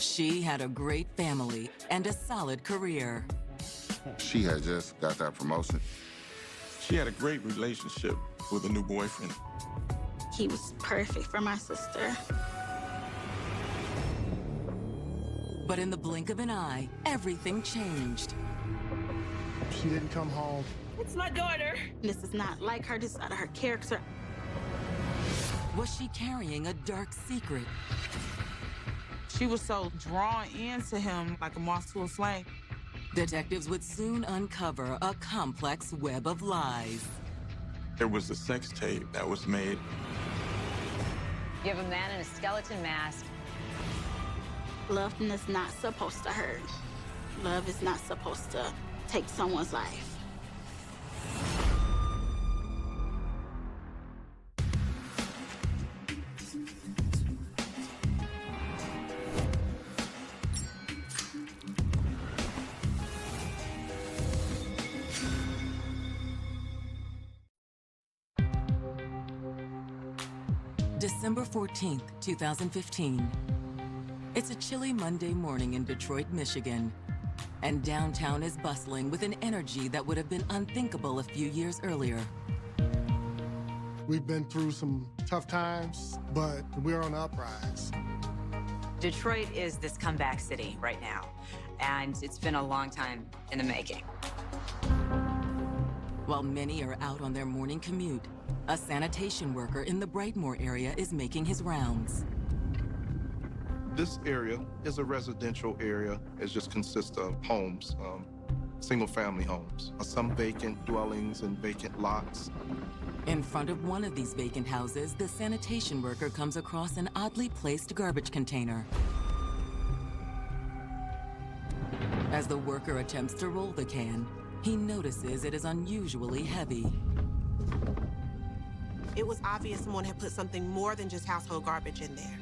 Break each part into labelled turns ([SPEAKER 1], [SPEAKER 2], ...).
[SPEAKER 1] She had a great family and a solid career.
[SPEAKER 2] She had just got that promotion.
[SPEAKER 3] She had a great relationship with a new boyfriend.
[SPEAKER 4] He was perfect for my sister.
[SPEAKER 1] But in the blink of an eye, everything changed.
[SPEAKER 5] She didn't come home.
[SPEAKER 4] It's my daughter. This is not like her. This is out of her character.
[SPEAKER 1] Was she carrying a dark secret?
[SPEAKER 6] She was so drawn into him like a moth to a flame.
[SPEAKER 1] Detectives would soon uncover a complex web of lies.
[SPEAKER 3] There was a sex tape that was made.
[SPEAKER 7] You have a man in a skeleton mask.
[SPEAKER 4] Love is not supposed to hurt. Love is not supposed to take someone's life.
[SPEAKER 1] December 14th, 2015. It's a chilly Monday morning in Detroit, Michigan, and downtown is bustling with an energy that would have been unthinkable a few years earlier.
[SPEAKER 5] We've been through some tough times, but we're on the uprise.
[SPEAKER 7] Detroit is this comeback city right now, and it's been a long time in the making.
[SPEAKER 1] While many are out on their morning commute, a sanitation worker in the Brightmoor area is making his rounds.
[SPEAKER 8] This area is a residential area. It just consists of homes, single-family homes, some vacant dwellings and vacant lots.
[SPEAKER 1] In front of one of these vacant houses, the sanitation worker comes across an oddly placed garbage container. As the worker attempts to roll the can, he notices it is unusually heavy.
[SPEAKER 9] It was obvious someone had put something more than just household garbage in there.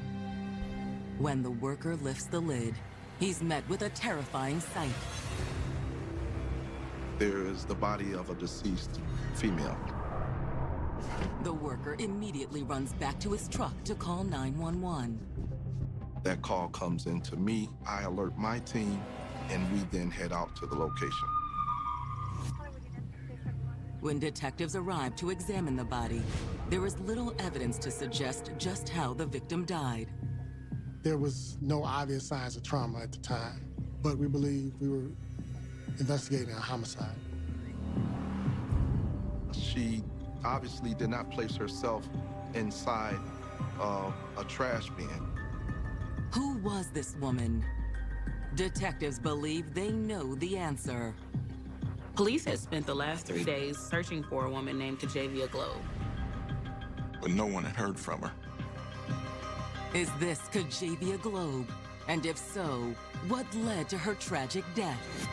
[SPEAKER 1] When the worker lifts the lid, he's met with a terrifying sight.
[SPEAKER 8] There is the body of a deceased female.
[SPEAKER 1] The worker immediately runs back to his truck to call 911.
[SPEAKER 8] That call comes into me. I alert my team, and we then head out to the location.
[SPEAKER 1] When detectives arrive to examine the body, there is little evidence to suggest just how the victim died.
[SPEAKER 5] There was no obvious signs of trauma at the time, but we believe we were investigating a homicide.
[SPEAKER 8] She obviously did not place herself inside a trash bin.
[SPEAKER 1] Who was this woman? Detectives believe they know the answer.
[SPEAKER 6] Police had spent the last 3 days searching for a woman named Kajavia Globe.
[SPEAKER 3] But no one had heard from her.
[SPEAKER 1] Is this Kajavia Globe? And if so, what led to her tragic death?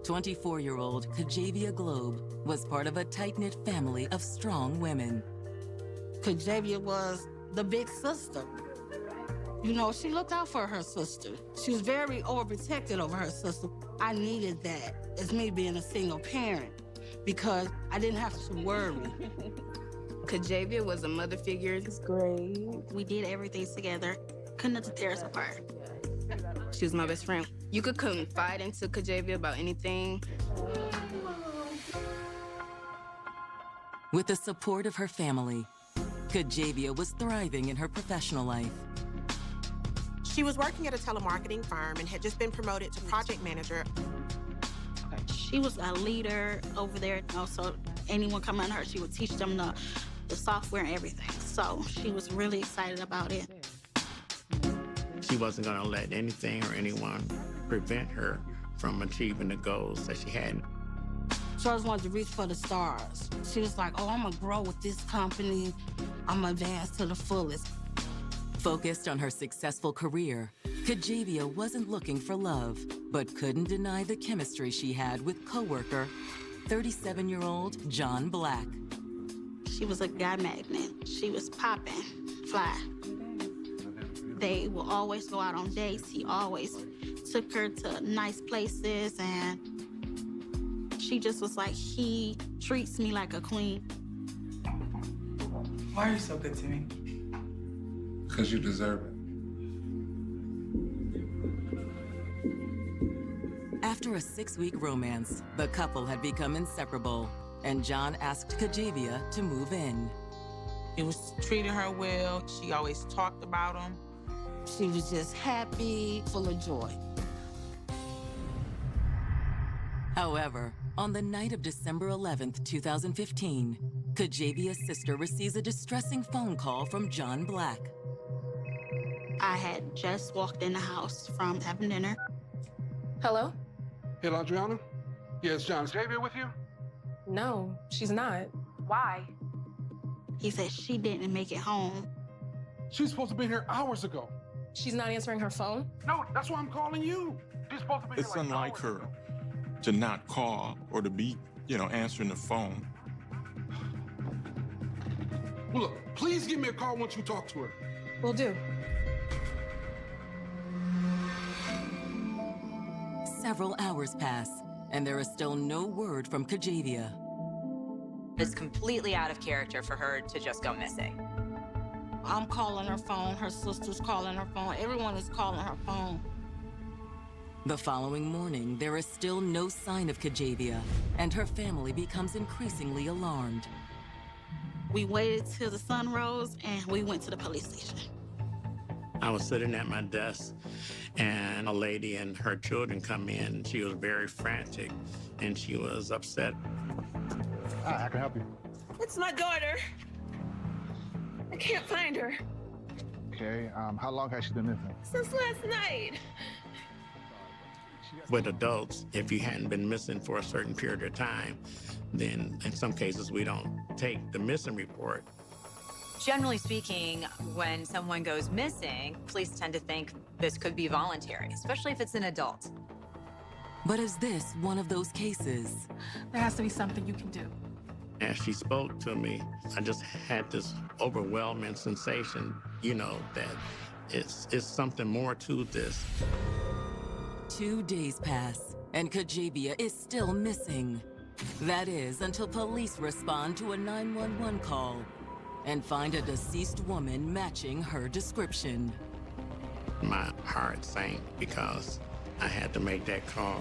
[SPEAKER 1] 24-year-old Kajavia Globe was part of a tight-knit family of strong women.
[SPEAKER 10] Kajavia was the big sister. You know, she looked out for her sister. She was very overprotected over her sister. I needed that as me being a single parent because I didn't have to worry.
[SPEAKER 6] Kajavia was a mother figure. It's great.
[SPEAKER 4] We did everything together. Couldn't tear us apart.
[SPEAKER 6] She was my best friend. You could confide into Kajavia about anything.
[SPEAKER 1] With the support of her family, Kajavia was thriving in her professional life.
[SPEAKER 9] She was working at a telemarketing firm and had just been promoted to project manager.
[SPEAKER 4] She was a leader over there. So anyone coming on her, she would teach them the software and everything. So she was really excited about it.
[SPEAKER 11] She wasn't going to let anything or anyone prevent her from achieving the goals that she had.
[SPEAKER 10] She always wanted to reach for the stars. She was like, oh, I'm going to grow with this company. I'm going to advance to the fullest.
[SPEAKER 1] Focused on her successful career, Kajavia wasn't looking for love, but couldn't deny the chemistry she had with coworker, 37-year-old John Black.
[SPEAKER 4] She was a guy magnet. She was popping, fly. They will always go out on dates. He always took her to nice places, and she just was like, he treats me like a queen.
[SPEAKER 6] Why are you so good to me?
[SPEAKER 12] Because you deserve it.
[SPEAKER 1] After a 6-week romance, the couple had become inseparable, and John asked Kajavia to move in.
[SPEAKER 6] He was treating her well. She always talked about him.
[SPEAKER 10] She was just happy, full of joy.
[SPEAKER 1] However, on the night of December 11th, 2015, Kajavia's sister receives a distressing phone call from John Black.
[SPEAKER 4] I had just walked in the house from having dinner.
[SPEAKER 13] Hello?
[SPEAKER 14] Hello, Adriana? Yes, John. Is Xavier with you?
[SPEAKER 13] No, she's not. Why?
[SPEAKER 4] He said she didn't make it home.
[SPEAKER 14] She's supposed to be here hours ago.
[SPEAKER 13] She's not answering her phone?
[SPEAKER 14] No, that's why I'm calling you. She's supposed to be
[SPEAKER 3] It's
[SPEAKER 14] here like
[SPEAKER 3] unlike
[SPEAKER 14] hours
[SPEAKER 3] her
[SPEAKER 14] ago.
[SPEAKER 3] to not call or to be, answering the phone.
[SPEAKER 14] Well, look, please give me a call once you talk to her.
[SPEAKER 13] Will do.
[SPEAKER 1] Several hours pass, and there is still no word from Kajavia.
[SPEAKER 7] It's completely out of character for her to just go missing.
[SPEAKER 10] I'm calling her phone, her sister's calling her phone, everyone is calling her phone.
[SPEAKER 1] The following morning, there is still no sign of Kajavia, and her family becomes increasingly alarmed.
[SPEAKER 4] We waited till the sun rose, and we went to the police station.
[SPEAKER 11] I was sitting at my desk, and a lady and her children come in. She was very frantic, and she was upset.
[SPEAKER 15] Hi, I can help you.
[SPEAKER 13] It's my daughter. I can't find her.
[SPEAKER 15] Okay, how long has she been missing?
[SPEAKER 13] Since last night.
[SPEAKER 11] With adults, if you hadn't been missing for a certain period of time, then in some cases we don't take the missing report.
[SPEAKER 7] Generally speaking, when someone goes missing, police tend to think this could be voluntary, especially if it's an adult.
[SPEAKER 1] But is this one of those cases?
[SPEAKER 13] There has to be something you can do.
[SPEAKER 11] As she spoke to me, I just had this overwhelming sensation, that it's something more to this.
[SPEAKER 1] 2 days pass, and Kajavia is still missing. That is, until police respond to a 911 call and find a deceased woman matching her description.
[SPEAKER 11] My heart sank because I had to make that call.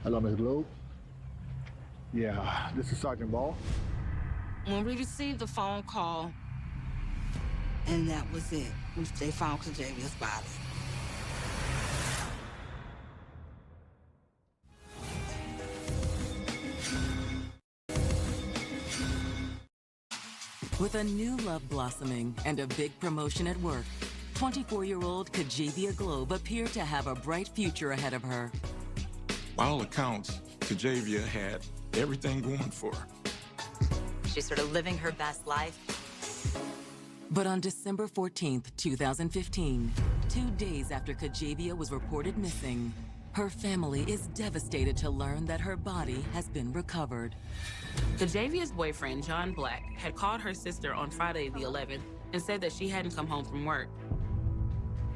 [SPEAKER 15] Hello, Ms. Globe. Yeah, this is Sergeant Ball.
[SPEAKER 10] When we received the phone call, and that was it, they found Kajavia's body.
[SPEAKER 1] With a new love blossoming and a big promotion at work, 24-year-old Kajavia Globe appeared to have a bright future ahead of her.
[SPEAKER 3] By all accounts, Kajavia had everything going for her.
[SPEAKER 7] She's sort of living her best life.
[SPEAKER 1] But on December 14th, 2015, 2 days after Kajavia was reported missing, her family is devastated to learn that her body has been recovered.
[SPEAKER 6] Kajavia's boyfriend, John Black, had called her sister on Friday the 11th and said that she hadn't come home from work.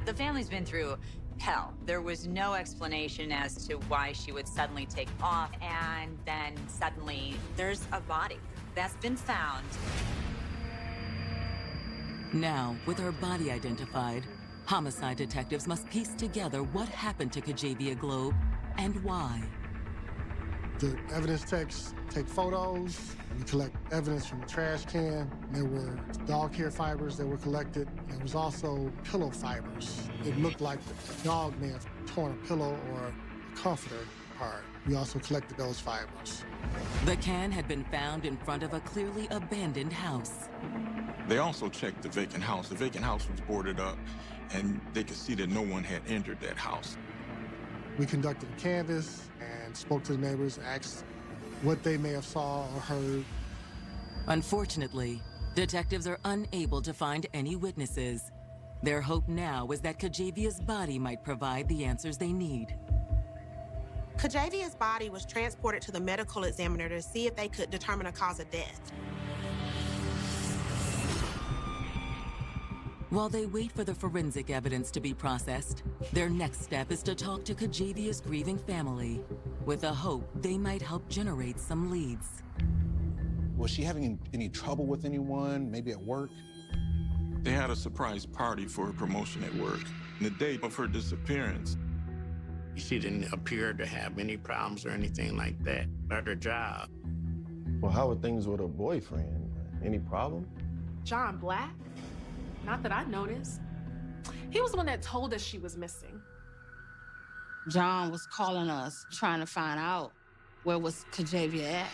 [SPEAKER 7] The family's been through hell. There was no explanation as to why she would suddenly take off, and then suddenly there's a body that's been found.
[SPEAKER 1] Now, with her body identified, homicide detectives must piece together what happened to Kajavia Globe and why.
[SPEAKER 5] The evidence techs take photos. We collect evidence from the trash can. There were dog hair fibers that were collected. There was also pillow fibers. It looked like the dog may have torn a pillow or a comforter apart. We also collected those fibers.
[SPEAKER 1] The can had been found in front of a clearly abandoned house.
[SPEAKER 3] They also checked the vacant house. The vacant house was boarded up, and they could see that no one had entered that house.
[SPEAKER 5] We conducted a canvass and spoke to the neighbors, asked what they may have saw or heard.
[SPEAKER 1] Unfortunately, detectives are unable to find any witnesses. Their hope now is that Kajavia's body might provide the answers they need.
[SPEAKER 9] Kajavia's body was transported to the medical examiner to see if they could determine a cause of death.
[SPEAKER 1] While they wait for the forensic evidence to be processed, their next step is to talk to Kajavia's grieving family, with the hope they might help generate some leads.
[SPEAKER 16] Was she having any trouble with anyone, maybe at work?
[SPEAKER 3] They had a surprise party for her promotion at work. And the day of her disappearance,
[SPEAKER 11] She didn't appear to have any problems or anything like that at her job.
[SPEAKER 12] Well, how were things with her boyfriend? Any problem?
[SPEAKER 16] John Black? Not that I noticed. He was the one that told us she was missing.
[SPEAKER 10] John was calling us, trying to find out where was Kajavia at.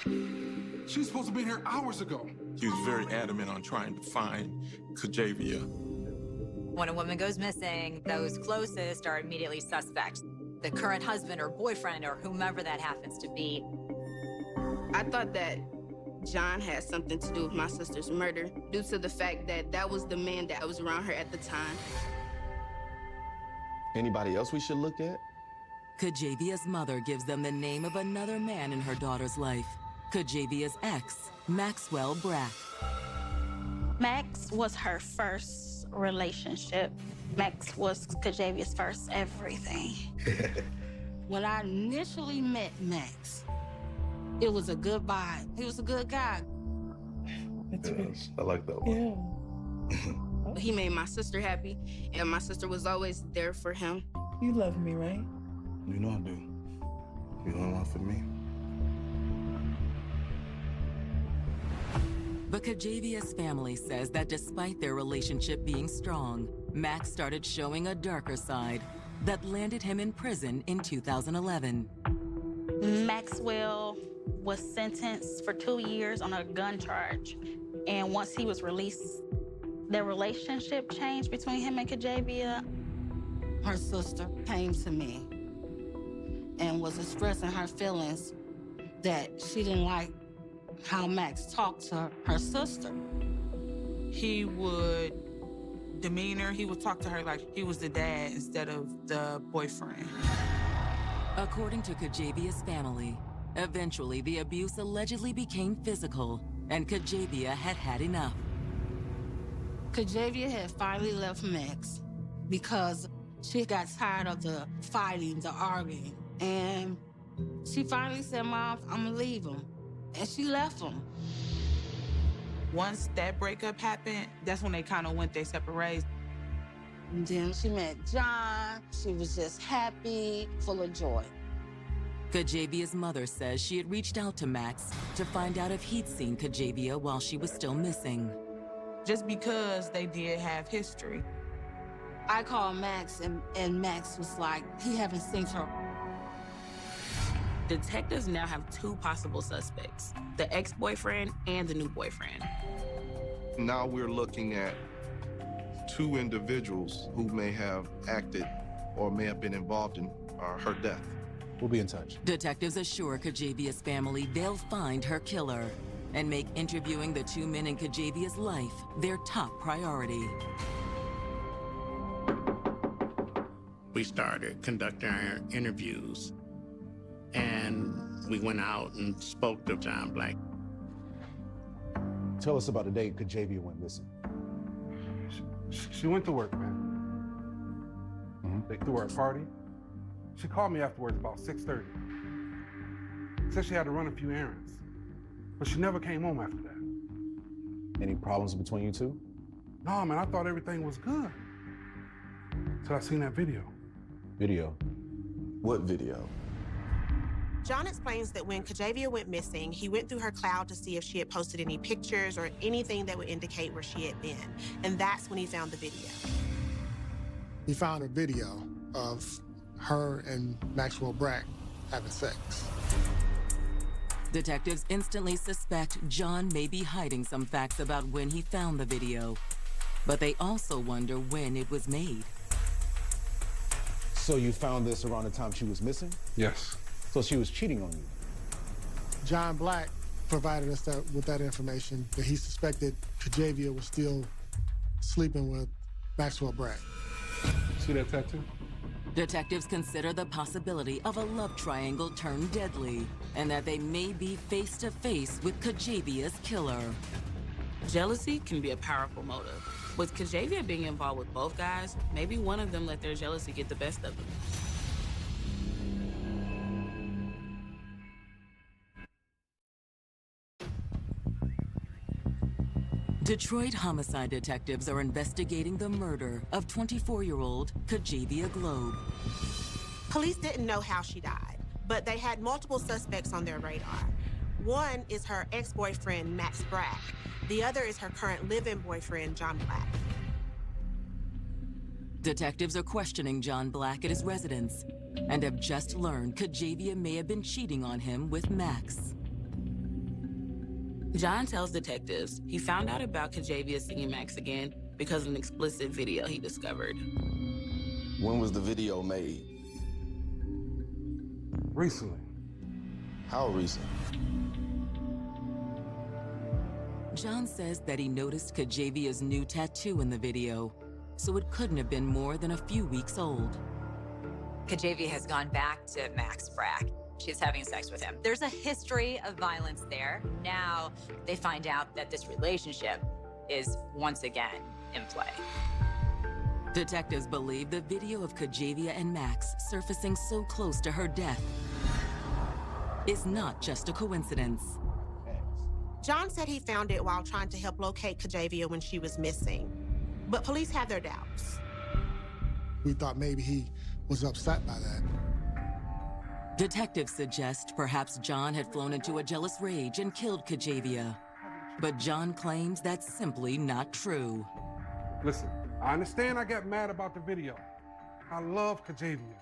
[SPEAKER 14] She was supposed to be here hours ago.
[SPEAKER 3] he was very adamant on trying to find Kajavia.
[SPEAKER 7] When a woman goes missing, those closest are immediately suspects. The current husband or boyfriend or whomever that happens to be.
[SPEAKER 17] I thought that John had something to do with my sister's murder due to the fact that that was the man that was around her at the time.
[SPEAKER 12] Anybody else we should look at?
[SPEAKER 1] Kajavia's mother gives them the name of another man in her daughter's life, Kajavia's ex, Maxwell Brack.
[SPEAKER 4] Max was her first relationship. Max was Kajavia's first everything.
[SPEAKER 10] When I initially met Max, it was a good vibe. He was a good guy.
[SPEAKER 12] Yes, I like that one.
[SPEAKER 17] Yeah. He made my sister happy, and my sister was always there for him.
[SPEAKER 13] You love me, right?
[SPEAKER 12] You know I do. You don't want for me.
[SPEAKER 1] But Kajavia's family says that despite their relationship being strong, Max started showing a darker side that landed him in prison in 2011.
[SPEAKER 4] Maxwell was sentenced for 2 years on a gun charge. And once he was released, the relationship changed between him and Kajavia.
[SPEAKER 10] Her sister came to me and was expressing her feelings that she didn't like how Max talked to her sister.
[SPEAKER 18] He would demeanor, he would talk to her like he was the dad instead of the boyfriend.
[SPEAKER 1] According to Kajavia's family, eventually the abuse allegedly became physical, and Kajavia had had enough.
[SPEAKER 10] Kajavia had finally left Max because she got tired of the fighting, the arguing, and she finally said, "Mom, I'm gonna leave him." And she left him.
[SPEAKER 18] Once that breakup happened, that's when they kind of went their separate ways.
[SPEAKER 10] And then she met John. She was just happy, full of joy.
[SPEAKER 1] Kajavia's mother says she had reached out to Max to find out if he'd seen Kajavia while she was still missing.
[SPEAKER 18] Just because they did have history.
[SPEAKER 10] I called Max, and Max was like, he haven't seen her.
[SPEAKER 6] Detectives now have two possible suspects, the ex-boyfriend and the new boyfriend.
[SPEAKER 8] Now we're looking at two individuals who may have acted or may have been involved in her death.
[SPEAKER 19] We'll be in touch.
[SPEAKER 1] Detectives assure Kajavia's family they'll find her killer and make interviewing the two men in Kajavia's life their top priority.
[SPEAKER 11] We started conducting our interviews, and we went out and spoke to John Black.
[SPEAKER 19] Tell us about the day Kajavia went missing.
[SPEAKER 14] She went to work, man. They threw her a party. She called me afterwards about 6:30. Said she had to run a few errands, but she never came home after that.
[SPEAKER 19] Any problems between you two?
[SPEAKER 14] No, man, I thought everything was good. Till I seen that video.
[SPEAKER 19] Video?
[SPEAKER 12] What video?
[SPEAKER 9] John explains that when Kajavia went missing, he went through her cloud to see if she had posted any pictures or anything that would indicate where she had been. And that's when he found the video.
[SPEAKER 5] He found a video of her and Maxwell Brack having sex.
[SPEAKER 1] Detectives instantly suspect John may be hiding some facts about when he found the video, but they also wonder when it was made.
[SPEAKER 19] So you found this around the time she was missing?
[SPEAKER 14] Yes.
[SPEAKER 19] So she was cheating on you?
[SPEAKER 5] John Black provided us with that information that he suspected Kajavia was still sleeping with Maxwell Brack.
[SPEAKER 14] See that tattoo?
[SPEAKER 1] Detectives consider the possibility of a love triangle turned deadly, and that they may be face to face with Kajavia's killer.
[SPEAKER 6] Jealousy can be a powerful motive. With Kajavia being involved with both guys, maybe one of them let their jealousy get the best of them.
[SPEAKER 1] Detroit homicide detectives are investigating the murder of 24-year-old Kajavia Globe.
[SPEAKER 9] Police didn't know how she died, but they had multiple suspects on their radar. One is her ex-boyfriend, Max Brack. The other is her current live-in boyfriend, John Black.
[SPEAKER 1] Detectives are questioning John Black at his residence and have just learned Kajavia may have been cheating on him with Max.
[SPEAKER 6] John tells detectives he found out about Kajavia seeing Max again because of an explicit video he discovered.
[SPEAKER 20] When was the video made?
[SPEAKER 14] Recently.
[SPEAKER 20] How recent?
[SPEAKER 1] John says that he noticed Kajavia's new tattoo in the video, so it couldn't have been more than a few weeks old.
[SPEAKER 7] Kajavia has gone back to Max Brack. She's having sex with him. There's a history of violence there. Now they find out that this relationship is once again in play.
[SPEAKER 1] Detectives believe the video of Kajavia and Max surfacing so close to her death is not just a coincidence.
[SPEAKER 9] John said he found it while trying to help locate Kajavia when she was missing, but police have their doubts.
[SPEAKER 5] We thought maybe he was upset by that.
[SPEAKER 1] Detectives suggest perhaps John had flown into a jealous rage and killed Kajavia. But John claims that's simply not true.
[SPEAKER 14] Listen, I understand I got mad about the video. I love Kajavia.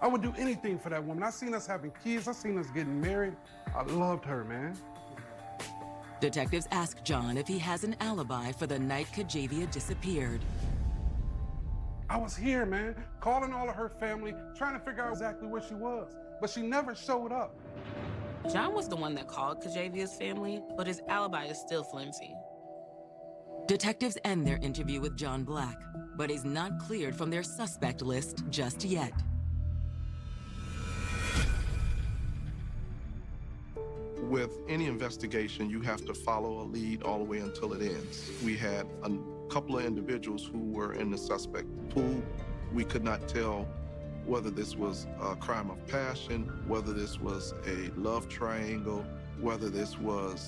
[SPEAKER 14] I would do anything for that woman. I seen us having kids. I seen us getting married. I loved her, man.
[SPEAKER 1] Detectives ask John if he has an alibi for the night Kajavia disappeared.
[SPEAKER 14] I was here, man, calling all of her family, trying to figure out exactly where she was, but she never showed up.
[SPEAKER 6] John was the one that called Kajavia's family, but his alibi is still flimsy.
[SPEAKER 1] Detectives end their interview with John Black, but he's not cleared from their suspect list just yet.
[SPEAKER 8] With any investigation, you have to follow a lead all the way until it ends. We had a couple of individuals who were in the suspect pool. We could not tell whether this was a crime of passion, whether this was a love triangle, whether this was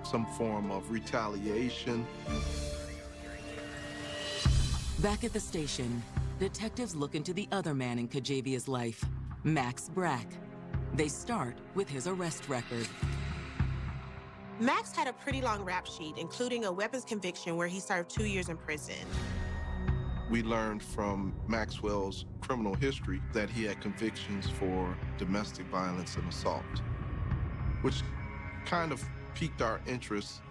[SPEAKER 8] some form of retaliation.
[SPEAKER 1] Back at the station, detectives look into the other man in Kajavia's life, Max Brack. They start with his arrest record.
[SPEAKER 9] Max had a pretty long rap sheet, including a weapons conviction where he served 2 years in prison.
[SPEAKER 8] We learned from Maxwell's criminal history that he had convictions for domestic violence and assault, which kind of piqued our interest.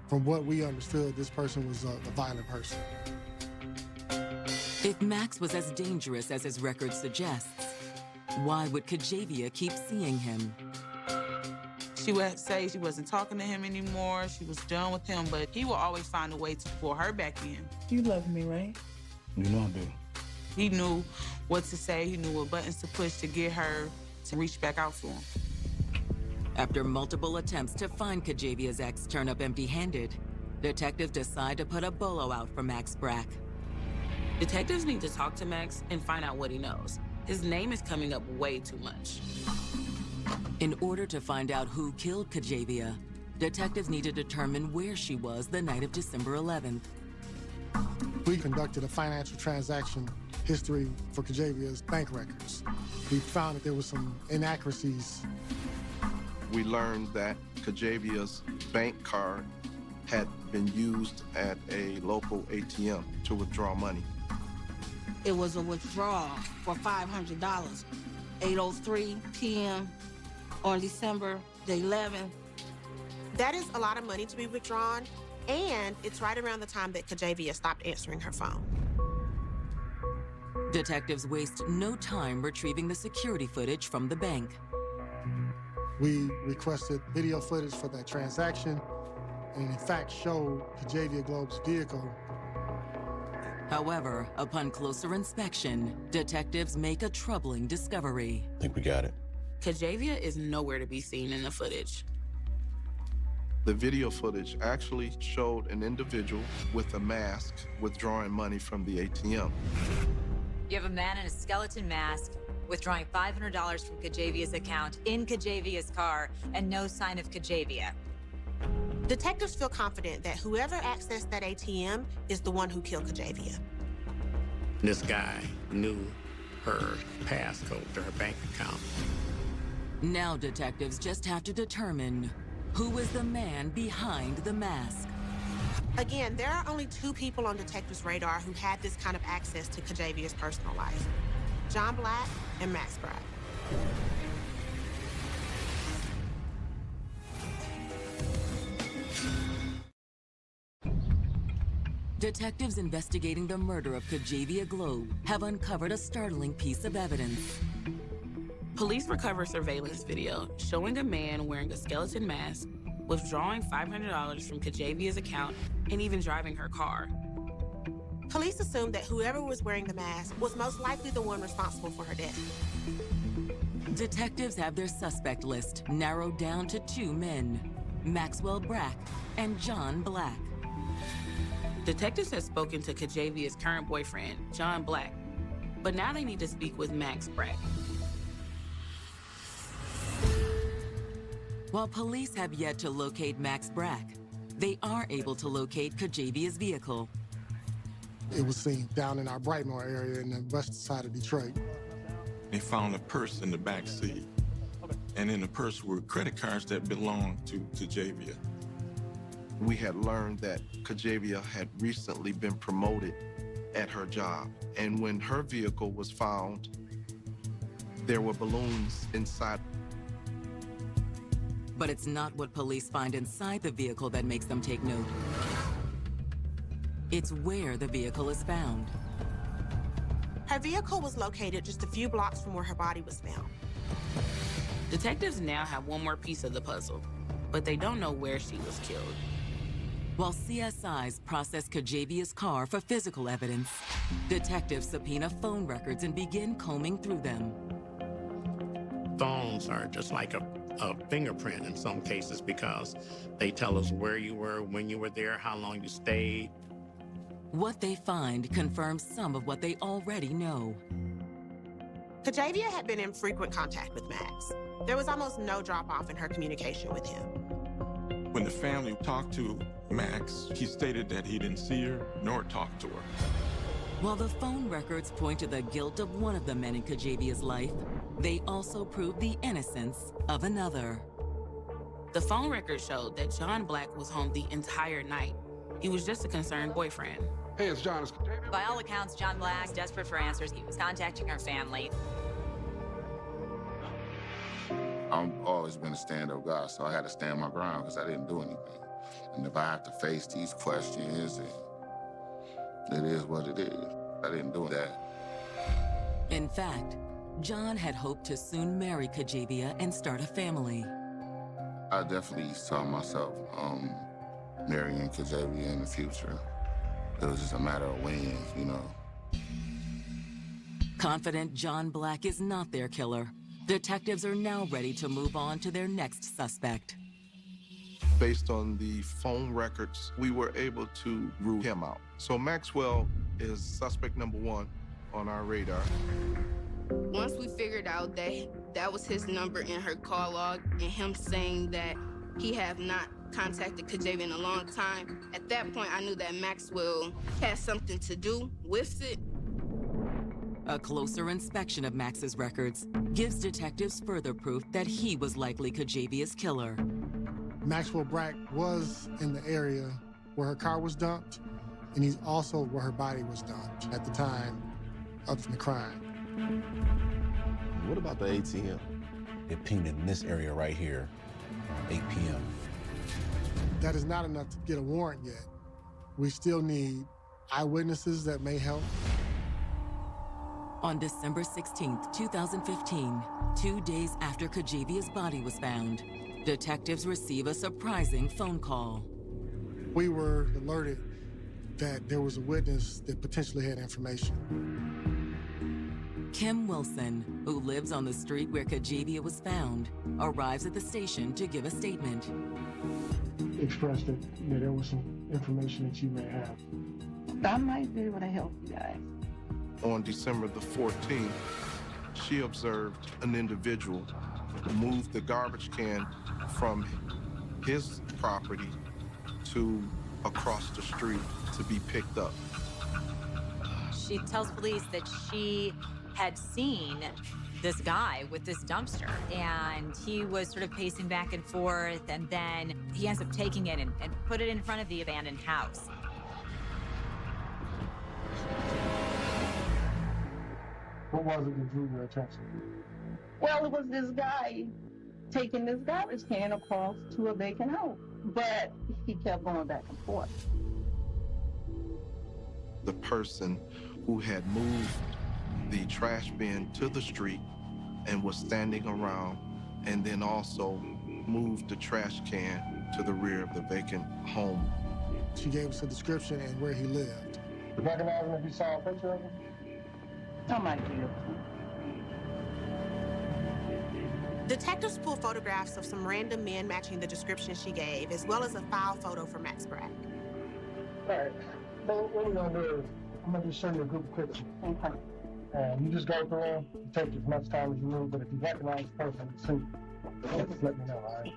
[SPEAKER 5] From what we understood, this person was a violent person.
[SPEAKER 1] If Max was as dangerous as his record suggests, why would Kajavia keep seeing him?
[SPEAKER 18] She would say she wasn't talking to him anymore. She was done with him, but he would always find a way to pull her back in.
[SPEAKER 13] You love me, right?
[SPEAKER 20] You know I do.
[SPEAKER 18] He knew what to say. He knew what buttons to push to get her to reach back out to him.
[SPEAKER 1] After multiple attempts to find Kajavia's ex turn up empty-handed, detectives decide to put a bolo out for Max Brack.
[SPEAKER 6] Detectives need to talk to Max and find out what he knows. His name is coming up way too much.
[SPEAKER 1] In order to find out who killed Kajavia, detectives need to determine where she was the night of December 11th.
[SPEAKER 5] We conducted a financial transaction history for Kajavia's bank records. We found that there were some inaccuracies.
[SPEAKER 8] We learned that Kajavia's bank card had been used at a local ATM to withdraw money.
[SPEAKER 10] It was a withdrawal for $500, 8:03 p.m. on December the 11th.
[SPEAKER 9] That is a lot of money to be withdrawn, and it's right around the time that Kajavia stopped answering her phone.
[SPEAKER 1] Detectives waste no time retrieving the security footage from the bank.
[SPEAKER 5] We requested video footage for that transaction, and in fact showed Kajavia Globe's vehicle.
[SPEAKER 1] However, upon closer inspection, detectives make a troubling discovery.
[SPEAKER 20] I think we got it.
[SPEAKER 6] Kajavia is nowhere to be seen in the footage.
[SPEAKER 8] The video footage actually showed an individual with a mask withdrawing money from the ATM.
[SPEAKER 7] You have a man in a skeleton mask withdrawing $500 from Kajavia's account in Kajavia's car and no sign of Kajavia.
[SPEAKER 9] Detectives feel confident that whoever accessed that ATM is the one who killed Kajavia.
[SPEAKER 11] This guy knew her passcode to her bank account.
[SPEAKER 1] Now detectives just have to determine who is the man behind the mask.
[SPEAKER 9] Again, there are only two people on detectives' radar who had this kind of access to Kajavia's personal life: John Black and Max Brack.
[SPEAKER 1] Detectives investigating the murder of Kajavia Globe have uncovered a startling piece of evidence.
[SPEAKER 6] Police recover surveillance video showing a man wearing a skeleton mask, withdrawing $500 from Kajavia's account, and even driving her car.
[SPEAKER 9] Police assumed that whoever was wearing the mask was most likely the one responsible for her death.
[SPEAKER 1] Detectives have their suspect list narrowed down to two men, Maxwell Brack and John Black.
[SPEAKER 6] Detectives have spoken to Kajavia's current boyfriend, John Black, but now they need to speak with Max Brack.
[SPEAKER 1] While police have yet to locate Max Brack, they are able to locate Kajavia's vehicle.
[SPEAKER 5] It was seen down in our Brightmoor area in the west side of Detroit.
[SPEAKER 3] They found a purse in the back seat. And in the purse were credit cards that belonged to Kajavia.
[SPEAKER 8] We had learned that Kajavia had recently been promoted at her job. And when her vehicle was found, there were balloons inside.
[SPEAKER 1] But it's not what police find inside the vehicle that makes them take note. It's where the vehicle is found.
[SPEAKER 9] Her vehicle was located just a few blocks from where her body was found.
[SPEAKER 6] Detectives now have one more piece of the puzzle, but they don't know where she was killed.
[SPEAKER 1] While CSIs process Kajavia's car for physical evidence, detectives subpoena phone records and begin combing through them.
[SPEAKER 11] Phones are just like a fingerprint in some cases because they tell us where you were, when you were there, how long you stayed.
[SPEAKER 1] What they find confirms some of what they already know.
[SPEAKER 9] Kajavia had been in frequent contact with Max. There was almost no drop-off in her communication with him.
[SPEAKER 3] When the family talked to Max, he stated that he didn't see her nor talk to her.
[SPEAKER 1] While the phone records point to the guilt of one of the men in Kajavia's life, they also prove the innocence of another.
[SPEAKER 6] The phone records showed that John Black was home the entire night. He was just a concerned boyfriend.
[SPEAKER 14] Hey, it's John.
[SPEAKER 7] By all accounts, John Black, desperate for answers, he was contacting her family.
[SPEAKER 2] I've always been a stand-up guy, so I had to stand my ground because I didn't do anything. And if I have to face these questions, it is what it is. I didn't do that.
[SPEAKER 1] In fact, John had hoped to soon marry Kajavia and start a family.
[SPEAKER 2] I definitely saw myself marrying Kajavia in the future. It was just a matter of when, you know.
[SPEAKER 1] Confident John Black is not their killer, detectives are now ready to move on to their next suspect.
[SPEAKER 8] Based on the phone records, we were able to rule him out. So Maxwell is suspect number one on our radar.
[SPEAKER 17] Once we figured out that that was his number in her call log and him saying that he have not contacted Kajavia in a long time, at that point I knew that Maxwell had something to do with it.
[SPEAKER 1] A closer inspection of Max's records gives detectives further proof that he was likely Kajavia's killer.
[SPEAKER 5] Maxwell Brack was in the area where her car was dumped, and he's also where her body was dumped at the time of the crime.
[SPEAKER 19] What about the ATM? It pinged in this area right here, around 8 p.m.
[SPEAKER 5] That is not enough to get a warrant yet. We still need eyewitnesses that may help.
[SPEAKER 1] On December 16th, 2015, 2 days after Kajavia's body was found, detectives receive a surprising phone call.
[SPEAKER 5] We were alerted that there was a witness that potentially had information.
[SPEAKER 1] Kim Wilson, who lives on the street where Kajavia was found, arrives at the station to give a statement.
[SPEAKER 5] Expressed that there was some information that you may have.
[SPEAKER 21] I might be able to help you guys.
[SPEAKER 8] On December the 14th, she observed an individual move the garbage can from his property to across the street to be picked up.
[SPEAKER 7] She tells police that she had seen this guy with this dumpster, and he was sort of pacing back and forth, and then he ends up taking it and put it in front of the abandoned house.
[SPEAKER 5] What was it that drew your attention?
[SPEAKER 21] Well, it was this guy taking this garbage can across to a vacant house, but he kept going back and forth.
[SPEAKER 8] The person who had moved the trash bin to the street and was standing around, and then also moved the trash can to the rear of the vacant home.
[SPEAKER 5] She gave us a description and where he lived. You recognize him if you saw a picture of him?
[SPEAKER 21] I might do.
[SPEAKER 9] Detectives pulled photographs of some random men matching the description she gave, as well as a file photo for Max Brack.
[SPEAKER 5] All right. So what we're gonna do is I'm gonna just show you a group of pictures.
[SPEAKER 21] Okay.
[SPEAKER 5] And you just go through them, take as much time as you need, but if you recognize the person, just let me know, all right?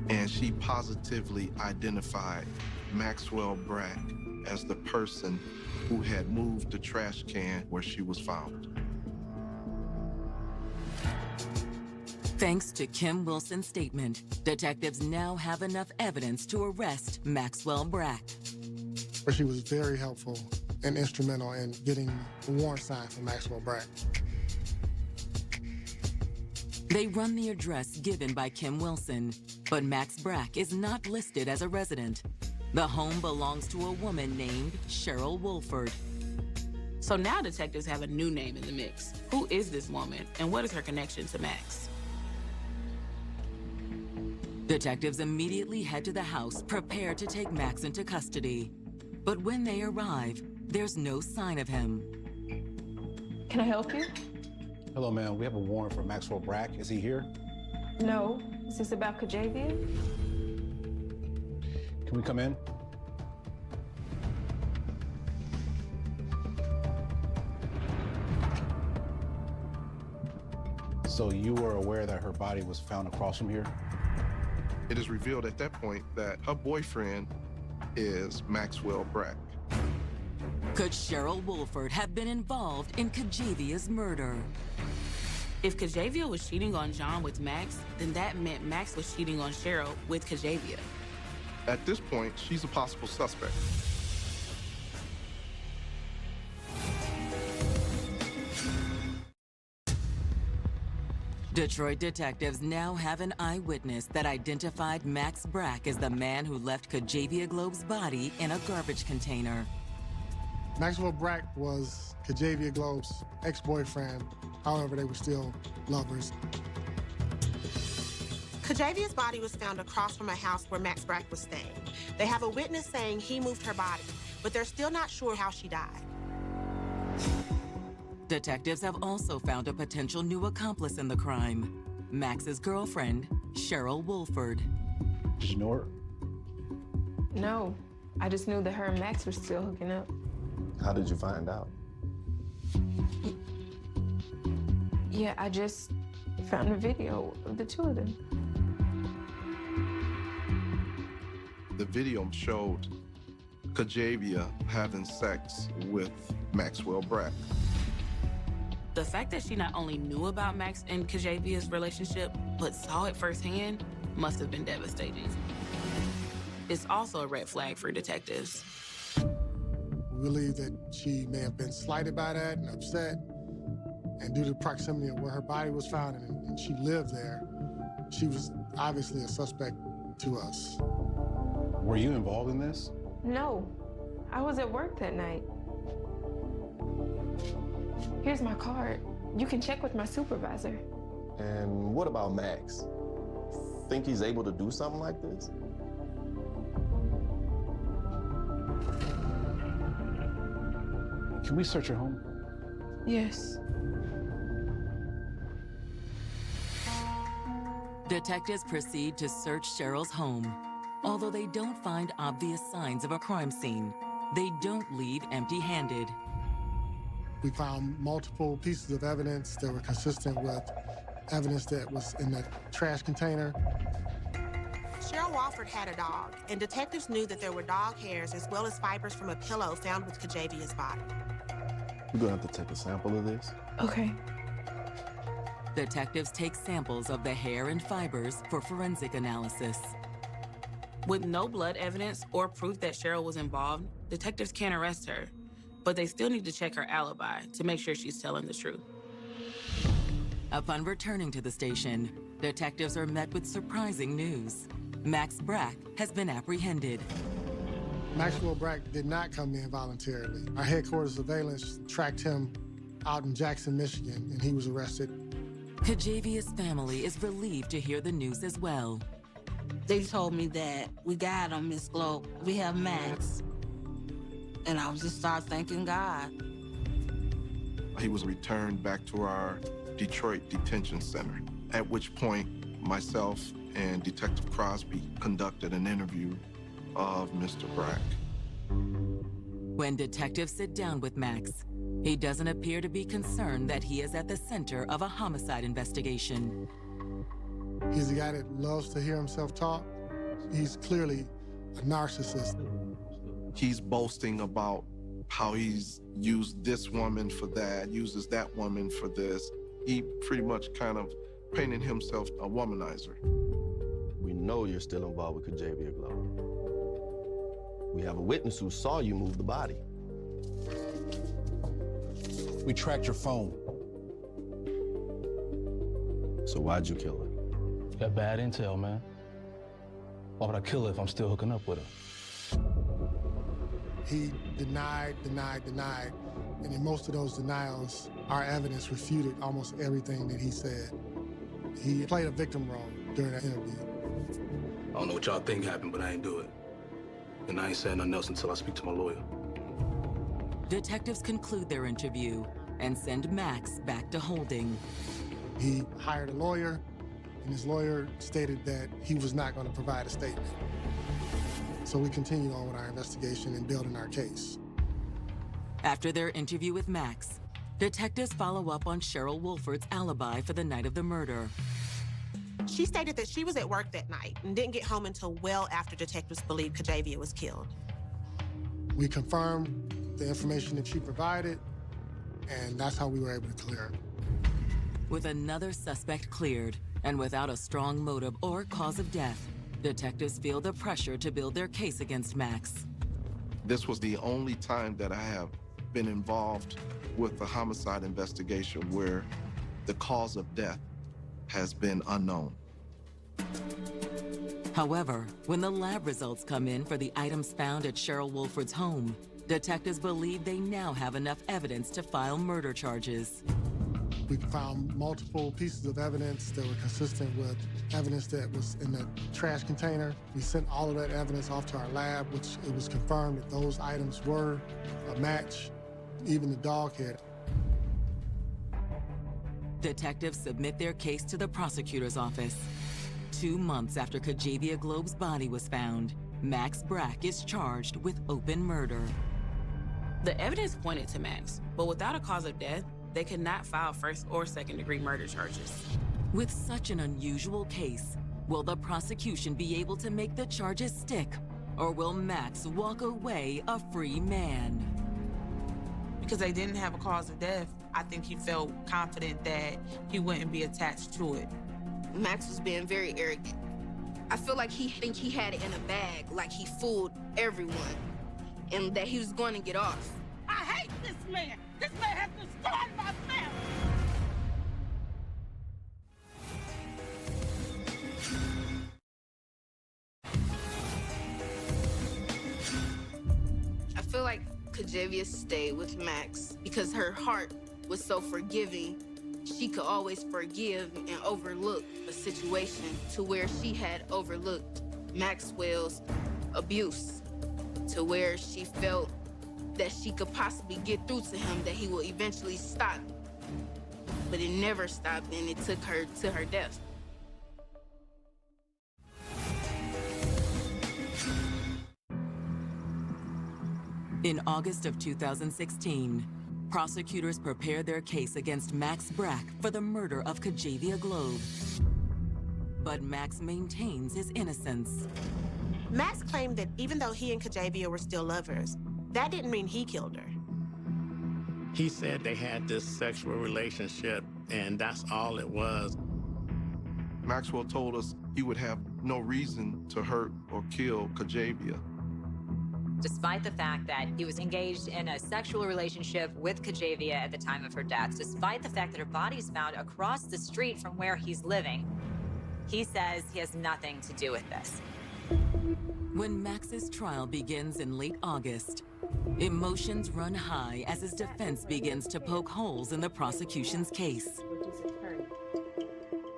[SPEAKER 8] And she positively identified Maxwell Brack as the person who had moved the trash can where she was found.
[SPEAKER 1] Thanks to Kim Wilson's statement, detectives now have enough evidence to arrest Maxwell Brack.
[SPEAKER 5] She was very helpful and instrumental in getting the warrant signed for Maxwell Brack.
[SPEAKER 1] They run the address given by Kim Wilson, but Max Brack is not listed as a resident. The home belongs to a woman named Cheryl Wolford.
[SPEAKER 6] So now detectives have a new name in the mix. Who is this woman, and what is her connection to Max?
[SPEAKER 1] Detectives immediately head to the house, prepared to take Max into custody. But when they arrive, there's no sign of him.
[SPEAKER 15] Can I help you?
[SPEAKER 19] Hello, ma'am. We have a warrant for Maxwell Brack. Is he here?
[SPEAKER 15] No. Is this about Kajavia?
[SPEAKER 19] Can we come in? So you were aware that her body was found across from here?
[SPEAKER 8] It is revealed at that point that her boyfriend is Maxwell Brack.
[SPEAKER 1] Could Cheryl Wolford have been involved in Kajavia's murder?
[SPEAKER 6] If Kajavia was cheating on John with Max, then that meant Max was cheating on Cheryl with Kajavia.
[SPEAKER 8] At this point, she's a possible suspect.
[SPEAKER 1] Detroit detectives now have an eyewitness that identified Max Brack as the man who left Kajavia Globe's body in a garbage container.
[SPEAKER 5] Maxwell Brack was Kajavia Globe's ex-boyfriend. However, they were still lovers.
[SPEAKER 9] Kajavia's body was found across from a house where Max Brack was staying. They have a witness saying he moved her body, but they're still not sure how she died.
[SPEAKER 1] Detectives have also found a potential new accomplice in the crime, Max's girlfriend, Cheryl Wolford.
[SPEAKER 19] Did you know her?
[SPEAKER 15] No. I just knew that her and Max were still hooking up.
[SPEAKER 12] How did you find out?
[SPEAKER 15] Yeah, I just found a video of the two of them.
[SPEAKER 8] The video showed Kajavia having sex with Maxwell Brack.
[SPEAKER 6] The fact that she not only knew about Max and Kajavia's relationship, but saw it firsthand, must have been devastating. It's also a red flag for detectives.
[SPEAKER 5] We believe that she may have been slighted by that and upset, and due to the proximity of where her body was found and she lived there, she was obviously a suspect to us.
[SPEAKER 19] Were you involved in this?
[SPEAKER 15] No. I was at work that night. Here's my card. You can check with my supervisor.
[SPEAKER 12] And what about Max? Think he's able to do something like this?
[SPEAKER 19] Can we search your home?
[SPEAKER 15] Yes.
[SPEAKER 1] Detectives proceed to search Cheryl's home. Although they don't find obvious signs of a crime scene, they don't leave empty-handed.
[SPEAKER 5] We found multiple pieces of evidence that were consistent with evidence that was in the trash container.
[SPEAKER 9] Cheryl Walford had a dog, and detectives knew that there were dog hairs as well as fibers from a pillow found with Kajavia's body.
[SPEAKER 12] We're gonna have to take a sample of this.
[SPEAKER 15] Okay.
[SPEAKER 1] Detectives take samples of the hair and fibers for forensic analysis.
[SPEAKER 6] With no blood evidence or proof that Cheryl was involved, detectives can't arrest her, but they still need to check her alibi to make sure she's telling the truth.
[SPEAKER 1] Upon returning to the station, detectives are met with surprising news. Max Brack has been apprehended.
[SPEAKER 5] Maxwell Brack did not come in voluntarily. Our headquarters surveillance tracked him out in Jackson, Michigan, and he was arrested.
[SPEAKER 1] Kajavia's family is relieved to hear the news as well.
[SPEAKER 10] They told me that we got him, Miss Globe. We have Max. And I just started thanking God.
[SPEAKER 8] He was returned back to our Detroit Detention Center, at which point myself and Detective Crosby conducted an interview of Mr. Brack.
[SPEAKER 1] When detectives sit down with Max, he doesn't appear to be concerned that he is at the center of a homicide investigation.
[SPEAKER 5] He's a guy that loves to hear himself talk. He's clearly a narcissist.
[SPEAKER 8] He's boasting about how he's used this woman for that, uses that woman for this. He pretty much kind of painted himself a womanizer.
[SPEAKER 12] We know you're still involved with Kajavia Globe. We have a witness who saw you move the body.
[SPEAKER 20] We tracked your phone.
[SPEAKER 12] So why'd you kill her?
[SPEAKER 20] Got bad intel, man. Why would I kill her if I'm still hooking up with her?
[SPEAKER 5] He denied. And in most of those denials, our evidence refuted almost everything that he said. He played a victim role during that interview.
[SPEAKER 20] I don't know what y'all think happened, but I ain't do it. And I ain't saying nothing else until I speak to my lawyer.
[SPEAKER 1] Detectives conclude their interview and send Max back to holding.
[SPEAKER 5] He hired a lawyer, and his lawyer stated that he was not going to provide a statement. So we continued on with our investigation and building our case.
[SPEAKER 1] After their interview with Max, detectives follow up on Cheryl Wolford's alibi for the night of the murder.
[SPEAKER 9] She stated that she was at work that night and didn't get home until well after detectives believed Kajavia was killed.
[SPEAKER 5] We confirmed the information that she provided, and that's how we were able to clear her.
[SPEAKER 1] With another suspect cleared, and without a strong motive or cause of death, detectives feel the pressure to build their case against Max.
[SPEAKER 8] This was the only time that I have been involved with a homicide investigation where the cause of death has been unknown.
[SPEAKER 1] However, when the lab results come in for the items found at Cheryl Wolford's home, detectives believe they now have enough evidence to file murder charges.
[SPEAKER 5] We found multiple pieces of evidence that were consistent with evidence that was in the trash container. We sent all of that evidence off to our lab, which it was confirmed that those items were a match, even the dog hair.
[SPEAKER 1] Detectives submit their case to the prosecutor's office. 2 months after Kajavia Globe's body was found, Max Brack is charged with open murder.
[SPEAKER 6] The evidence pointed to Max, but without a cause of death, they could not file first or second-degree murder charges.
[SPEAKER 1] With such an unusual case, will the prosecution be able to make the charges stick, or will Max walk away a free man?
[SPEAKER 18] Because they didn't have a cause of death, I think he felt confident that he wouldn't be attached to it.
[SPEAKER 17] Max was being very arrogant. I feel like he think he had it in a bag, like he fooled everyone, and that he was going to get off.
[SPEAKER 10] I hate this man. This man has destroyed my family.
[SPEAKER 17] I feel like Kajavia stayed with Max because her heart was so forgiving. She could always forgive and overlook a situation to where she had overlooked Maxwell's abuse, to where she felt that she could possibly get through to him, that he will eventually stop. But it never stopped, and it took her to her death.
[SPEAKER 1] In August of 2016, prosecutors prepared their case against Max Brack for the murder of Kajavia Globe. But Max maintains his innocence.
[SPEAKER 9] Max claimed that even though he and Kajavia were still lovers, that didn't mean he killed her.
[SPEAKER 11] He said they had this sexual relationship, and that's all it was.
[SPEAKER 8] Maxwell told us he would have no reason to hurt or kill Kajavia.
[SPEAKER 7] Despite the fact that he was engaged in a sexual relationship with Kajavia at the time of her death, despite the fact that her body is found across the street from where he's living, he says he has nothing to do with this.
[SPEAKER 1] When Max's trial begins in late August, emotions run high as his defense begins to poke holes in the prosecution's case.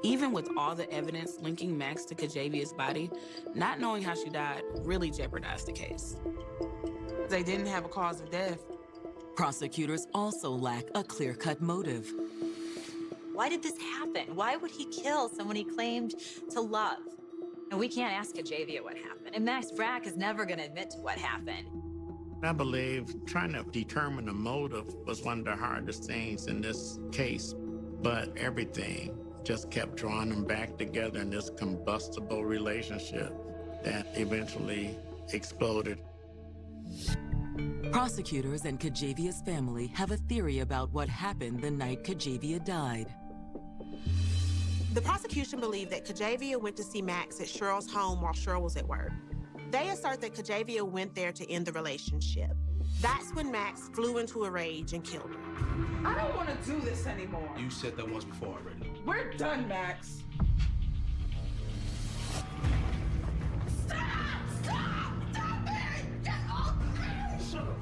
[SPEAKER 6] Even with all the evidence linking Max to Kajavia's body, not knowing how she died really jeopardized the case. They didn't have a cause of death.
[SPEAKER 1] Prosecutors also lack a clear-cut motive.
[SPEAKER 7] Why did this happen? Why would he kill someone he claimed to love? And we can't ask Kajavia what happened. And Max Brack is never going to admit to what happened.
[SPEAKER 11] I believe trying to determine the motive was one of the hardest things in this case, but everything just kept drawing them back together in this combustible relationship that eventually exploded.
[SPEAKER 1] Prosecutors and Kajavia's family have a theory about what happened the night Kajavia died.
[SPEAKER 9] The prosecution believed that Kajavia went to see Max at Cheryl's home while Cheryl was at work. They assert that Kajavia went there to end the relationship. That's when Max flew into a rage and killed her.
[SPEAKER 13] I don't want to do this anymore.
[SPEAKER 20] You said that once before already.
[SPEAKER 13] We're done, Max. Stop! Stop! Stop it! Get off me! Shut up.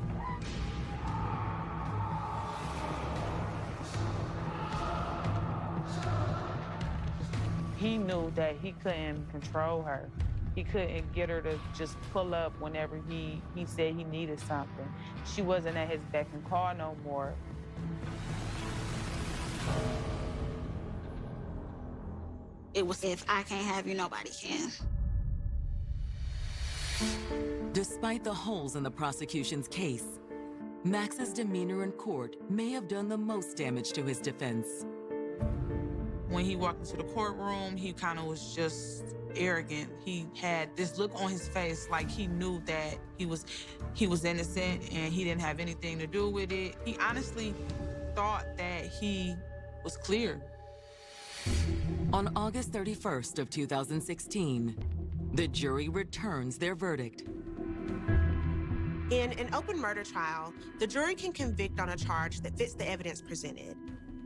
[SPEAKER 16] He knew that he couldn't control her. He couldn't get her to just pull up whenever he said he needed something. She wasn't at his beck and call no more.
[SPEAKER 4] It was, if I can't have you, nobody can.
[SPEAKER 1] Despite the holes in the prosecution's case, Max's demeanor in court may have done the most damage to his defense.
[SPEAKER 18] When he walked into the courtroom, he kind of was just arrogant. He had this look on his face like he knew that he was innocent and he didn't have anything to do with it. He honestly thought that he was clear.
[SPEAKER 1] On August 31st of 2016, the jury returns their verdict.
[SPEAKER 9] In an open murder trial, the jury can convict on a charge that fits the evidence presented.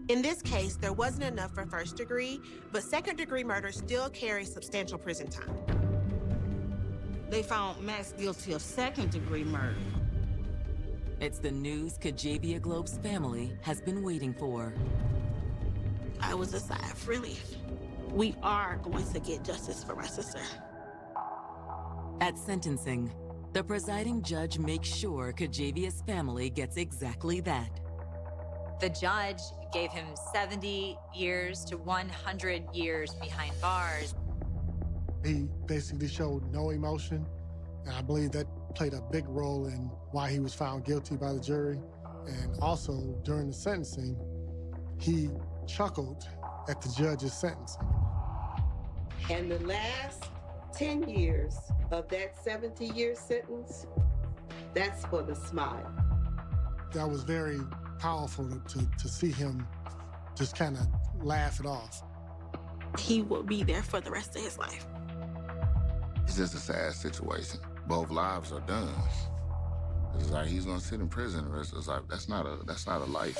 [SPEAKER 9] In this case, there wasn't enough for first degree, but second-degree murder still carries substantial prison time.
[SPEAKER 10] They found Max guilty of second-degree murder.
[SPEAKER 1] It's the news Kajavia Globe's family has been waiting for.
[SPEAKER 4] I was a sigh of relief. We are going to get justice for my sister.
[SPEAKER 1] At sentencing, the presiding judge makes sure Kajavia's family gets exactly that.
[SPEAKER 7] The judge gave him 70 years to 100 years behind bars.
[SPEAKER 5] He basically showed no emotion, and I believe that played a big role in why he was found guilty by the jury. And also, during the sentencing, he chuckled at the judge's sentencing.
[SPEAKER 22] And the last 10 years of that 70-year sentence, that's for the smile.
[SPEAKER 5] That was very powerful to see him just kind of laugh it off.
[SPEAKER 4] He will be there for the rest of his life.
[SPEAKER 2] It's just a sad situation. Both lives are done. It's like he's gonna sit in prison the rest of his life. That's not a life.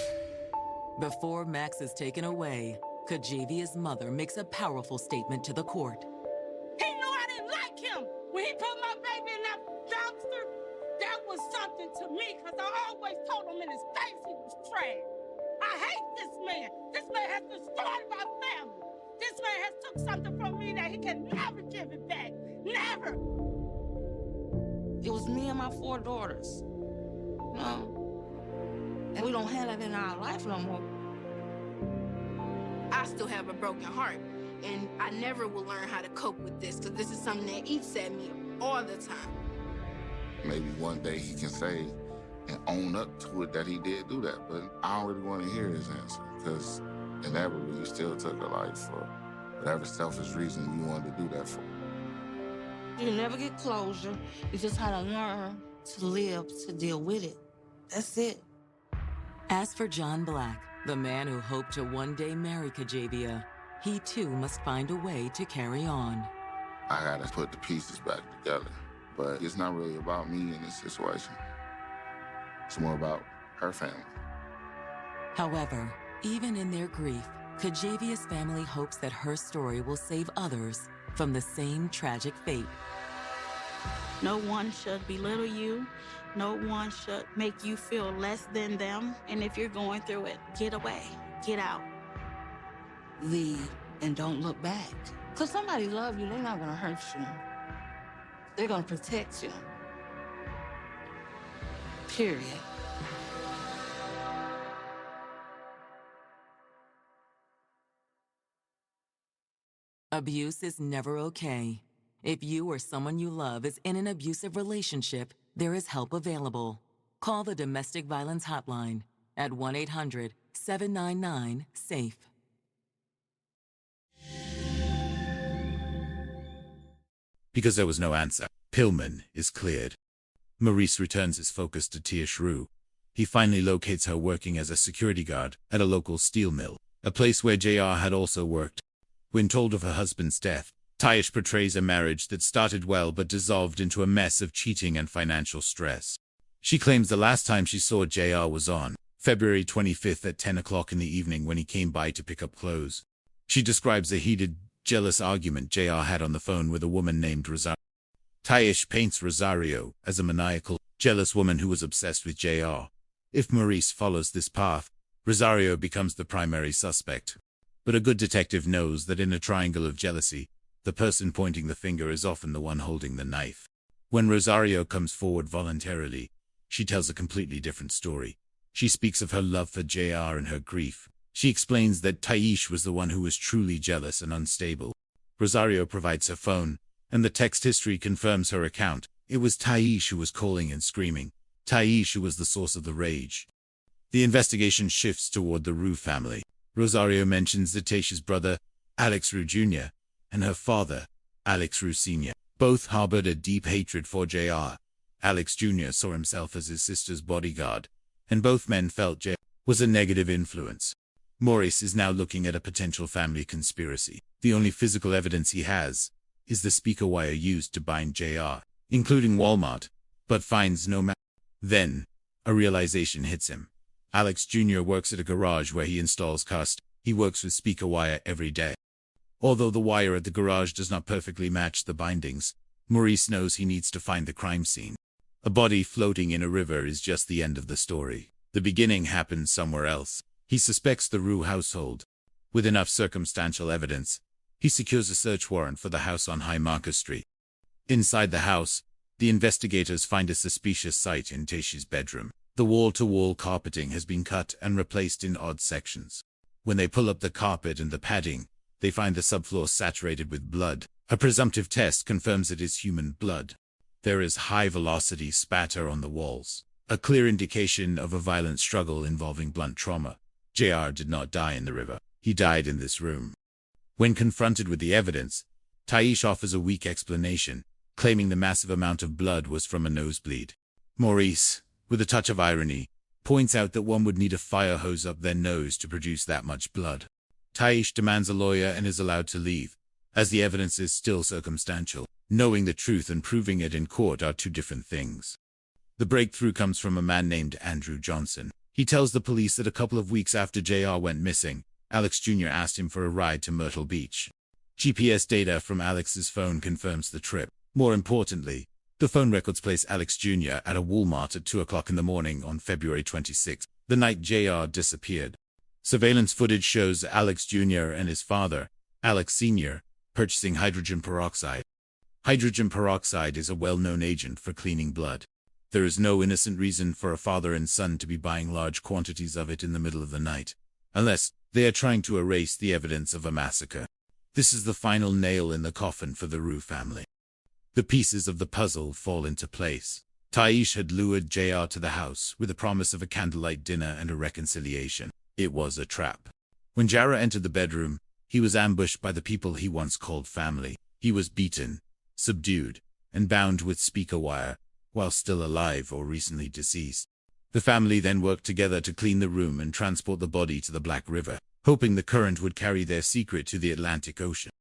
[SPEAKER 1] Before Max is taken away, Kajavia's mother makes a powerful statement to the court.
[SPEAKER 13] He knew I didn't like him. When he put my baby in that dumpster, that was something to me, because I always told him in his face he was trash. I hate this man. This man has destroyed my family. This man has took something from me that he can never give it back. Never.
[SPEAKER 10] It was me and my 4 daughters. No. And we don't have that in our life no more.
[SPEAKER 17] I still have a broken heart, and I never will learn how to cope with this, because this is something that eats at me all the time.
[SPEAKER 2] Maybe one day he can say and own up to it that he did do that, but I don't really want to hear his answer, because inevitably you still took a life for whatever selfish reason you wanted to do that for.
[SPEAKER 10] You never get closure. You just had to learn to live, to deal with it. That's it.
[SPEAKER 1] As for John Black, the man who hoped to one day marry Kajavia, he too must find a way to carry on.
[SPEAKER 2] I gotta put the pieces back together. But it's not really about me in this situation. It's more about her family.
[SPEAKER 1] However, even in their grief, Kajavia's family hopes that her story will save others from the same tragic fate.
[SPEAKER 4] No one should belittle you. No one should make you feel less than them. And if you're going through it, get away, get out.
[SPEAKER 10] Leave and don't look back. Because somebody loves you, they're not going to hurt you. They're going to protect you. Period.
[SPEAKER 1] Abuse is never okay. If you or someone you love is in an abusive relationship, there is help available. Call the Domestic Violence Hotline at 1-800-799-SAFE.
[SPEAKER 3] Because there was no answer, Pillman is cleared. Maurice returns his focus to Tia Shrew. He finally locates her working as a security guard at a local steel mill, a place where JR had also worked. When told of her husband's death, Taish portrays a marriage that started well but dissolved into a mess of cheating and financial stress. She claims the last time she saw JR was on February 25th at 10 o'clock in the evening when he came by to pick up clothes. She describes a heated, jealous argument JR had on the phone with a woman named Rosario. Taish paints Rosario as a maniacal, jealous woman who was obsessed with JR. If Maurice follows this path, Rosario becomes the primary suspect. But a good detective knows that in a triangle of jealousy, the person pointing the finger is often the one holding the knife. When Rosario comes forward voluntarily, she tells a completely different story. She speaks of her love for JR and her grief. She explains that Taish was the one who was truly jealous and unstable. Rosario provides her phone, and the text history confirms her account. It was Taish who was calling and screaming. Taish who was the source of the rage. The investigation shifts toward the Rue family. Rosario mentions that Taish's brother, Alex Rue Jr., and her father, Alex Rue Sr., both harbored a deep hatred for JR. Alex Jr. saw himself as his sister's bodyguard, and both men felt JR was a negative influence. Maurice is now looking at a potential family conspiracy. The only physical evidence he has is the speaker wire used to bind JR, including Walmart, but finds no match. Then, a realization hits him. Alex Jr. works at a garage where he installs cars. He works with speaker wire every day. Although the wire at the garage does not perfectly match the bindings, Maurice knows he needs to find the crime scene. A body floating in a river is just the end of the story. The beginning happens somewhere else. He suspects the Rue household. With enough circumstantial evidence, he secures a search warrant for the house on High Market Street. Inside the house, the investigators find a suspicious sight in Taish's bedroom. The wall-to-wall carpeting has been cut and replaced in odd sections. When they pull up the carpet and the padding, they find the subfloor saturated with blood. A presumptive test confirms it is human blood. There is high-velocity spatter on the walls, a clear indication of a violent struggle involving blunt trauma. JR did not die in the river. He died in this room. When confronted with the evidence, Taish offers a weak explanation, claiming the massive amount of blood was from a nosebleed. Maurice, with a touch of irony, points out that one would need a fire hose up their nose to produce that much blood. Taish demands a lawyer and is allowed to leave, as the evidence is still circumstantial. Knowing the truth and proving it in court are two different things. The breakthrough comes from a man named Andrew Johnson. He tells the police that a couple of weeks after JR went missing, Alex Jr. asked him for a ride to Myrtle Beach. GPS data from Alex's phone confirms the trip. More importantly, the phone records place Alex Jr. at a Walmart at 2 o'clock in the morning on February 26, the night JR disappeared. Surveillance footage shows Alex Jr. and his father, Alex Sr., purchasing hydrogen peroxide. Hydrogen peroxide is a well-known agent for cleaning blood. There is no innocent reason for a father and son to be buying large quantities of it in the middle of the night, unless they are trying to erase the evidence of a massacre. This is the final nail in the coffin for the Rue family. The pieces of the puzzle fall into place. Taish had lured JR to the house with a promise of a candlelight dinner and a reconciliation. It was a trap. When Jara entered the bedroom, He was ambushed by the people he once called family. He was beaten, subdued, and bound with speaker wire, while still alive or recently deceased. The family then worked together to clean the room and transport the body to the Black River, hoping the current would carry their secret to the Atlantic Ocean.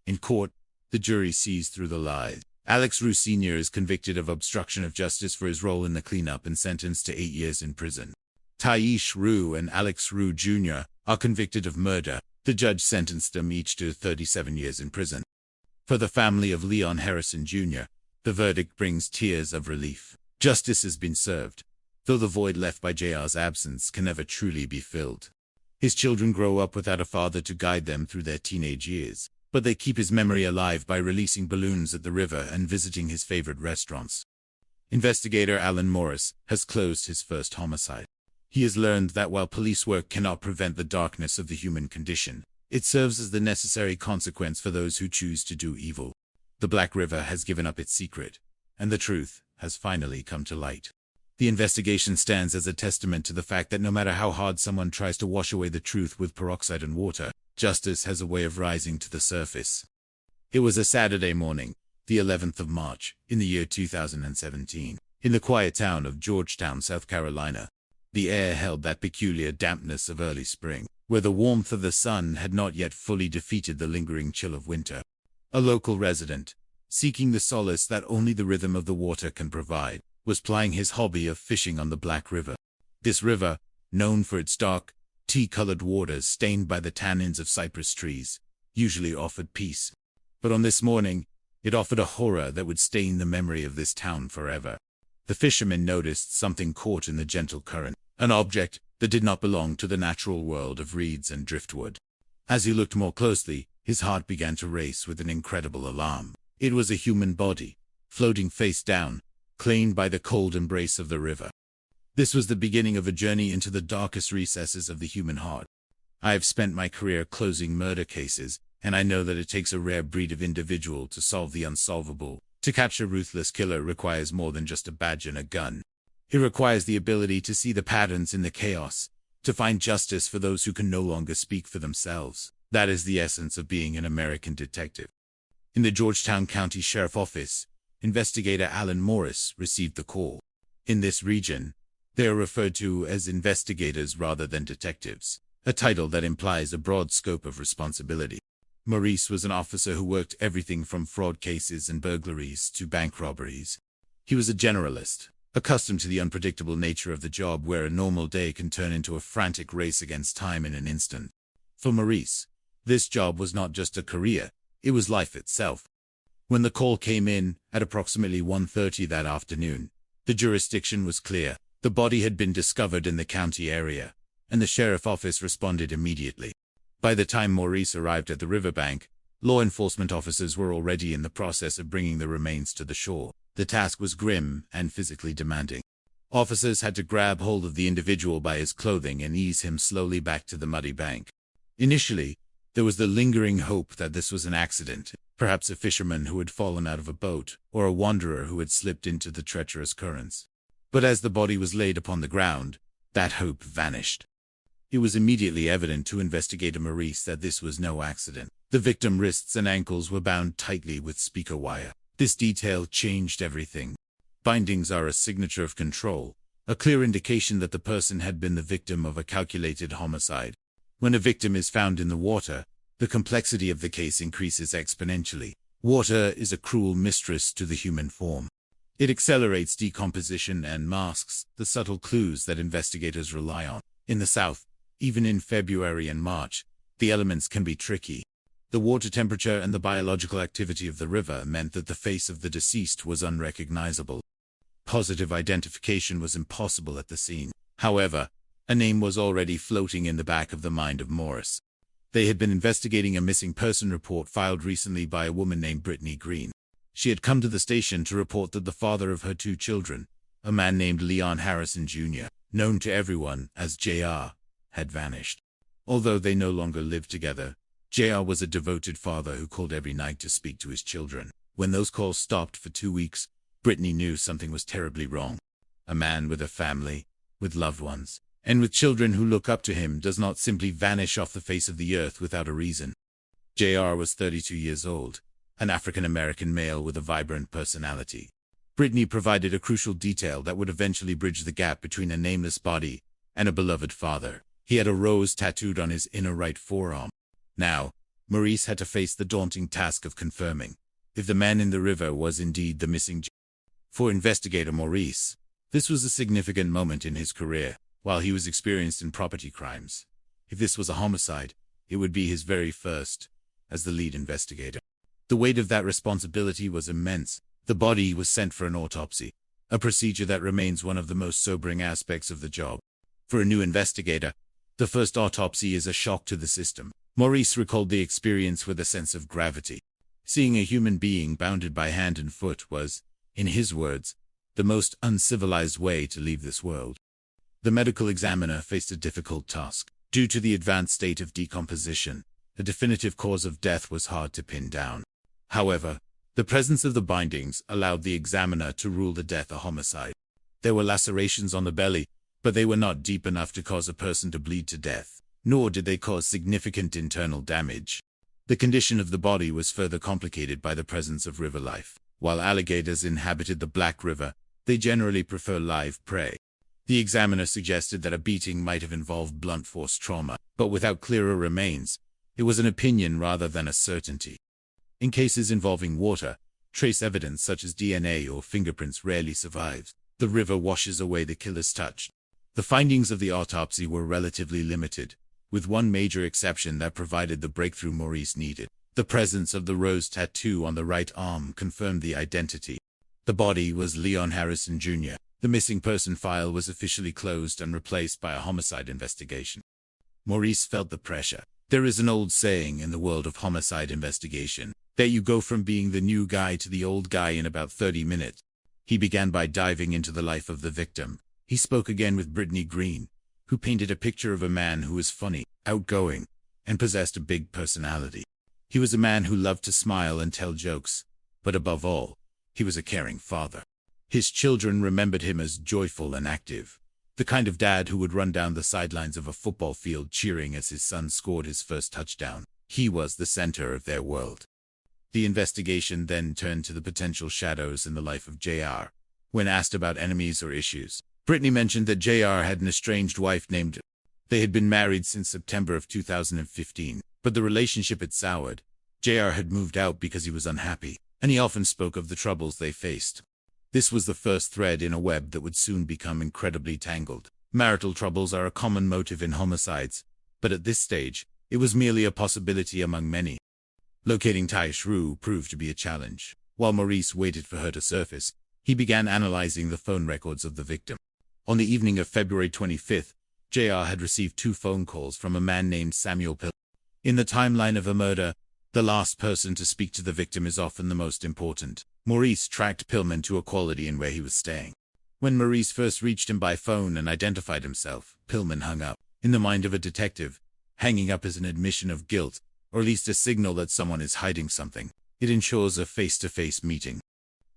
[SPEAKER 3] In court, the jury sees through the lies. Alex Rue Sr. is convicted of obstruction of justice for his role in the cleanup and sentenced to 8 years in prison. Taish Rue and Alex Rue Jr. are convicted of murder. The judge sentenced them each to 37 years in prison. For the family of Leon Harrison Jr., the verdict brings tears of relief. Justice has been served, though the void left by JR's absence can never truly be filled. His children grow up without a father to guide them through their teenage years, but they keep his memory alive by releasing balloons at the river and visiting his favorite restaurants. Investigator Alan Morris has closed his first homicide. He has learned that while police work cannot prevent the darkness of the human condition, it serves as the necessary consequence for those who choose to do evil. The Black River has given up its secret, and the truth has finally come to light. The investigation stands as a testament to the fact that no matter how hard someone tries to wash away the truth with peroxide and water, justice has a way of rising to the surface. It was a Saturday morning, the 11th of March, in the year 2017, in the quiet town of Georgetown, South Carolina. The air held that peculiar dampness of early spring, where the warmth of the sun had not yet fully defeated the lingering chill of winter. A local resident, seeking the solace that only the rhythm of the water can provide, was plying his hobby of fishing on the Black River. This river, known for its dark, tea-colored waters stained by the tannins of cypress trees, usually offered peace. But on this morning, it offered a horror that would stain the memory of this town forever. The fisherman noticed something caught in the gentle current, an object that did not belong to the natural world of reeds and driftwood. As he looked more closely, his heart began to race with an incredible alarm. It was a human body, floating face down, claimed by the cold embrace of the river. This was the beginning of a journey into the darkest recesses of the human heart. I have spent my career closing murder cases, and I know that it takes a rare breed of individual to solve the unsolvable. To catch a ruthless killer requires more than just a badge and a gun. It requires the ability to see the patterns in the chaos, to find justice for those who can no longer speak for themselves. That is the essence of being an American detective. In the Georgetown County Sheriff Office, investigator Alan Morris received the call. In this region, they are referred to as investigators rather than detectives, a title that implies a broad scope of responsibility. Maurice was an officer who worked everything from fraud cases and burglaries to bank robberies. He was a generalist, accustomed to the unpredictable nature of the job where a normal day can turn into a frantic race against time in an instant. For Maurice, this job was not just a career, it was life itself. When the call came in, at approximately 1:30 that afternoon, the jurisdiction was clear. The body had been discovered in the county area, and the sheriff office responded immediately. By the time Maurice arrived at the riverbank, law enforcement officers were already in the process of bringing the remains to the shore. The task was grim and physically demanding. Officers had to grab hold of the individual by his clothing and ease him slowly back to the muddy bank. Initially, there was the lingering hope that this was an accident, perhaps a fisherman who had fallen out of a boat, or a wanderer who had slipped into the treacherous currents. But as the body was laid upon the ground, that hope vanished. It was immediately evident to investigator Maurice that this was no accident. The victim's wrists and ankles were bound tightly with speaker wire. This detail changed everything. Bindings are a signature of control, a clear indication that the person had been the victim of a calculated homicide. When a victim is found in the water, the complexity of the case increases exponentially. Water is a cruel mistress to the human form. It accelerates decomposition and masks the subtle clues that investigators rely on. In the South, even in February and March, the elements can be tricky. The water temperature and the biological activity of the river meant that the face of the deceased was unrecognizable. Positive identification was impossible at the scene. However, a name was already floating in the back of the mind of Morris. They had been investigating a missing person report filed recently by a woman named Brittany Green. She had come to the station to report that the father of her 2 children, a man named Leon Harrison Jr., known to everyone as JR, had vanished. Although they no longer lived together, JR was a devoted father who called every night to speak to his children. When those calls stopped for 2 weeks, Brittany knew something was terribly wrong. A man with a family, with loved ones, and with children who look up to him does not simply vanish off the face of the earth without a reason. JR was 32 years old, an African-American male with a vibrant personality. Brittany provided a crucial detail that would eventually bridge the gap between a nameless body and a beloved father. He had a rose tattooed on his inner right forearm. Now, Maurice had to face the daunting task of confirming if the man in the river was indeed the missing JR. For investigator Maurice, this was a significant moment in his career. While he was experienced in property crimes, if this was a homicide, it would be his very first as the lead investigator. The weight of that responsibility was immense. The body was sent for an autopsy, a procedure that remains one of the most sobering aspects of the job. For a new investigator, the first autopsy is a shock to the system. Maurice recalled the experience with a sense of gravity. Seeing a human being bounded by hand and foot was, in his words, the most uncivilized way to leave this world. The medical examiner faced a difficult task. Due to the advanced state of decomposition, the definitive cause of death was hard to pin down. However, the presence of the bindings allowed the examiner to rule the death a homicide. There were lacerations on the belly, but they were not deep enough to cause a person to bleed to death, nor did they cause significant internal damage. The condition of the body was further complicated by the presence of river life. While alligators inhabited the Black River, they generally prefer live prey. The examiner suggested that a beating might have involved blunt force trauma, but without clearer remains, it was an opinion rather than a certainty. In cases involving water, trace evidence such as DNA or fingerprints rarely survives. The river washes away the killer's touch. The findings of the autopsy were relatively limited, with one major exception that provided the breakthrough Maurice needed. The presence of the rose tattoo on the right arm confirmed the identity. The body was Leon Harrison Jr. The missing person file was officially closed and replaced by a homicide investigation. Maurice felt the pressure. There is an old saying in the world of homicide investigation that you go from being the new guy to the old guy in about 30 minutes. He began by diving into the life of the victim. He spoke again with Brittany Green, who painted a picture of a man who was funny, outgoing, and possessed a big personality. He was a man who loved to smile and tell jokes, but above all, he was a caring father. His children remembered him as joyful and active, the kind of dad who would run down the sidelines of a football field cheering as his son scored his first touchdown. He was the center of their world. The investigation then turned to the potential shadows in the life of JR. When asked about enemies or issues, Brittany mentioned that JR had an estranged wife named. They had been married since September of 2015, but the relationship had soured. JR had moved out because he was unhappy, and he often spoke of the troubles they faced. This was the first thread in a web that would soon become incredibly tangled. Marital troubles are a common motive in homicides, but at this stage, it was merely a possibility among many. Locating Taish Rue proved to be a challenge. While Maurice waited for her to surface, he began analyzing the phone records of the victim. On the evening of February 25th, JR had received 2 phone calls from a man named Samuel Pill. In the timeline of a murder, the last person to speak to the victim is often the most important. Maurice tracked Pillman to a quality in where he was staying. When Maurice first reached him by phone and identified himself, Pillman hung up. In the mind of a detective, hanging up is an admission of guilt, or at least a signal that someone is hiding something. It ensures a face-to-face meeting.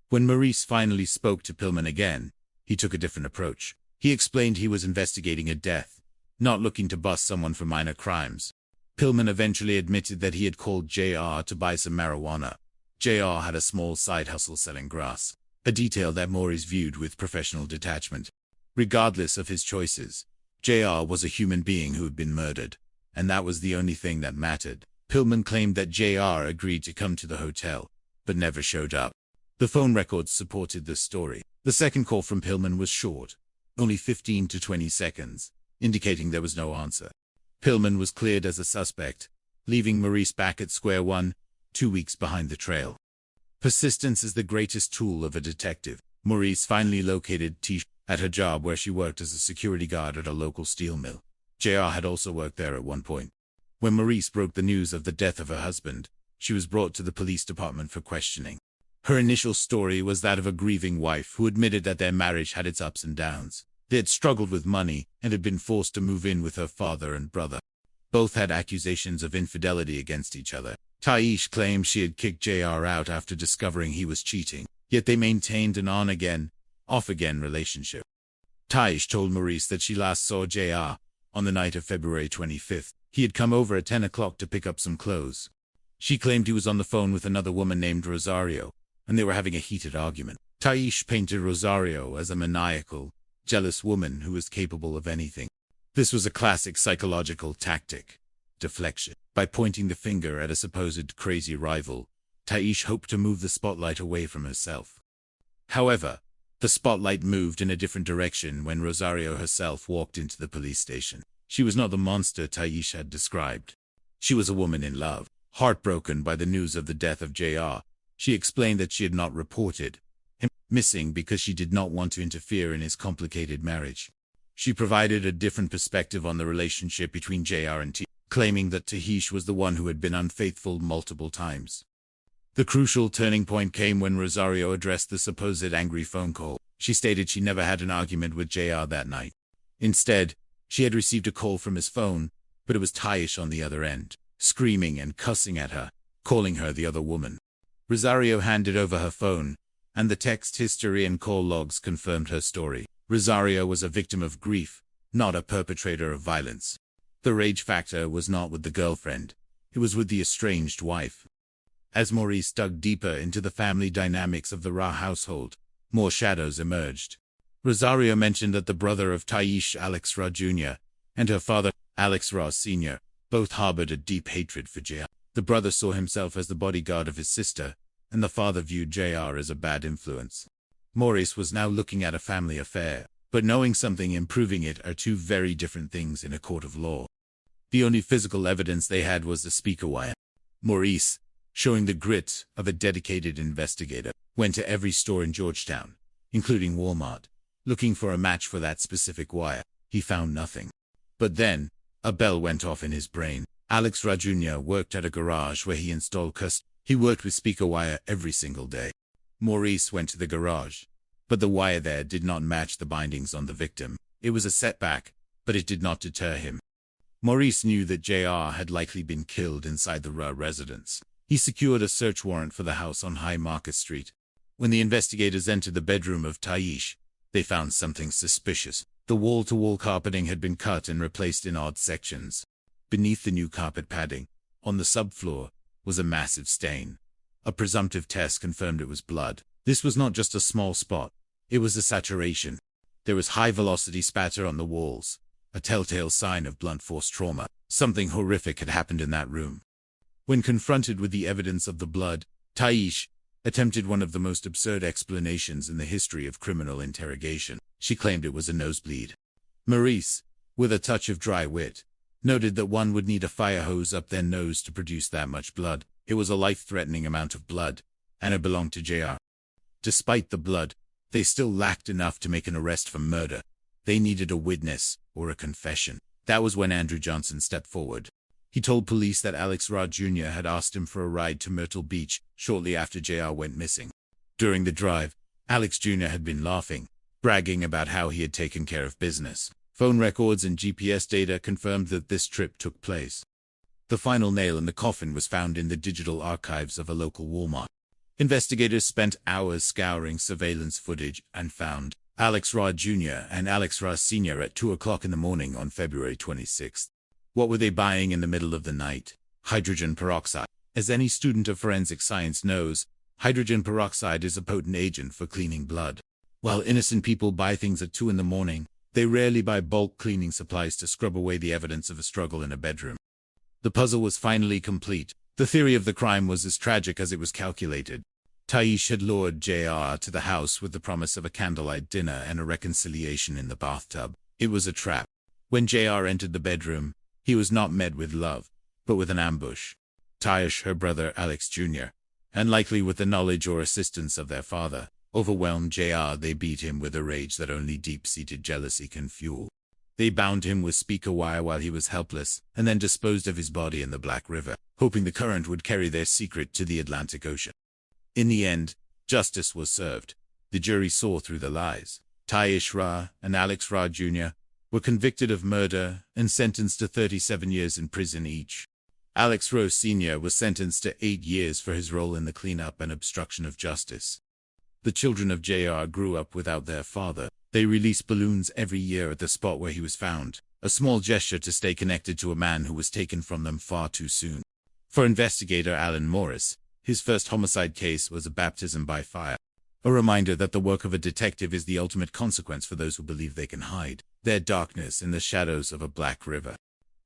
[SPEAKER 3] When Maurice finally spoke to Pillman again, he took a different approach. He explained he was investigating a death, not looking to bust someone for minor crimes. Pillman eventually admitted that he had called JR to buy some marijuana. JR had a small side hustle selling grass, a detail that Maurice viewed with professional detachment. Regardless of his choices, JR was a human being who had been murdered, and that was the only thing that mattered. Pillman claimed that JR agreed to come to the hotel, but never showed up. The phone records supported this story. The second call from Pillman was short, only 15 to 20 seconds, indicating there was no answer. Pillman was cleared as a suspect, leaving Maurice back at square one, 2 weeks behind the trail. Persistence is the greatest tool of a detective. Maurice finally located Tish at her job where she worked as a security guard at a local steel mill. JR had also worked there at one point. When Maurice broke the news of the death of her husband, she was brought to the police department for questioning. Her initial story was that of a grieving wife who admitted that their marriage had its ups and downs. They had struggled with money and had been forced to move in with her father and brother. Both had accusations of infidelity against each other. Taish claimed she had kicked JR out after discovering he was cheating, yet they maintained an on-again, off-again relationship. Taish told Maurice that she last saw JR on the night of February 25th. He had come over at 10 o'clock to pick up some clothes. She claimed he was on the phone with another woman named Rosario, and they were having a heated argument. Taish painted Rosario as a maniacal, jealous woman who was capable of anything. This was a classic psychological tactic, deflection. By pointing the finger at a supposed crazy rival, Taish hoped to move the spotlight away from herself. However, the spotlight moved in a different direction when Rosario herself walked into the police station. She was not the monster Taish had described. She was a woman in love. Heartbroken by the news of the death of JR, she explained that she had not reported him missing because she did not want to interfere in his complicated marriage. She provided a different perspective on the relationship between JR and T, claiming that Taish was the one who had been unfaithful multiple times. The crucial turning point came when Rosario addressed the supposed angry phone call. She stated she never had an argument with JR that night. Instead, she had received a call from his phone, but it was Taish on the other end, screaming and cussing at her, calling her the other woman. Rosario handed over her phone, and the text history and call logs confirmed her story. Rosario was a victim of grief, not a perpetrator of violence. The rage factor was not with the girlfriend, it was with the estranged wife. As Maurice dug deeper into the family dynamics of the Ra household, more shadows emerged. Rosario mentioned that the brother of Taish, Alex Ra Jr., and her father, Alex Ra Sr., both harbored a deep hatred for JR. The brother saw himself as the bodyguard of his sister, and the father viewed JR as a bad influence. Maurice was now looking at a family affair, but knowing something and proving it are two very different things in a court of law. The only physical evidence they had was the speaker wire. Maurice, showing the grit of a dedicated investigator, went to every store in Georgetown, including Walmart, looking for a match for that specific wire. He found nothing. But then, a bell went off in his brain. Alex Ra Jr. worked at a garage where he installed He worked with speaker wire every single day. Maurice went to the garage, but the wire there did not match the bindings on the victim. It was a setback, but it did not deter him. Maurice knew that JR had likely been killed inside the Ra residence. He secured a search warrant for the house on High Market Street. When the investigators entered the bedroom of Taish, they found something suspicious. The wall-to-wall carpeting had been cut and replaced in odd sections. Beneath the new carpet padding, on the subfloor, was a massive stain. A presumptive test confirmed it was blood. This was not just a small spot, it was a saturation. There was high-velocity spatter on the walls, a telltale sign of blunt force trauma. Something horrific had happened in that room. When confronted with the evidence of the blood, Taish attempted one of the most absurd explanations in the history of criminal interrogation. She claimed it was a nosebleed. Maurice, with a touch of dry wit, noted that one would need a fire hose up their nose to produce that much blood. It was a life-threatening amount of blood, and it belonged to JR. Despite the blood, they still lacked enough to make an arrest for murder. They needed a witness, or a confession. That was when Andrew Johnson stepped forward. He told police that Alex Ra Jr. had asked him for a ride to Myrtle Beach shortly after JR went missing. During the drive, Alex Jr. had been laughing, bragging about how he had taken care of business. Phone records and GPS data confirmed that this trip took place. The final nail in the coffin was found in the digital archives of a local Walmart. Investigators spent hours scouring surveillance footage and found Alex Ra Jr. and Alex Ra Sr. at 2 o'clock in the morning on February 26th. What were they buying in the middle of the night? Hydrogen peroxide. As any student of forensic science knows, hydrogen peroxide is a potent agent for cleaning blood. While innocent people buy things at 2 in the morning, they rarely buy bulk cleaning supplies to scrub away the evidence of a struggle in a bedroom. The puzzle was finally complete. The theory of the crime was as tragic as it was calculated. Taish had lured JR to the house with the promise of a candlelight dinner and a reconciliation in the bathtub. It was a trap. When JR entered the bedroom, he was not met with love, but with an ambush. Taish, her brother Alex Jr., and likely with the knowledge or assistance of their father, overwhelmed JR. They beat him with a rage that only deep-seated jealousy can fuel. They bound him with speaker wire while he was helpless, and then disposed of his body in the Black River, hoping the current would carry their secret to the Atlantic Ocean. In the end, justice was served. The jury saw through the lies. Taish Ra and Alex Ra Jr. were convicted of murder and sentenced to 37 years in prison each. Alex Ra Sr. was sentenced to 8 years for his role in the cleanup and obstruction of justice. The children of JR grew up without their father. They released balloons every year at the spot where he was found, a small gesture to stay connected to a man who was taken from them far too soon. For investigator Alan Morris, his first homicide case was a baptism by fire. A reminder that the work of a detective is the ultimate consequence for those who believe they can hide their darkness in the shadows of a black river.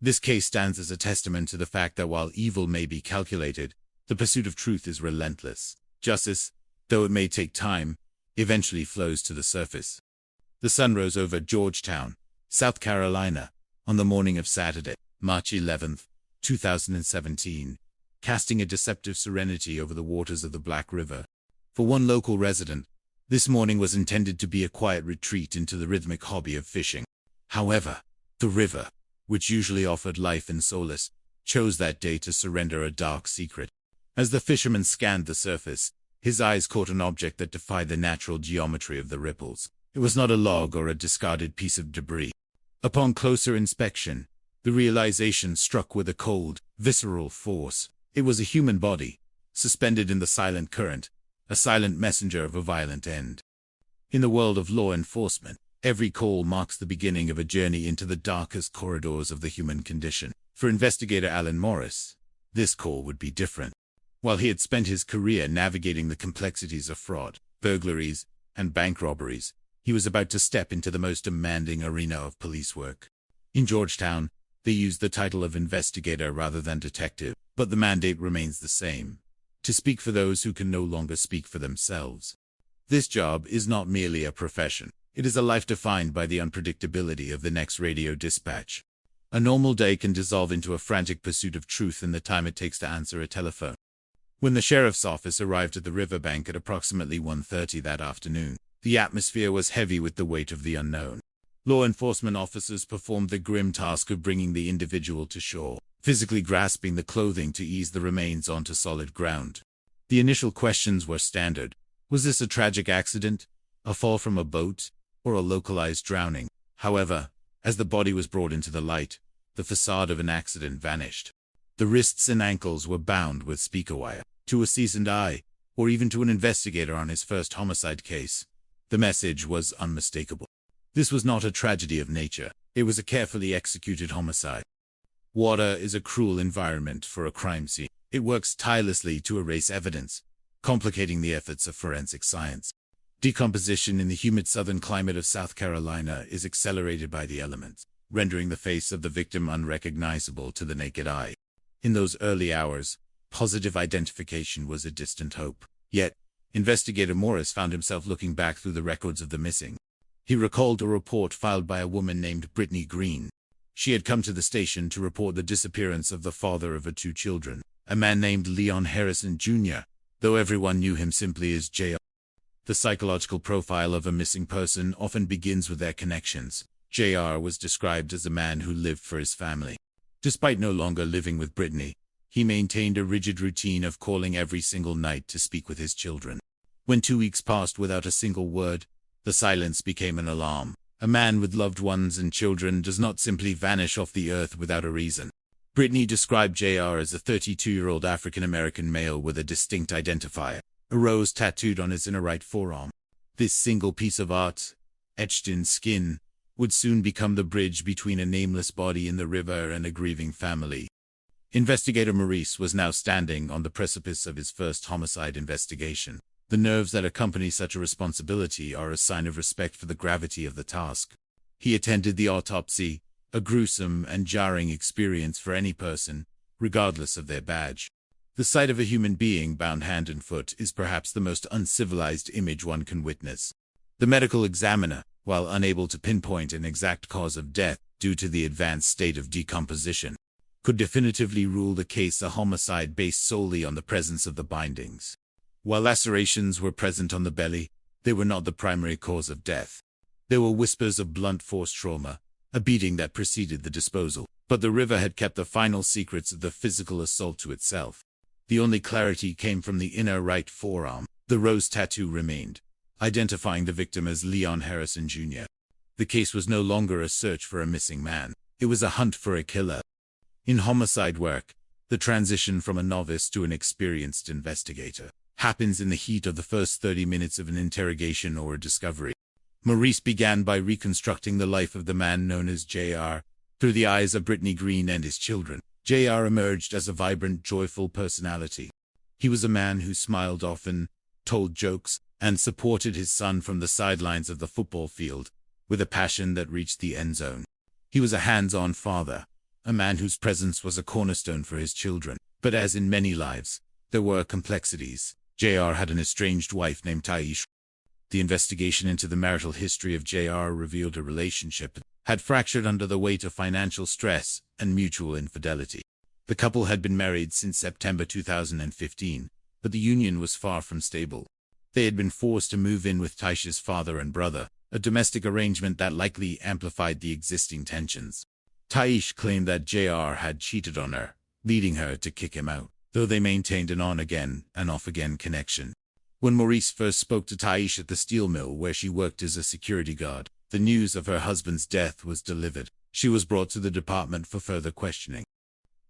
[SPEAKER 3] This case stands as a testament to the fact that while evil may be calculated, the pursuit of truth is relentless. Justice, though it may take time, eventually flows to the surface. The sun rose over Georgetown, South Carolina, on the morning of Saturday, March 11, 2017, casting a deceptive serenity over the waters of the Black River. For one local resident, this morning was intended to be a quiet retreat into the rhythmic hobby of fishing. However, the river, which usually offered life and solace, chose that day to surrender a dark secret. As the fisherman scanned the surface, his eyes caught an object that defied the natural geometry of the ripples. It was not a log or a discarded piece of debris. Upon closer inspection, the realization struck with a cold, visceral force. It was a human body, suspended in the silent current, a silent messenger of a violent end. In the world of law enforcement, every call marks the beginning of a journey into the darkest corridors of the human condition. For investigator Alan Morris, this call would be different. While he had spent his career navigating the complexities of fraud, burglaries, and bank robberies, he was about to step into the most demanding arena of police work. In Georgetown, they used the title of investigator rather than detective, but the mandate remains the same: to speak for those who can no longer speak for themselves. This job is not merely a profession. It is a life defined by the unpredictability of the next radio dispatch. A normal day can dissolve into a frantic pursuit of truth in the time it takes to answer a telephone. When the sheriff's office arrived at the riverbank at approximately 1:30 that afternoon, the atmosphere was heavy with the weight of the unknown. Law enforcement officers performed the grim task of bringing the individual to shore, physically grasping the clothing to ease the remains onto solid ground. The initial questions were standard. Was this a tragic accident, a fall from a boat, or a localized drowning? However, as the body was brought into the light, the facade of an accident vanished. The wrists and ankles were bound with speaker wire. To a seasoned eye, or even to an investigator on his first homicide case, the message was unmistakable. This was not a tragedy of nature. It was a carefully executed homicide. Water is a cruel environment for a crime scene. It works tirelessly to erase evidence, complicating the efforts of forensic science. Decomposition in the humid southern climate of South Carolina is accelerated by the elements, rendering the face of the victim unrecognizable to the naked eye. In those early hours, positive identification was a distant hope. Yet, investigator Morris found himself looking back through the records of the missing. He recalled a report filed by a woman named Brittany Green. She had come to the station to report the disappearance of the father of her 2 children, a man named Leon Harrison Jr., though everyone knew him simply as J.R. The psychological profile of a missing person often begins with their connections. J.R. was described as a man who lived for his family. Despite no longer living with Brittany, he maintained a rigid routine of calling every single night to speak with his children. When 2 weeks passed without a single word, the silence became an alarm. A man with loved ones and children does not simply vanish off the earth without a reason. Brittany described J.R. as a 32-year-old African-American male with a distinct identifier, a rose tattooed on his inner right forearm. This single piece of art, etched in skin, would soon become the bridge between a nameless body in the river and a grieving family. Investigator Maurice was now standing on the precipice of his first homicide investigation. The nerves that accompany such a responsibility are a sign of respect for the gravity of the task. He attended the autopsy, a gruesome and jarring experience for any person, regardless of their badge. The sight of a human being bound hand and foot is perhaps the most uncivilized image one can witness. The medical examiner, while unable to pinpoint an exact cause of death due to the advanced state of decomposition, could definitively rule the case a homicide based solely on the presence of the bindings. While lacerations were present on the belly, they were not the primary cause of death. There were whispers of blunt force trauma, a beating that preceded the disposal, but the river had kept the final secrets of the physical assault to itself. The only clarity came from the inner right forearm. The rose tattoo remained, identifying the victim as Leon Harrison Jr. The case was no longer a search for a missing man. It was a hunt for a killer. In homicide work, the transition from a novice to an experienced investigator happens in the heat of the first 30 minutes of an interrogation or a discovery. Maurice began by reconstructing the life of the man known as J.R. through the eyes of Brittany Green and his children. JR emerged as a vibrant, joyful personality. He was a man who smiled often, told jokes, and supported his son from the sidelines of the football field, with a passion that reached the end zone. He was a hands-on father, a man whose presence was a cornerstone for his children. But as in many lives, there were complexities. JR had an estranged wife named Taish. The investigation into the marital history of JR revealed a relationship that had fractured under the weight of financial stress and mutual infidelity. The couple had been married since September 2015, but the union was far from stable. They had been forced to move in with Taisha's father and brother, a domestic arrangement that likely amplified the existing tensions. Taish claimed that JR had cheated on her, leading her to kick him out, though they maintained an on-again and off-again connection. When Maurice first spoke to Taish at the steel mill where she worked as a security guard, the news of her husband's death was delivered. She was brought to the department for further questioning.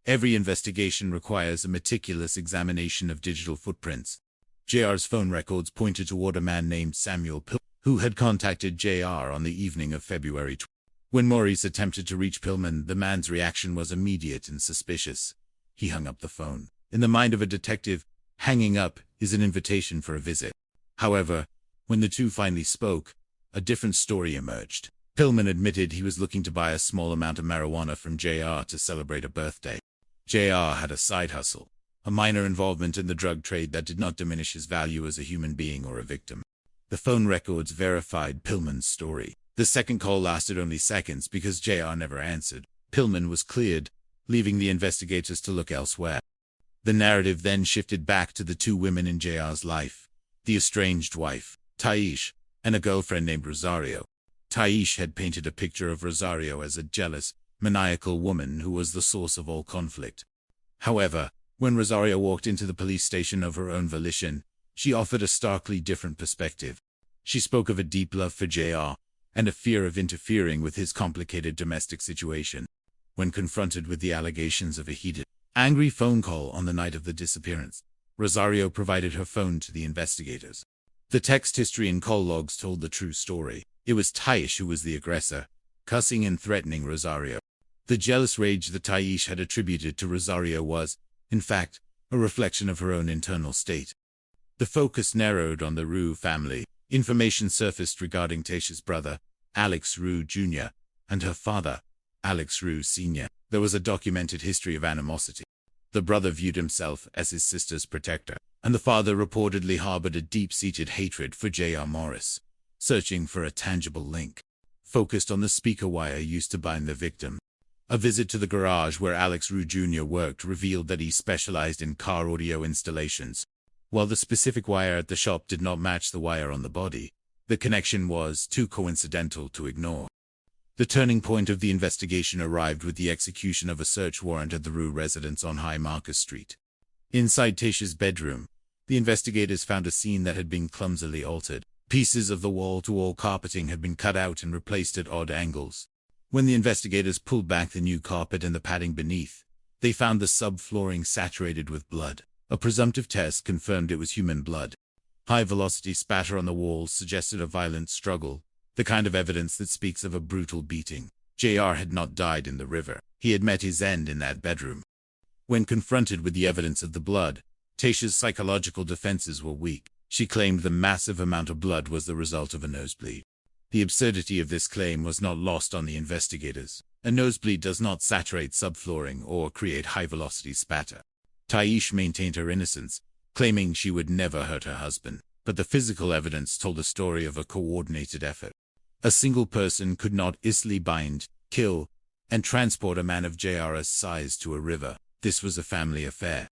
[SPEAKER 3] Every investigation requires a meticulous examination of digital footprints. JR's phone records pointed toward a man named Samuel Pillman, who had contacted JR on the evening of February 20. When Maurice attempted to reach Pillman, the man's reaction was immediate and suspicious. He hung up the phone. In the mind of a detective, hanging up is an invitation for a visit. However, when the two finally spoke, a different story emerged. Pillman admitted he was looking to buy a small amount of marijuana from JR to celebrate a birthday. JR had a side hustle, a minor involvement in the drug trade that did not diminish his value as a human being or a victim. The phone records verified Pillman's story. The second call lasted only seconds because JR never answered. Pillman was cleared, leaving the investigators to look elsewhere. The narrative then shifted back to the two women in JR's life, the estranged wife, Taish, and a girlfriend named Rosario. Taish had painted a picture of Rosario as a jealous, maniacal woman who was the source of all conflict. However, when Rosario walked into the police station of her own volition, she offered a starkly different perspective. She spoke of a deep love for JR, and a fear of interfering with his complicated domestic situation. When confronted with the allegations of a heated, angry phone call on the night of the disappearance, Rosario provided her phone to the investigators. The text history and call logs told the true story. It was Taish who was the aggressor, cussing and threatening Rosario. The jealous rage that Taish had attributed to Rosario was, in fact, a reflection of her own internal state. The focus narrowed on the Rue family. Information surfaced regarding Taisha's brother, Alex Rue Jr., and her father, Alex Rue Sr. There was a documented history of animosity. The brother viewed himself as his sister's protector, and the father reportedly harbored a deep-seated hatred for J.R. Morris. Searching for a tangible link focused on the speaker wire used to bind the victim. A visit to the garage where Alex Rue Jr. worked revealed that he specialized in car audio installations. While the specific wire at the shop did not match the wire on the body, the connection was too coincidental to ignore. The turning point of the investigation arrived with the execution of a search warrant at the Rue residence on High Marcus Street. Inside Taisha's bedroom, the investigators found a scene that had been clumsily altered. Pieces of the wall-to-wall carpeting had been cut out and replaced at odd angles. When the investigators pulled back the new carpet and the padding beneath, they found the subflooring saturated with blood. A presumptive test confirmed it was human blood. High-velocity spatter on the walls suggested a violent struggle, the kind of evidence that speaks of a brutal beating. JR had not died in the river. He had met his end in that bedroom. When confronted with the evidence of the blood, Taisha's psychological defenses were weak. She claimed the massive amount of blood was the result of a nosebleed. The absurdity of this claim was not lost on the investigators. A nosebleed does not saturate subflooring or create high-velocity spatter. Taish maintained her innocence, claiming she would never hurt her husband, but the physical evidence told a story of a coordinated effort. A single person could not easily bind, kill, and transport a man of JR's size to a river. This was a family affair.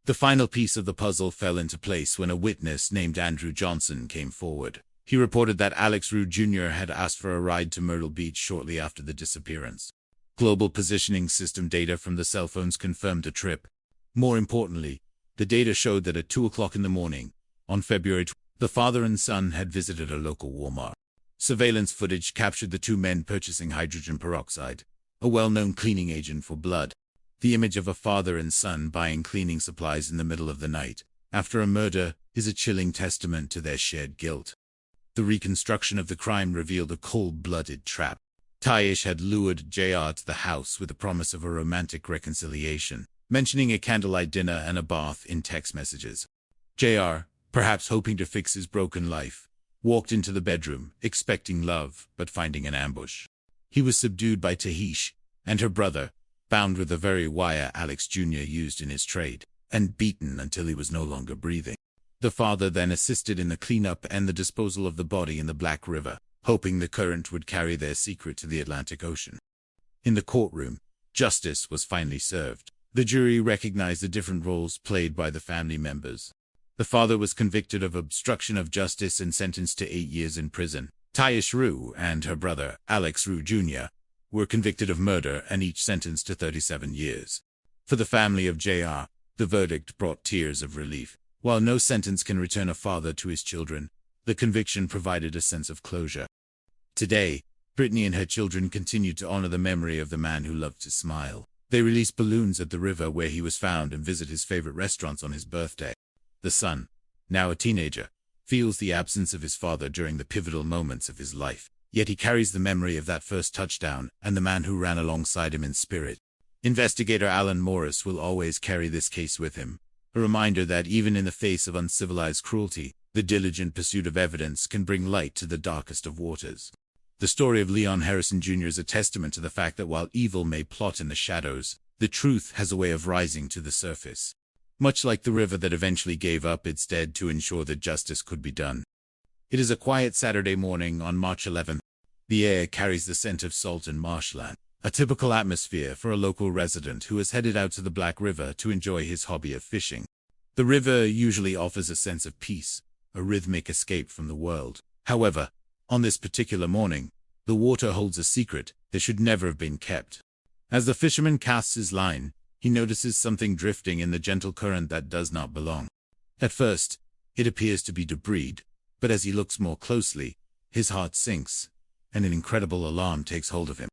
[SPEAKER 3] The final piece of the puzzle fell into place when a witness named Andrew Johnson came forward. He reported that Alex Rue Jr. had asked for a ride to Myrtle Beach shortly after the disappearance. Global positioning system data from the cell phones confirmed the trip. More importantly, the data showed that at 2 o'clock in the morning, on February 20, the father and son had visited a local Walmart. Surveillance footage captured the two men purchasing hydrogen peroxide, a well-known cleaning agent for blood. The image of a father and son buying cleaning supplies in the middle of the night, after a murder, is a chilling testament to their shared guilt. The reconstruction of the crime revealed a cold-blooded trap. Taish had lured JR to the house with the promise of a romantic reconciliation, mentioning a candlelight dinner and a bath in text messages. JR, perhaps hoping to fix his broken life, walked into the bedroom, expecting love, but finding an ambush. He was subdued by Tahish and her brother, bound with the very wire Alex Jr. used in his trade, and beaten until he was no longer breathing. The father then assisted in the cleanup and the disposal of the body in the Black River, hoping the current would carry their secret to the Atlantic Ocean. In the courtroom, justice was finally served. The jury recognized the different roles played by the family members. The father was convicted of obstruction of justice and sentenced to 8 years in prison. Taish Rue and her brother, Alex Rue Jr., were convicted of murder and each sentenced to 37 years. For the family of JR, the verdict brought tears of relief. While no sentence can return a father to his children, the conviction provided a sense of closure. Today, Brittany and her children continue to honor the memory of the man who loved to smile. They release balloons at the river where he was found and visit his favorite restaurants on his birthday. The son, now a teenager, feels the absence of his father during the pivotal moments of his life, yet he carries the memory of that first touchdown and the man who ran alongside him in spirit. Investigator Alan Morris will always carry this case with him, a reminder that even in the face of uncivilized cruelty, the diligent pursuit of evidence can bring light to the darkest of waters. The story of Leon Harrison Jr. is a testament to the fact that while evil may plot in the shadows, the truth has a way of rising to the surface. Much like the river that eventually gave up its dead to ensure that justice could be done. It is a quiet Saturday morning on March 11th. The air carries the scent of salt and marshland, a typical atmosphere for a local resident who has headed out to the Black River to enjoy his hobby of fishing. The river usually offers a sense of peace, a rhythmic escape from the world. However, on this particular morning, the water holds a secret that should never have been kept. As the fisherman casts his line, he notices something drifting in the gentle current that does not belong. At first, it appears to be debris, but as he looks more closely, his heart sinks, and an incredible alarm takes hold of him.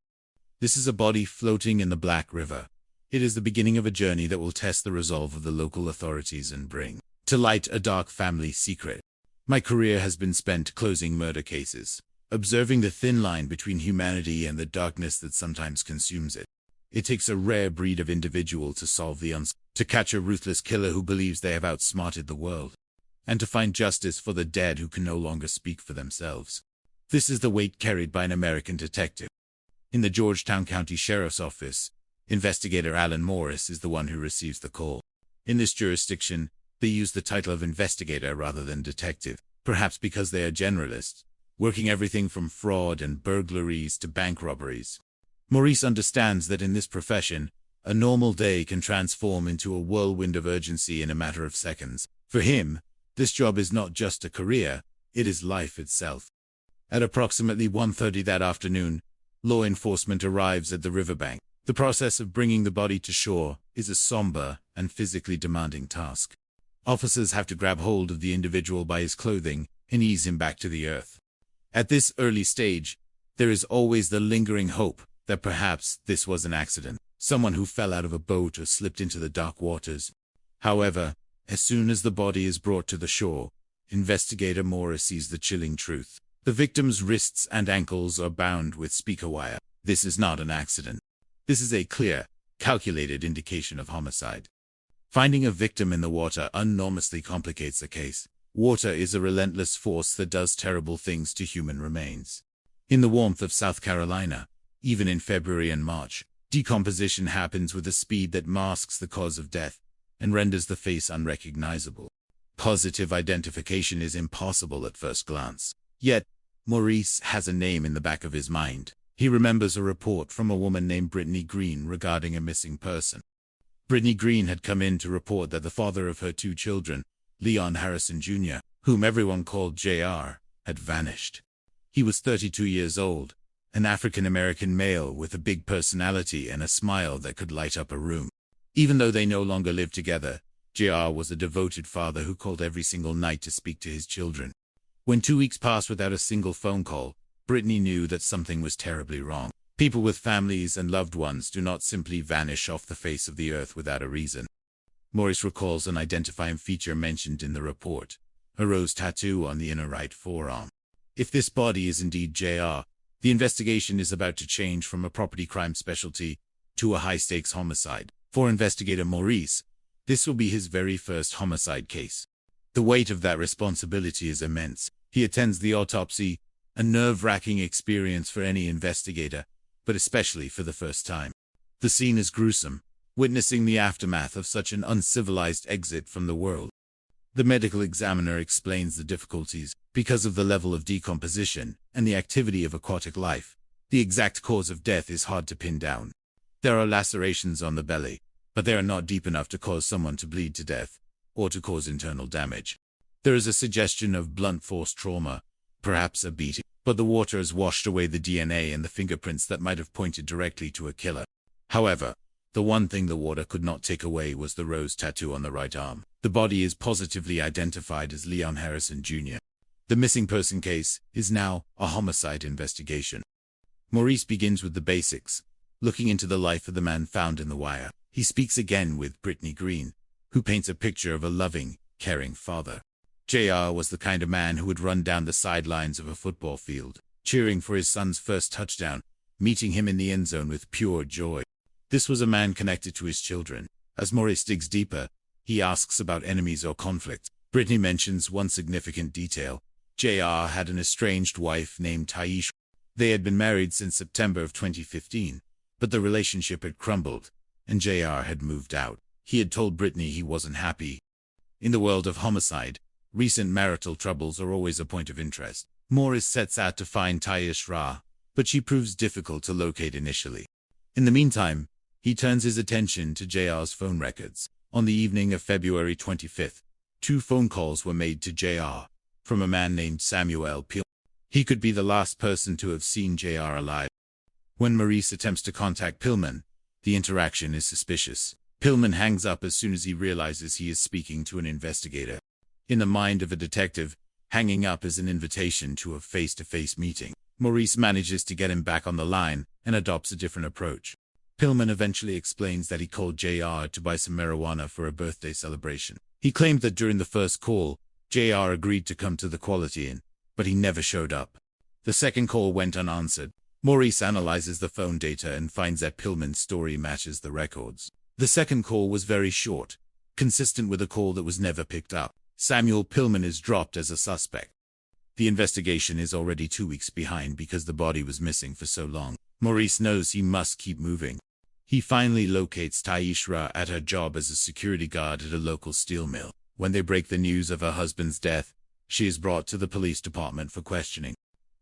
[SPEAKER 3] This is a body floating in the Black River. It is the beginning of a journey that will test the resolve of the local authorities and bring to light a dark family secret. My career has been spent closing murder cases, observing the thin line between humanity and the darkness that sometimes consumes it. It takes a rare breed of individual to solve the to catch a ruthless killer who believes they have outsmarted the world, and to find justice for the dead who can no longer speak for themselves. This is the weight carried by an American detective. In the Georgetown County Sheriff's Office, investigator Alan Morris is the one who receives the call. In this jurisdiction, they use the title of investigator rather than detective, perhaps because they are generalists, working everything from fraud and burglaries to bank robberies. Maurice understands that in this profession, a normal day can transform into a whirlwind of urgency in a matter of seconds. For him, this job is not just a career, it is life itself. At approximately 1:30 that afternoon, law enforcement arrives at the riverbank. The process of bringing the body to shore is a somber and physically demanding task. Officers have to grab hold of the individual by his clothing and ease him back to the earth. At this early stage, there is always the lingering hope that perhaps this was an accident, someone who fell out of a boat or slipped into the dark waters. However, as soon as the body is brought to the shore, investigator Morris sees the chilling truth. The victim's wrists and ankles are bound with speaker wire. This is not an accident. This is a clear, calculated indication of homicide. Finding a victim in the water enormously complicates the case. Water is a relentless force that does terrible things to human remains. In the warmth of South Carolina, even in February and March, decomposition happens with a speed that masks the cause of death and renders the face unrecognizable. Positive identification is impossible at first glance. Yet, Maurice has a name in the back of his mind. He remembers a report from a woman named Brittany Green regarding a missing person. Brittany Green had come in to report that the father of her 2 children, Leon Harrison Jr., whom everyone called JR, had vanished. He was 32 years old, an African-American male with a big personality and a smile that could light up a room. Even though they no longer lived together, JR was a devoted father who called every single night to speak to his children. When 2 weeks passed without a single phone call, Brittany knew that something was terribly wrong. People with families and loved ones do not simply vanish off the face of the earth without a reason. Maurice recalls an identifying feature mentioned in the report, a rose tattoo on the inner right forearm. If this body is indeed JR, The investigation is about to change from a property crime specialty to a high-stakes homicide. For investigator Maurice, this will be his very first homicide case. The weight of that responsibility is immense. He attends the autopsy, a nerve-wracking experience for any investigator, but especially for the first time. The scene is gruesome, witnessing the aftermath of such an uncivilized exit from the world. The medical examiner explains the difficulties because of the level of decomposition and the activity of aquatic life. The exact cause of death is hard to pin down. There are lacerations on the belly, but they are not deep enough to cause someone to bleed to death or to cause internal damage. There is a suggestion of blunt force trauma, perhaps a beating, but the water has washed away the DNA and the fingerprints that might have pointed directly to a killer. However, the one thing the water could not take away was the rose tattoo on the right arm. The body is positively identified as Leon Harrison Jr. The missing person case is now a homicide investigation. Maurice begins with the basics, looking into the life of the man found in the wire. He speaks again with Brittany Green, who paints a picture of a loving, caring father. JR was the kind of man who would run down the sidelines of a football field, cheering for his son's first touchdown, meeting him in the end zone with pure joy. This was a man connected to his children. As Maurice digs deeper, he asks about enemies or conflicts. Brittany mentions one significant detail. JR had an estranged wife named Taish. They had been married since September of 2015, but the relationship had crumbled, and JR had moved out. He had told Brittany he wasn't happy. In the world of homicide, recent marital troubles are always a point of interest. Maurice sets out to find Taish Ra, but she proves difficult to locate initially. In the meantime, he turns his attention to JR's phone records. On the evening of February 25th, 2 phone calls were made to JR from a man named Samuel Peel. He could be the last person to have seen JR alive. When Maurice attempts to contact Pillman, the interaction is suspicious. Pillman hangs up as soon as he realizes he is speaking to an investigator. In the mind of a detective, hanging up is an invitation to a face-to-face meeting. Maurice manages to get him back on the line and adopts a different approach. Pillman eventually explains that he called JR to buy some marijuana for a birthday celebration. He claimed that during the first call, JR agreed to come to the Quality Inn, but he never showed up. The second call went unanswered. Maurice analyzes the phone data and finds that Pillman's story matches the records. The second call was very short, consistent with a call that was never picked up. Samuel Pillman is dropped as a suspect. The investigation is already 2 weeks behind because the body was missing for so long. Maurice knows he must keep moving. He finally locates Taish Ra at her job as a security guard at a local steel mill. When they break the news of her husband's death, she is brought to the police department for questioning.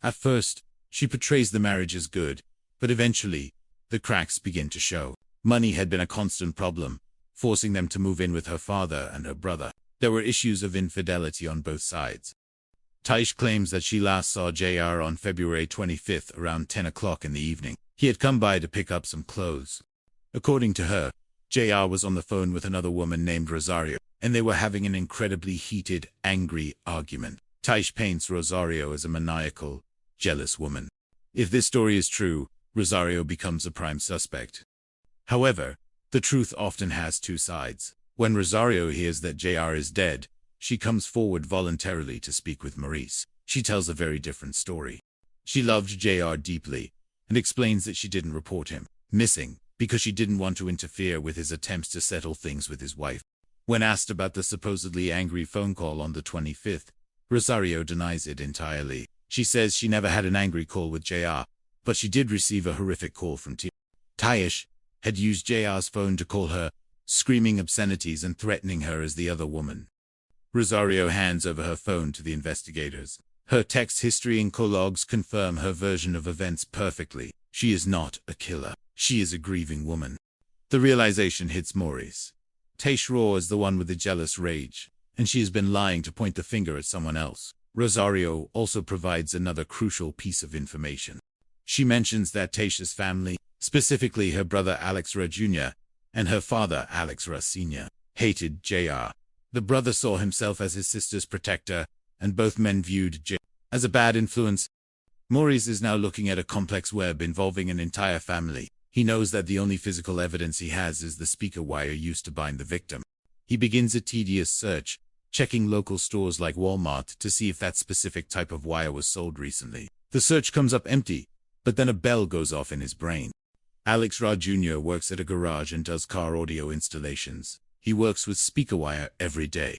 [SPEAKER 3] At first, she portrays the marriage as good, but eventually, the cracks begin to show. Money had been a constant problem, forcing them to move in with her father and her brother. There were issues of infidelity on both sides. Taish claims that she last saw JR on February 25th around 10 o'clock in the evening. He had come by to pick up some clothes. According to her, JR was on the phone with another woman named Rosario, and they were having an incredibly heated, angry argument. Taish paints Rosario as a maniacal, jealous woman. If this story is true, Rosario becomes a prime suspect. However, the truth often has 2 sides. When Rosario hears that JR is dead, she comes forward voluntarily to speak with Maurice. She tells a very different story. She loved JR deeply, and explains that she didn't report him missing because she didn't want to interfere with his attempts to settle things with his wife. When asked about the supposedly angry phone call on the 25th, Rosario denies it entirely. She says she never had an angry call with JR, but she did receive a horrific call from Taish had used JR's phone to call her, screaming obscenities and threatening her as the other woman. Rosario hands over her phone to the investigators. Her text history and logs confirm her version of events perfectly. She is not a killer. She is a grieving woman. The realization hits Maurice. Taish Ra is the one with the jealous rage, and she has been lying to point the finger at someone else. Rosario also provides another crucial piece of information. She mentions that Taish's family, specifically her brother Alex Ra Jr. and her father Alex Ra Sr., hated JR. The brother saw himself as his sister's protector, and both men viewed JR as a bad influence. Maurice is now looking at a complex web involving an entire family. He knows that the only physical evidence he has is the speaker wire used to bind the victim. He begins a tedious search, checking local stores like Walmart to see if that specific type of wire was sold recently. The search comes up empty, But then a bell goes off in his brain. Alex Ra Jr. works at a garage and does car audio installations. He works with speaker wire every day.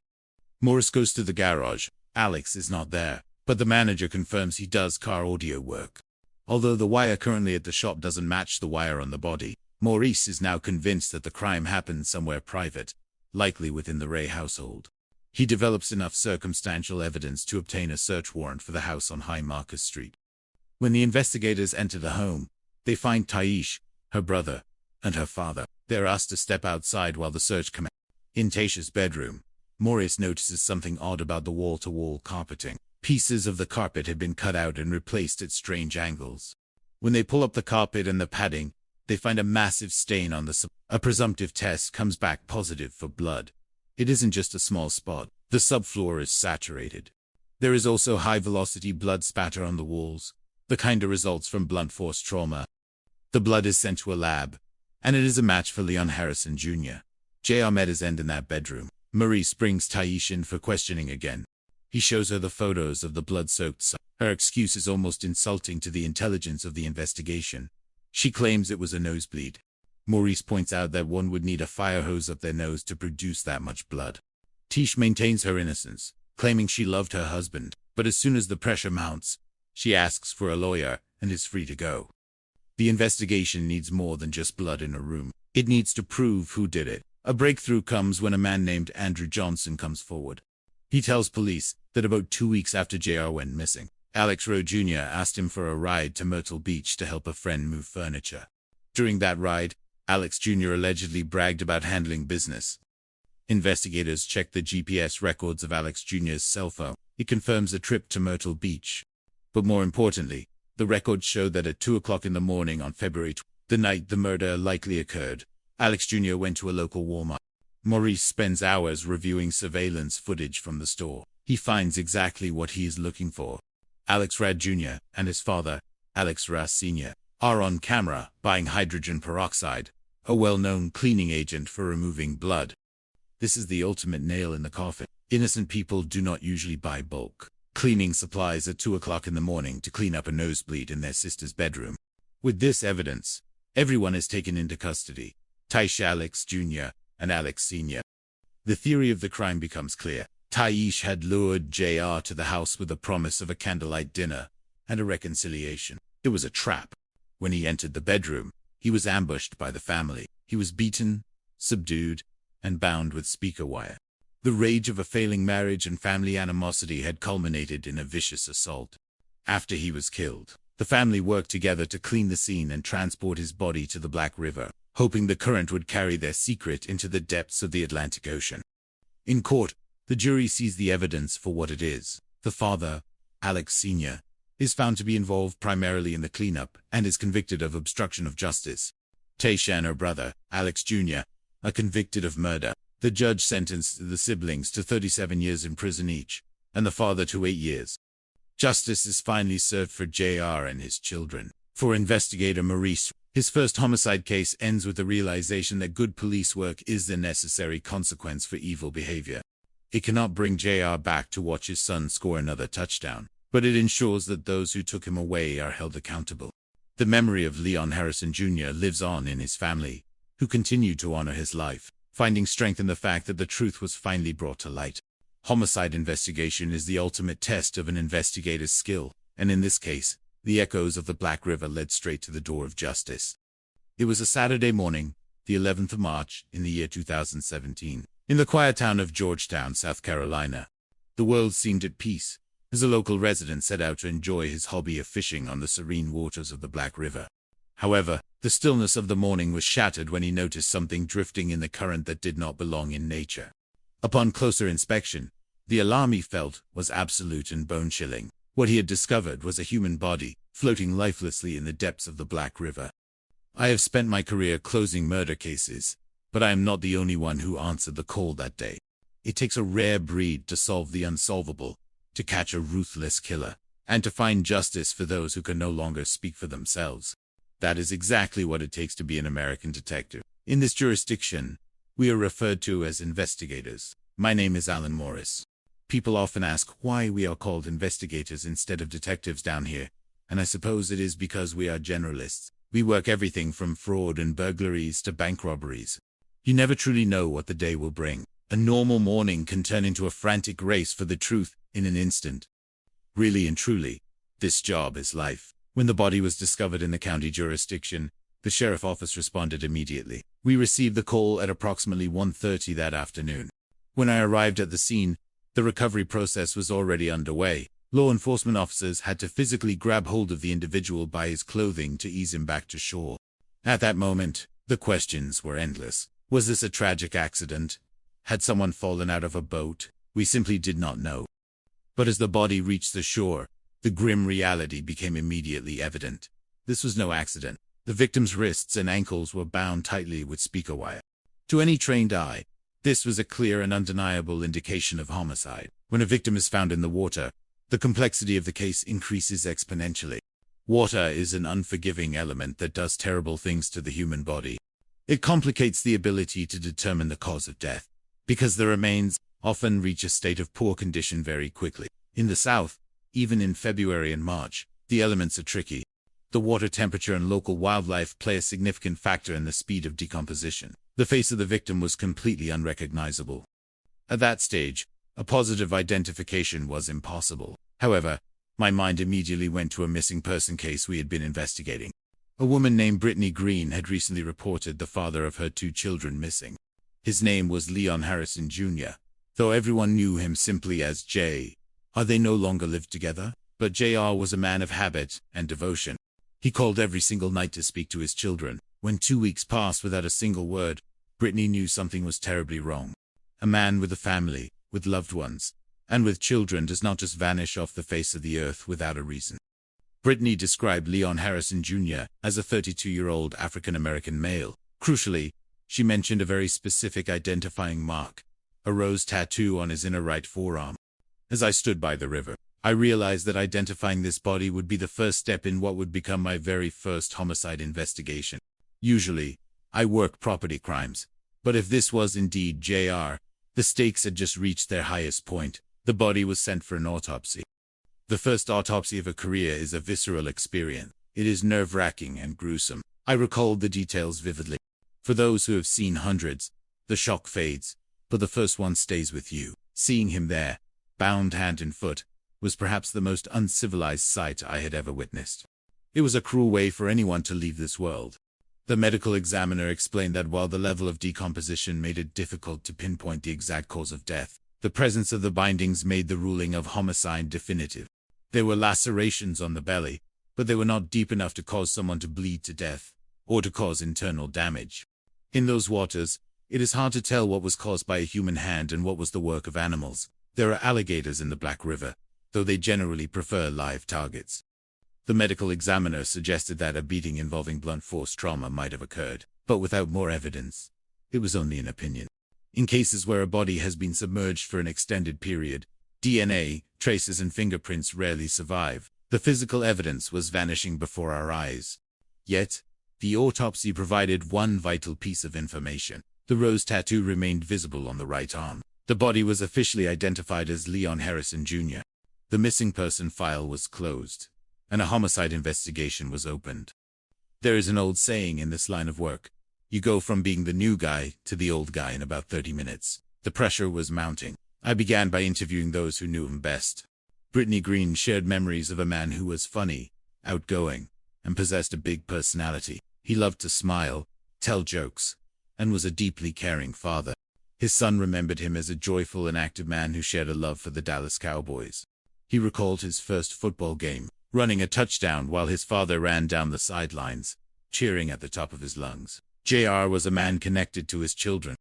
[SPEAKER 3] Morris goes to the garage. Alex is not there, but the manager confirms he does car audio work. Although the wire currently at the shop doesn't match the wire on the body, Maurice is now convinced that the crime happened somewhere private, likely within the Ray household. He develops enough circumstantial evidence to obtain a search warrant for the house on High Marcus Street. When the investigators enter the home, they find Taish, her brother, and her father. They're asked to step outside while the search commences. In Taisha's bedroom, Maurice notices something odd about the wall-to-wall carpeting. Pieces of the carpet had been cut out and replaced at strange angles. When they pull up the carpet and the padding, they find a massive stain on the A presumptive test comes back positive for blood. It isn't just a small spot. The subfloor is saturated. There is also high-velocity blood spatter on the walls, the kind that results from blunt force trauma. The blood is sent to a lab, and it is a match for Leon Harrison Jr. J.R. met his end in that bedroom. Maurice brings Taish in for questioning again. He shows her the photos of the blood-soaked site. Her excuse is almost insulting to the intelligence of the investigation. She claims it was a nosebleed. Maurice points out that one would need a fire hose up their nose to produce that much blood. Taish maintains her innocence, claiming she loved her husband, but as soon as the pressure mounts, she asks for a lawyer and is free to go. The investigation needs more than just blood in a room. It needs to prove who did it. A breakthrough comes when a man named Andrew Johnson comes forward. He tells police that about 2 weeks after JR went missing, Alex Rowe Jr. asked him for a ride to Myrtle Beach to help a friend move furniture. During that ride, Alex Jr. allegedly bragged about handling business. Investigators check the GPS records of Alex Jr.'s cell phone. It confirms a trip to Myrtle Beach. But more importantly, the records show that at 2 o'clock in the morning on February 20th, the night the murder likely occurred, Alex Jr. went to a local Walmart. Maurice spends hours reviewing surveillance footage from the store. He finds exactly what he is looking for. Alex Rad Jr. and his father, Alex Ras Sr., are on camera buying hydrogen peroxide, a well-known cleaning agent for removing blood. This is the ultimate nail in the coffin. Innocent people do not usually buy bulk cleaning supplies at 2 o'clock in the morning to clean up a nosebleed in their sister's bedroom. With this evidence, everyone is taken into custody. Taish, Alex Jr., and Alex Sr. The theory of the crime becomes clear. Taish had lured JR to the house with the promise of a candlelight dinner and a reconciliation. It was a trap. When he entered the bedroom, he was ambushed by the family. He was beaten, subdued, and bound with speaker wire. The rage of a failing marriage and family animosity had culminated in a vicious assault. After he was killed, the family worked together to clean the scene and transport his body to the Black River, hoping the current would carry their secret into the depths of the Atlantic Ocean. In court, the jury sees the evidence for what it is. The father, Alex Sr., is found to be involved primarily in the cleanup and is convicted of obstruction of justice. Taisha and her brother, Alex Jr., are convicted of murder. The judge sentenced the siblings to 37 years in prison each, and the father to 8 years. Justice is finally served for JR and his children. For investigator Maurice, his first homicide case ends with the realization that good police work is the necessary consequence for evil behavior. It cannot bring JR back to watch his son score another touchdown, but it ensures that those who took him away are held accountable. The memory of Leon Harrison Jr. lives on in his family, who continue to honor his life, finding strength in the fact that the truth was finally brought to light. Homicide investigation is the ultimate test of an investigator's skill, and in this case, the echoes of the Black River led straight to the door of justice. It was a Saturday morning, the 11th of March, in the year 2017, in the quiet town of Georgetown, South Carolina. The world seemed at peace, as a local resident set out to enjoy his hobby of fishing on the serene waters of the Black River. However, the stillness of the morning was shattered when he noticed something drifting in the current that did not belong in nature. Upon closer inspection, the alarm he felt was absolute and bone-chilling. What he had discovered was a human body, floating lifelessly in the depths of the Black River. I have spent my career closing murder cases, but I am not the only one who answered the call that day. It takes a rare breed to solve the unsolvable, to catch a ruthless killer, and to find justice for those who can no longer speak for themselves. That is exactly what it takes to be an American detective. In this jurisdiction, we are referred to as investigators. My name is Alan Morris. People often ask why we are called investigators instead of detectives down here. and I suppose it is because we are generalists. We work everything from fraud and burglaries to bank robberies. You never truly know what the day will bring. A normal morning can turn into a frantic race for the truth in an instant. Really and truly, this job is life. When the body was discovered in the county jurisdiction, the sheriff office responded immediately. We received the call at approximately 1:30 that afternoon. When I arrived at the scene, the recovery process was already underway. Law enforcement officers had to physically grab hold of the individual by his clothing to ease him back to shore. At that moment, the questions were endless. Was this a tragic accident? Had someone fallen out of a boat? We simply did not know. But as the body reached the shore, the grim reality became immediately evident. This was no accident. The victim's wrists and ankles were bound tightly with speaker wire. To any trained eye, this was a clear and undeniable indication of homicide. When a victim is found in the water, the complexity of the case increases exponentially. Water is an unforgiving element that does terrible things to the human body. It complicates the ability to determine the cause of death, because the remains often reach a state of poor condition very quickly. In the South, even in February and March, the elements are tricky. The water temperature and local wildlife play a significant factor in the speed of decomposition. The face of the victim was completely unrecognizable. At that stage, a positive identification was impossible. However, my mind immediately went to a missing person case we had been investigating. A woman named Brittany Green had recently reported the father of her 2 children missing. His name was Leon Harrison Jr., though everyone knew him simply as J. They no longer lived together, but JR was a man of habit and devotion. He called every single night to speak to his children. When 2 weeks passed without a single word, Brittany knew something was terribly wrong. A man with a family, with loved ones, and with children does not just vanish off the face of the earth without a reason. Brittany described Leon Harrison Jr. as a 32-year-old African-American male. Crucially, she mentioned a very specific identifying mark, a rose tattoo on his inner right forearm. As I stood by the river, I realized that identifying this body would be the first step in what would become my very first homicide investigation. Usually, I work property crimes, but if this was indeed JR, the stakes had just reached their highest point. The body was sent for an autopsy. The first autopsy of a career is a visceral experience. It is nerve-wracking and gruesome. I recalled the details vividly. For those who have seen hundreds, the shock fades, but the first one stays with you. Seeing him there, bound hand and foot, was perhaps the most uncivilized sight I had ever witnessed. It was a cruel way for anyone to leave this world. The medical examiner explained that while the level of decomposition made it difficult to pinpoint the exact cause of death, the presence of the bindings made the ruling of homicide definitive. There were lacerations on the belly, but they were not deep enough to cause someone to bleed to death, or to cause internal damage. In those waters, it is hard to tell what was caused by a human hand and what was the work of animals. There are alligators in the Black River, though they generally prefer live targets. The medical examiner suggested that a beating involving blunt force trauma might have occurred, but without more evidence. It was only an opinion. In cases where a body has been submerged for an extended period, DNA, traces and fingerprints rarely survive. The physical evidence was vanishing before our eyes. Yet, the autopsy provided one vital piece of information. The rose tattoo remained visible on the right arm. The body was officially identified as Leon Harrison Jr. The missing person file was closed, and a homicide investigation was opened. There is an old saying in this line of work: you go from being the new guy to the old guy in about 30 minutes. The pressure was mounting. I began by interviewing those who knew him best. Brittany Green shared memories of a man who was funny, outgoing, and possessed a big personality. He loved to smile, tell jokes, and was a deeply caring father. His son remembered him as a joyful and active man who shared a love for the Dallas Cowboys. He recalled his first football game, running a touchdown while his father ran down the sidelines, cheering at the top of his lungs. JR was a man connected to his children.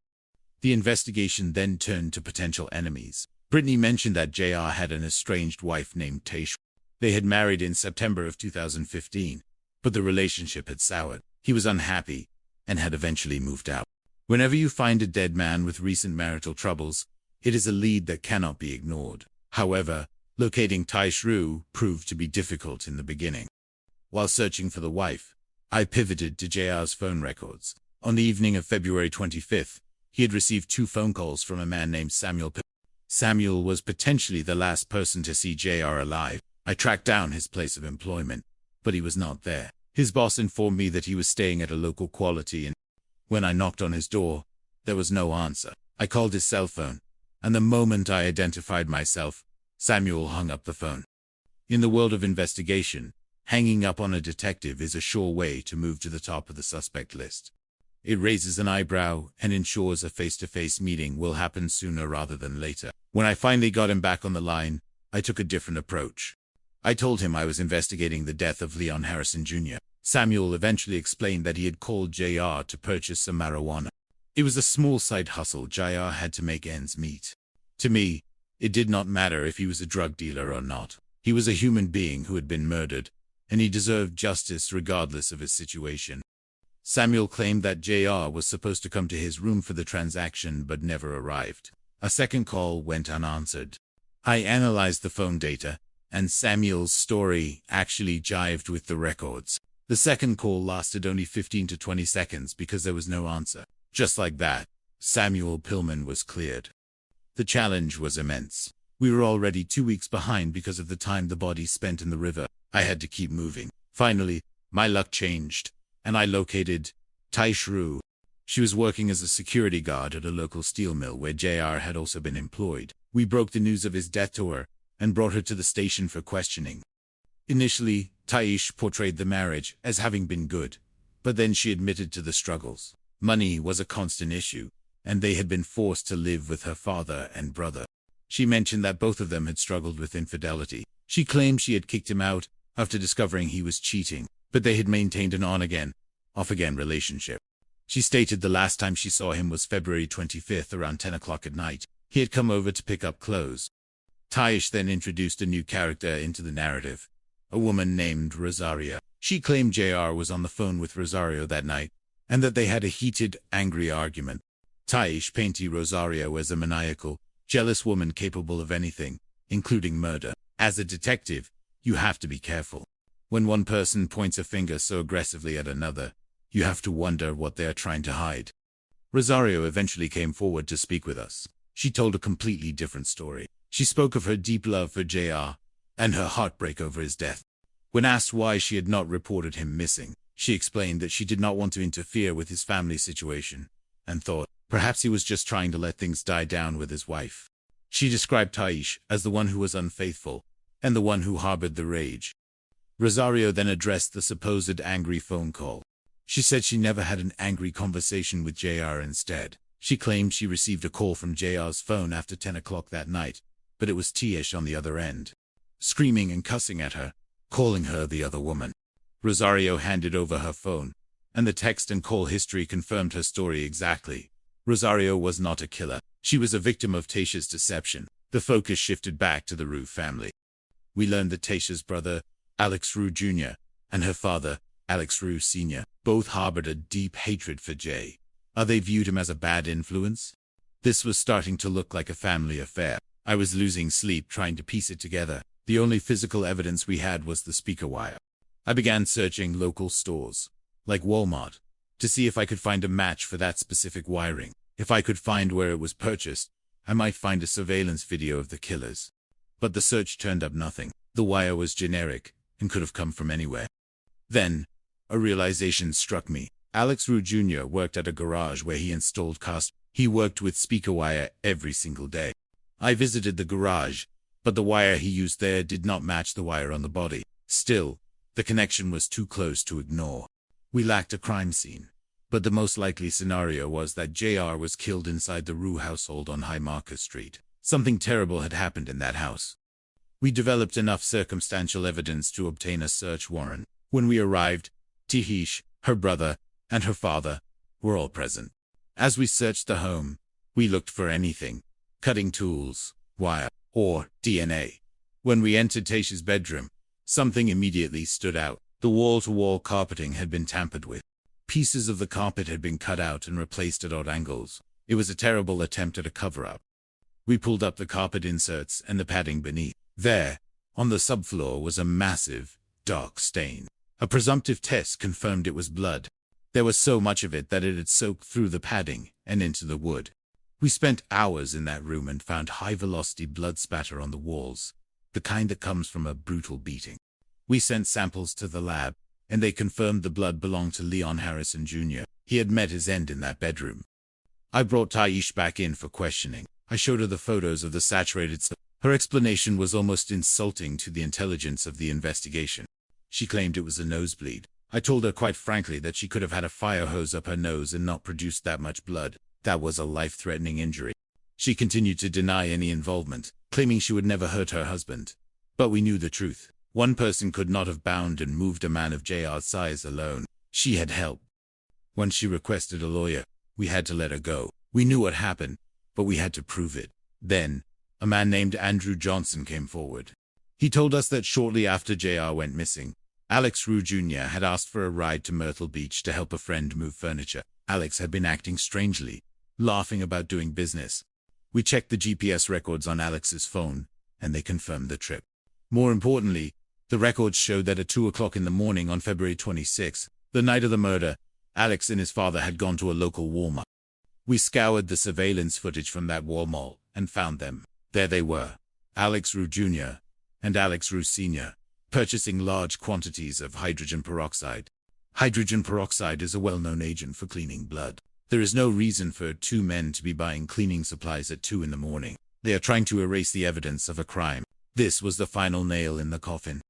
[SPEAKER 3] The investigation then turned to potential enemies. Brittany mentioned that JR had an estranged wife named Taish. They had married in September of 2015, but the relationship had soured. He was unhappy and had eventually moved out. Whenever you find a dead man with recent marital troubles, it is a lead that cannot be ignored. However, locating Taishru proved to be difficult in the beginning. While searching for the wife, I pivoted to JR's phone records. On the evening of February 25th, he had received 2 phone calls from a man named Samuel. Samuel was potentially the last person to see JR alive. I tracked down his place of employment. but he was not there. His boss informed me that he was staying at a local Quality Inn. When I knocked on his door, there was no answer. I called his cell phone, and the moment I identified myself, Samuel hung up the phone. In the world of investigation, hanging up on a detective is a sure way to move to the top of the suspect list. It raises an eyebrow and ensures a face-to-face meeting will happen sooner rather than later. When I finally got him back on the line, I took a different approach. I told him I was investigating the death of Leon Harrison Jr. Samuel eventually explained that he had called JR to purchase some marijuana. It was a small side hustle. JR had to make ends meet. To me, it did not matter if he was a drug dealer or not. He was a human being who had been murdered, and he deserved justice regardless of his situation. Samuel claimed that JR was supposed to come to his room for the transaction but never arrived. A second call went unanswered. I analyzed the phone data, and Samuel's story actually jived with the records. The second call lasted only 15 to 20 seconds because there was no answer. Just like that, Samuel Pillman was cleared. The challenge was immense. We were already 2 weeks behind because of the time the body spent in the river. I had to keep moving. Finally, my luck changed, and I located Taish Rue. She was working as a security guard at a local steel mill where JR had also been employed. We broke the news of his death to her and brought her to the station for questioning. Initially, Taish portrayed the marriage as having been good, but then she admitted to the struggles. Money was a constant issue, and they had been forced to live with her father and brother. She mentioned that both of them had struggled with infidelity. She claimed she had kicked him out after discovering he was cheating, but they had maintained an on-again, off-again relationship. She stated the last time she saw him was February 25th around 10 o'clock at night. He had come over to pick up clothes. Taish then introduced a new character into the narrative, a woman named Rosario. She claimed JR was on the phone with Rosario that night, and that they had a heated, angry argument. Taish painted Rosario as a maniacal, jealous woman capable of anything, including murder. As a detective, you have to be careful. When one person points a finger so aggressively at another, you have to wonder what they are trying to hide. Rosario eventually came forward to speak with us. She told a completely different story. She spoke of her deep love for JR and her heartbreak over his death. When asked why she had not reported him missing, she explained that she did not want to interfere with his family situation and thought perhaps he was just trying to let things die down with his wife. She described Taish as the one who was unfaithful and the one who harbored the rage. Rosario then addressed the supposed angry phone call. She said she never had an angry conversation with JR. Instead, she claimed she received a call from JR's phone after 10 o'clock that night, but it was Taish on the other end, screaming and cussing at her, calling her the other woman. Rosario handed over her phone, and the text and call history confirmed her story exactly. Rosario was not a killer. She was a victim of Taisha's deception. The focus shifted back to the Rue family. We learned that Taisha's brother, Alex Rue Jr., and her father, Alex Rue Sr., both harbored a deep hatred for Jay. They viewed him as a bad influence? This was starting to look like a family affair. I was losing sleep trying to piece it together. The only physical evidence we had was the speaker wire. I began searching local stores, like Walmart, to see if I could find a match for that specific wiring. If I could find where it was purchased, I might find a surveillance video of the killers. But the search turned up nothing. The wire was generic and could have come from anywhere. Then, a realization struck me. Alex Rue Jr. worked at a garage where he installed cars. He worked with speaker wire every single day. I visited the garage, but the wire he used there did not match the wire on the body. Still, the connection was too close to ignore. We lacked a crime scene, but the most likely scenario was that JR was killed inside the Rue household on High Market Street. Something terrible had happened in that house. We developed enough circumstantial evidence to obtain a search warrant. When we arrived, Taish, her brother, and her father were all present. As we searched the home, we looked for anything: cutting tools, wire, or DNA. When we entered Taisha's bedroom, something immediately stood out. The wall-to-wall carpeting had been tampered with. Pieces of the carpet had been cut out and replaced at odd angles. It was a terrible attempt at a cover-up. We pulled up the carpet inserts and the padding beneath. There, on the subfloor, was a massive, dark stain. A presumptive test confirmed it was blood. There was so much of it that it had soaked through the padding and into the wood. We spent hours in that room and found high-velocity blood spatter on the walls, the kind that comes from a brutal beating. We sent samples to the lab, and they confirmed the blood belonged to Leon Harrison Jr. He had met his end in that bedroom. I brought Taish back in for questioning. I showed her the photos of the saturated stuff. Her explanation was almost insulting to the intelligence of the investigation. She claimed it was a nosebleed. I told her quite frankly that she could have had a fire hose up her nose and not produced that much blood. That was a life-threatening injury. She continued to deny any involvement, claiming she would never hurt her husband. But we knew the truth. One person could not have bound and moved a man of JR's size alone. She had help. When she requested a lawyer, we had to let her go. We knew what happened, but we had to prove it. Then, a man named Andrew Johnson came forward. He told us that shortly after JR went missing, Alex Rue Jr. had asked for a ride to Myrtle Beach to help a friend move furniture. Alex had been acting strangely, laughing about doing business. We checked the GPS records on Alex's phone, and they confirmed the trip. More importantly, the records showed that at 2 o'clock in the morning on February 26, the night of the murder, Alex and his father had gone to a local Walmart. We scoured the surveillance footage from that Walmart and found them. There they were, Alex Rue Jr. and Alex Rue Sr., purchasing large quantities of hydrogen peroxide. Hydrogen peroxide is a well-known agent for cleaning blood. There is no reason for two men to be buying cleaning supplies at 2 in the morning. They are trying to erase the evidence of a crime. This was the final nail in the coffin.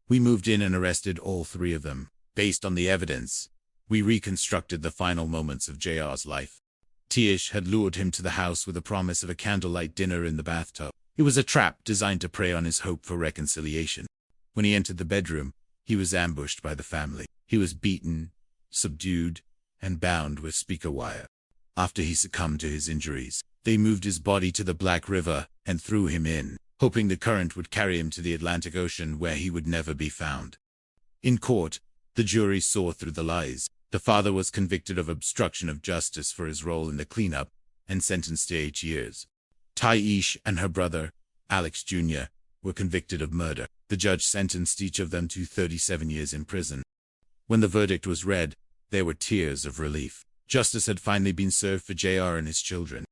[SPEAKER 3] We moved in and arrested all three of them. Based on the evidence, we reconstructed the final moments of JR's life. Tish had lured him to the house with a promise of a candlelight dinner in the bathtub. It was a trap designed to prey on his hope for reconciliation. When he entered the bedroom, he was ambushed by the family. He was beaten, subdued, and bound with speaker wire. After he succumbed to his injuries, they moved his body to the Black River and threw him in, hoping the current would carry him to the Atlantic Ocean where he would never be found. In court, the jury saw through the lies. The father was convicted of obstruction of justice for his role in the cleanup and sentenced to 8 years. Taish and her brother, Alex Jr., were convicted of murder. The judge sentenced each of them to 37 years in prison. When the verdict was read, there were tears of relief. Justice had finally been served for JR and his children.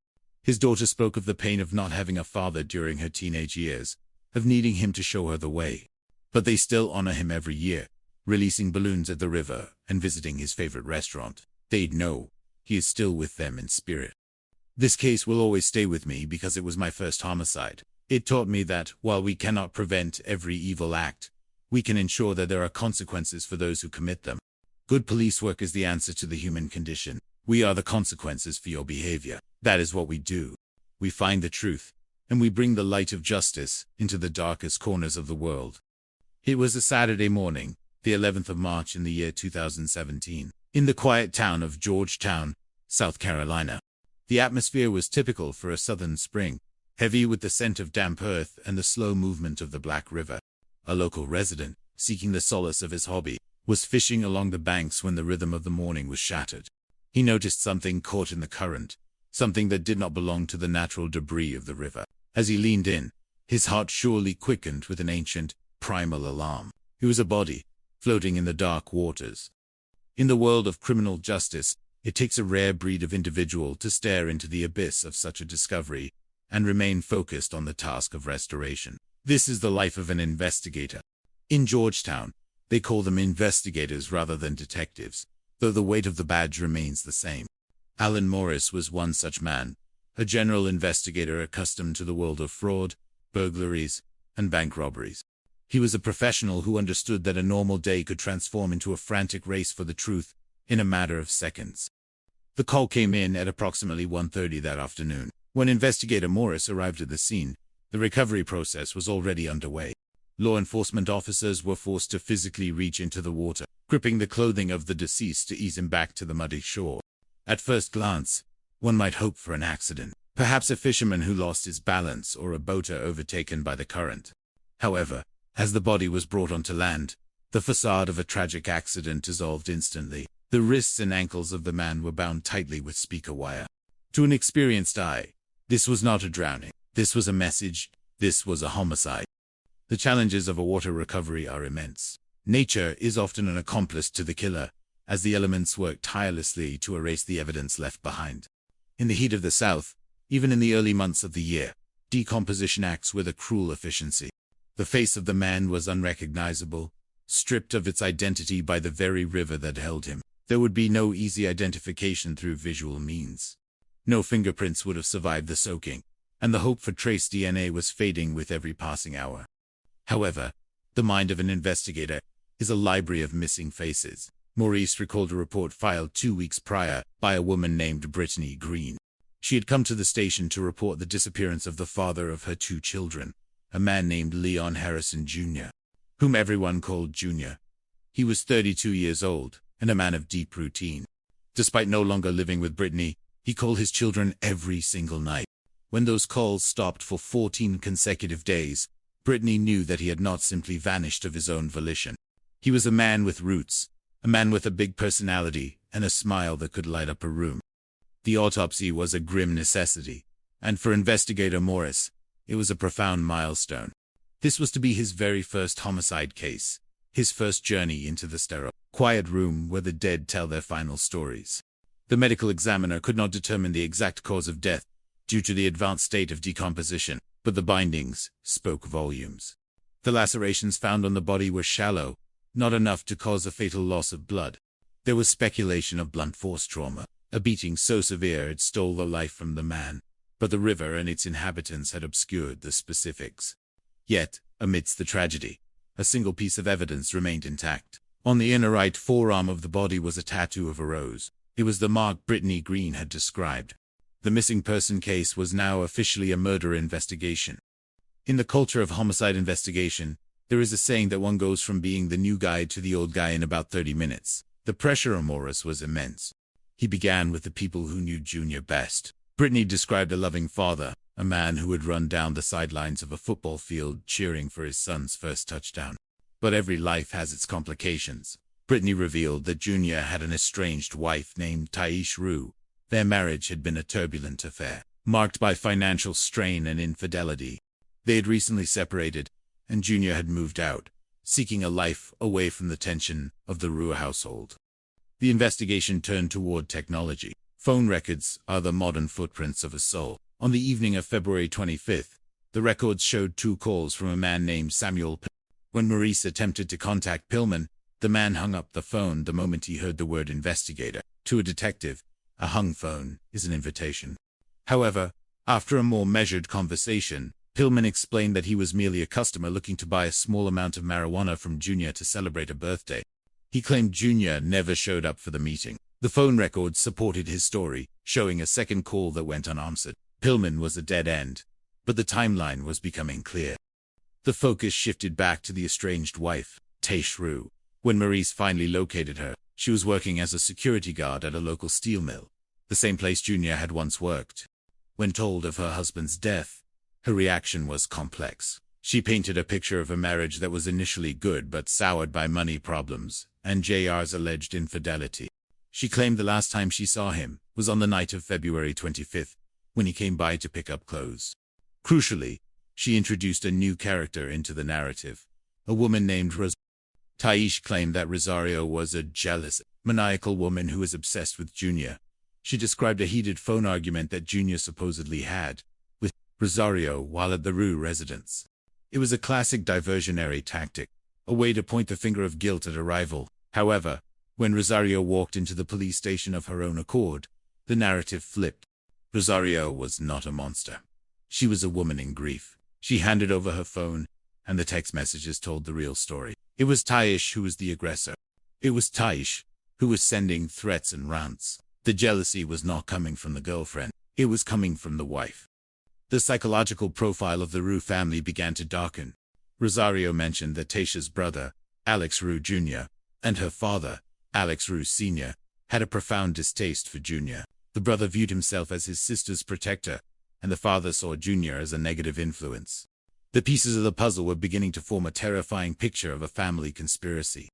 [SPEAKER 3] His daughter spoke of the pain of not having a father during her teenage years, of needing him to show her the way. But they still honor him every year, releasing balloons at the river and visiting his favorite restaurant. They'd know he is still with them in spirit. This case will always stay with me because it was my first homicide. It taught me that, while we cannot prevent every evil act, we can ensure that there are consequences for those who commit them. Good police work is the answer to the human condition. We are the consequences for your behavior. That is what we do. We find the truth, and we bring the light of justice into the darkest corners of the world. It was a Saturday morning, the 11th of March in the year 2017, in the quiet town of Georgetown, South Carolina. The atmosphere was typical for a southern spring, heavy with the scent of damp earth and the slow movement of the Black River. A local resident, seeking the solace of his hobby, was fishing along the banks when the rhythm of the morning was shattered. He noticed something caught in the current, something that did not belong to the natural debris of the river. As he leaned in, his heart surely quickened with an ancient, primal alarm. It was a body, floating in the dark waters. In the world of criminal justice, it takes a rare breed of individual to stare into the abyss of such a discovery and remain focused on the task of restoration. This is the life of an investigator. In Georgetown, they call them investigators rather than detectives, though the weight of the badge remains the same. Alan Morris was one such man, a general investigator accustomed to the world of fraud, burglaries, and bank robberies. He was a professional who understood that a normal day could transform into a frantic race for the truth in a matter of seconds. The call came in at approximately 1:30 that afternoon. When investigator Morris arrived at the scene, the recovery process was already underway. Law enforcement officers were forced to physically reach into the water, gripping the clothing of the deceased to ease him back to the muddy shore. At first glance, one might hope for an accident, perhaps a fisherman who lost his balance or a boater overtaken by the current. However, as the body was brought onto land, the facade of a tragic accident dissolved instantly. The wrists and ankles of the man were bound tightly with speaker wire. To an experienced eye, this was not a drowning. This was a message. This was a homicide. The challenges of a water recovery are immense. Nature is often an accomplice to the killer, as the elements work tirelessly to erase the evidence left behind. In the heat of the South, even in the early months of the year, decomposition acts with a cruel efficiency. The face of the man was unrecognizable, stripped of its identity by the very river that held him. There would be no easy identification through visual means. No fingerprints would have survived the soaking, and the hope for trace DNA was fading with every passing hour. However, the mind of an investigator is a library of missing faces. Maurice recalled a report filed 2 weeks prior by a woman named Brittany Green. She had come to the station to report the disappearance of the father of her 2 children, a man named Leon Harrison Jr., whom everyone called Junior. He was 32 years old and a man of deep routine. Despite no longer living with Brittany, he called his children every single night. When those calls stopped for 14 consecutive days, Brittany knew that he had not simply vanished of his own volition. He was a man with roots, a man with a big personality and a smile that could light up a room. The autopsy was a grim necessity, and for investigator Morris, it was a profound milestone. This was to be his very first homicide case, his first journey into the sterile, quiet room where the dead tell their final stories. The medical examiner could not determine the exact cause of death due to the advanced state of decomposition, but the bindings spoke volumes. The lacerations found on the body were shallow, not enough to cause a fatal loss of blood. There was speculation of blunt force trauma, a beating so severe it stole the life from the man, but the river and its inhabitants had obscured the specifics. Yet, amidst the tragedy, a single piece of evidence remained intact. On the inner right forearm of the body was a tattoo of a rose. It was the mark Brittany Green had described. The missing person case was now officially a murder investigation. In the culture of homicide investigation, there is a saying that one goes from being the new guy to the old guy in about 30 minutes. The pressure on Morris was immense. He began with the people who knew Junior best. Brittany described a loving father, a man who would run down the sidelines of a football field cheering for his son's first touchdown. But every life has its complications. Brittany revealed that Junior had an estranged wife named Taish Rue. Their marriage had been a turbulent affair, marked by financial strain and infidelity. They had recently separated, and Junior had moved out, seeking a life away from the tension of the Rue household. The investigation turned toward technology. Phone records are the modern footprints of a soul. On the evening of February 25th, the records showed 2 calls from a man named Samuel Pillman. When Maurice attempted to contact Pillman, the man hung up the phone the moment he heard the word investigator. To a detective, a hung phone is an invitation. However, after a more measured conversation, Pillman explained that he was merely a customer looking to buy a small amount of marijuana from Junior to celebrate a birthday. He claimed Junior never showed up for the meeting. The phone records supported his story, showing a second call that went unanswered. Pillman was a dead end, but the timeline was becoming clear. The focus shifted back to the estranged wife, Taish Rue. When Maurice finally located her, she was working as a security guard at a local steel mill, the same place Junior had once worked. When told of her husband's death, her reaction was complex. She painted a picture of a marriage that was initially good but soured by money problems and JR's alleged infidelity. She claimed the last time she saw him was on the night of February 25th, when he came by to pick up clothes. Crucially, she introduced a new character into the narrative, a woman named Rosario. Taish claimed that Rosario was a jealous, maniacal woman who was obsessed with Junior. She described a heated phone argument that Junior supposedly had with Rosario while at the Rue residence. It was a classic diversionary tactic, a way to point the finger of guilt at a rival. However, when Rosario walked into the police station of her own accord, the narrative flipped. Rosario was not a monster. She was a woman in grief. She handed over her phone, and the text messages told the real story. It was Taish who was the aggressor. It was Taish who was sending threats and rants. The jealousy was not coming from the girlfriend. It was coming from the wife. The psychological profile of the Rue family began to darken. Rosario mentioned that Taisha's brother, Alex Rue Jr., and her father, Alex Rue Sr., had a profound distaste for Junior. The brother viewed himself as his sister's protector, and the father saw Junior as a negative influence. The pieces of the puzzle were beginning to form a terrifying picture of a family conspiracy.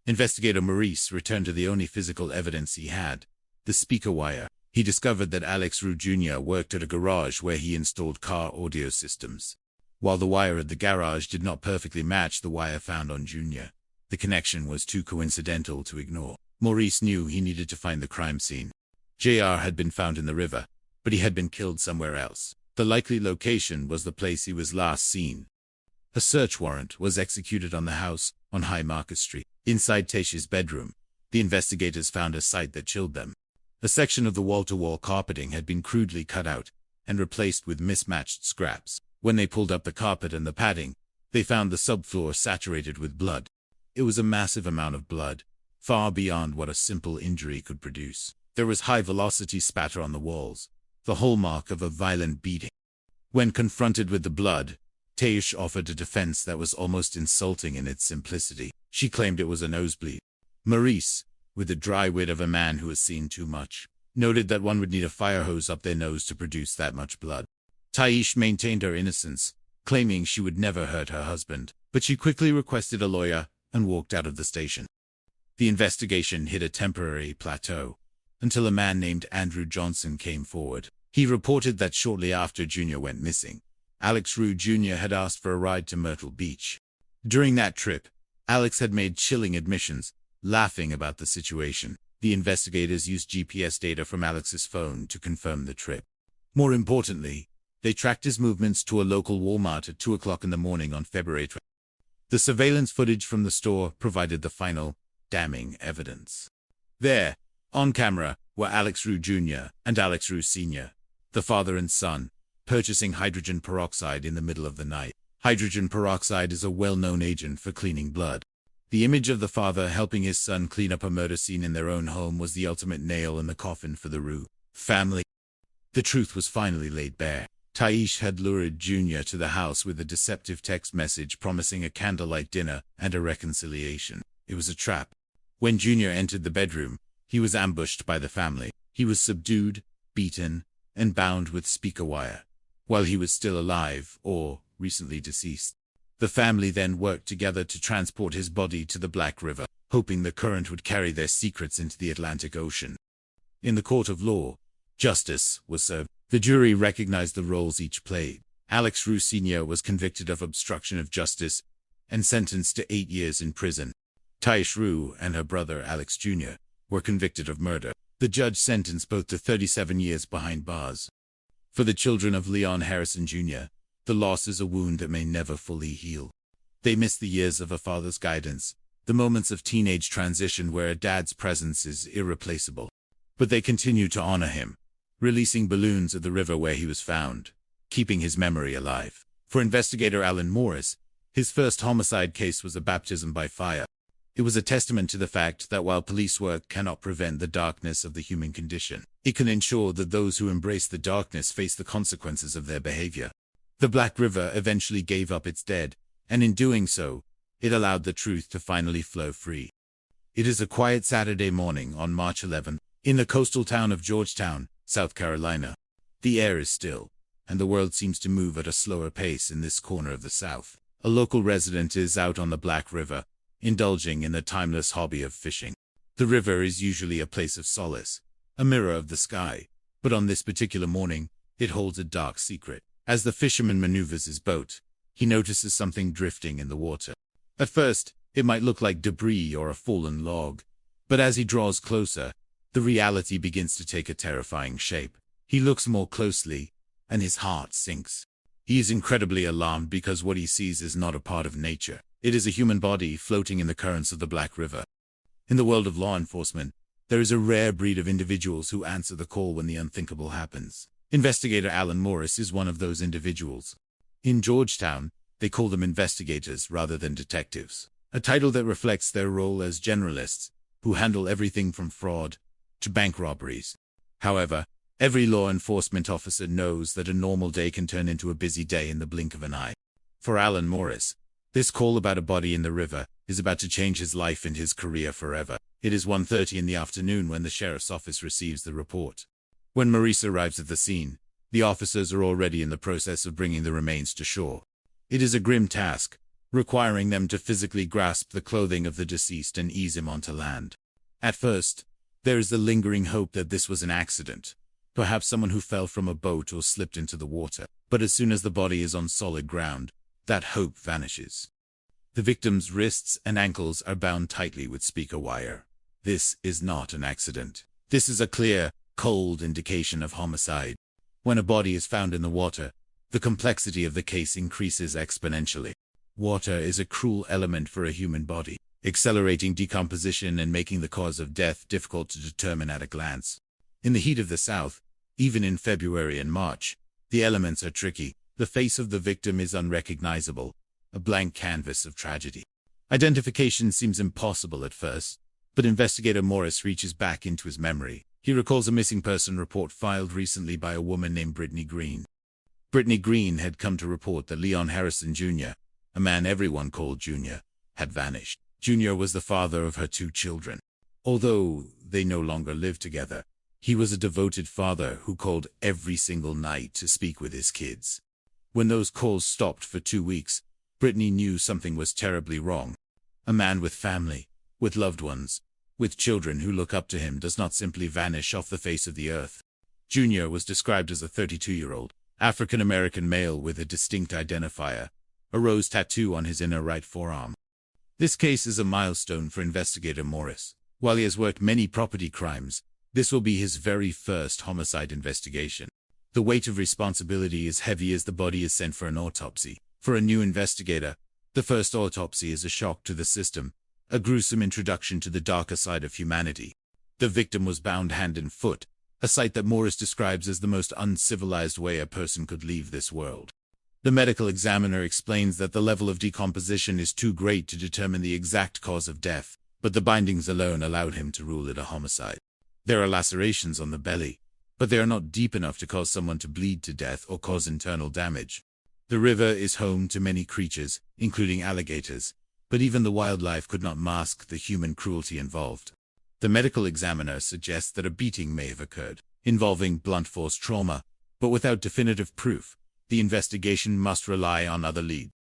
[SPEAKER 3] Investigator Maurice returned to the only physical evidence he had, the speaker wire. He discovered that Alex Rue Jr. worked at a garage where he installed car audio systems. While the wire at the garage did not perfectly match the wire found on Junior, the connection was too coincidental to ignore. Maurice knew he needed to find the crime scene. JR had been found in the river, but he had been killed somewhere else. The likely location was the place he was last seen. A search warrant was executed on the house on High Market Street. Inside Tayshia's bedroom, the investigators found a sight that chilled them. A section of the wall-to-wall carpeting had been crudely cut out and replaced with mismatched scraps. When they pulled up the carpet and the padding, they found the subfloor saturated with blood. It was a massive amount of blood, far beyond what a simple injury could produce. There was high-velocity spatter on the walls, the hallmark of a violent beating. When confronted with the blood, Tayish offered a defense that was almost insulting in its simplicity. She claimed it was a nosebleed. Maurice, with the dry wit of a man who has seen too much, noted that one would need a fire hose up their nose to produce that much blood. Tayish maintained her innocence, claiming she would never hurt her husband, but she quickly requested a lawyer and walked out of the station. The investigation hit a temporary plateau until a man named Andrew Johnson came forward. He reported that shortly after Junior went missing, Alex Rue Jr. had asked for a ride to Myrtle Beach. During that trip, Alex had made chilling admissions, laughing about the situation. The investigators used GPS data from Alex's phone to confirm the trip. More importantly, they tracked his movements to a local Walmart at 2 o'clock in the morning on February 20. The surveillance footage from the store provided the final, damning evidence. There, on camera, were Alex Rue Jr. and Alex Rue Sr., the father and son, purchasing hydrogen peroxide in the middle of the night. Hydrogen peroxide is a well-known agent for cleaning blood. The image of the father helping his son clean up a murder scene in their own home was the ultimate nail in the coffin for the Rue family. The truth was finally laid bare. Tayish had lured Junior to the house with a deceptive text message promising a candlelight dinner and a reconciliation. It was a trap. When Junior entered the bedroom, he was ambushed by the family. He was subdued, beaten, and bound with speaker wire, while he was still alive or recently deceased. The family then worked together to transport his body to the Black River, hoping the current would carry their secrets into the Atlantic Ocean. In the court of law, justice was served. The jury recognized the roles each played. Alex Rue Sr. was convicted of obstruction of justice and sentenced to 8 years in prison. Tayish Rue and her brother Alex Jr. were convicted of murder. The judge sentenced both to 37 years behind bars. For the children of Leon Harrison Jr., the loss is a wound that may never fully heal. They miss the years of a father's guidance, the moments of teenage transition where a dad's presence is irreplaceable. But they continue to honor him, releasing balloons at the river where he was found, keeping his memory alive. For investigator Alan Morris, his first homicide case was a baptism by fire. It was a testament to the fact that while police work cannot prevent the darkness of the human condition, it can ensure that those who embrace the darkness face the consequences of their behavior. The Black River eventually gave up its dead, and in doing so, it allowed the truth to finally flow free. It is a quiet Saturday morning on March 11, in the coastal town of Georgetown, South Carolina. The air is still, and the world seems to move at a slower pace in this corner of the South. A local resident is out on the Black River, indulging in the timeless hobby of fishing. The river is usually a place of solace, a mirror of the sky, but on this particular morning, it holds a dark secret. As the fisherman maneuvers his boat, he notices something drifting in the water. At first, it might look like debris or a fallen log, but as he draws closer, the reality begins to take a terrifying shape. He looks more closely, and his heart sinks. He is incredibly alarmed because what he sees is not a part of nature. It is a human body floating in the currents of the Black River. In the world of law enforcement, there is a rare breed of individuals who answer the call when the unthinkable happens. Investigator Alan Morris is one of those individuals. In Georgetown, they call them investigators rather than detectives, a title that reflects their role as generalists who handle everything from fraud to bank robberies. However, every law enforcement officer knows that a normal day can turn into a busy day in the blink of an eye. For Alan Morris, this call about a body in the river is about to change his life and his career forever. It is 1:30 in the afternoon when the sheriff's office receives the report. When Maurice arrives at the scene, the officers are already in the process of bringing the remains to shore. It is a grim task, requiring them to physically grasp the clothing of the deceased and ease him onto land. At first, there is the lingering hope that this was an accident, perhaps someone who fell from a boat or slipped into the water. But as soon as the body is on solid ground, that hope vanishes. The victim's wrists and ankles are bound tightly with speaker wire. This is not an accident. This is a clear, cold indication of homicide. When a body is found in the water, the complexity of the case increases exponentially. Water is a cruel element for a human body, accelerating decomposition and making the cause of death difficult to determine at a glance. In the heat of the South, even in February and March, the elements are tricky. The face of the victim is unrecognizable, a blank canvas of tragedy. Identification seems impossible at first, but investigator Morris reaches back into his memory. He recalls a missing person report filed recently by a woman named Brittany Green. Brittany Green had come to report that Leon Harrison Jr., a man everyone called Junior, had vanished. Junior was the father of her 2 children. Although they no longer lived together, he was a devoted father who called every single night to speak with his kids. When those calls stopped for 2 weeks, Brittany knew something was terribly wrong. A man with family, with loved ones, with children who look up to him does not simply vanish off the face of the earth. Junior was described as a 32-year-old, African-American male with a distinct identifier, a rose tattoo on his inner right forearm. This case is a milestone for investigator Morris. While he has worked many property crimes, this will be his very first homicide investigation. The weight of responsibility is heavy as the body is sent for an autopsy. For a new investigator, the first autopsy is a shock to the system, a gruesome introduction to the darker side of humanity. The victim was bound hand and foot, a sight that Morris describes as the most uncivilized way a person could leave this world. The medical examiner explains that the level of decomposition is too great to determine the exact cause of death, but the bindings alone allowed him to rule it a homicide. There are lacerations on the belly, but they are not deep enough to cause someone to bleed to death or cause internal damage. The river is home to many creatures, including alligators, but even the wildlife could not mask the human cruelty involved. The medical examiner suggests that a beating may have occurred, involving blunt force trauma, but without definitive proof, the investigation must rely on other leads.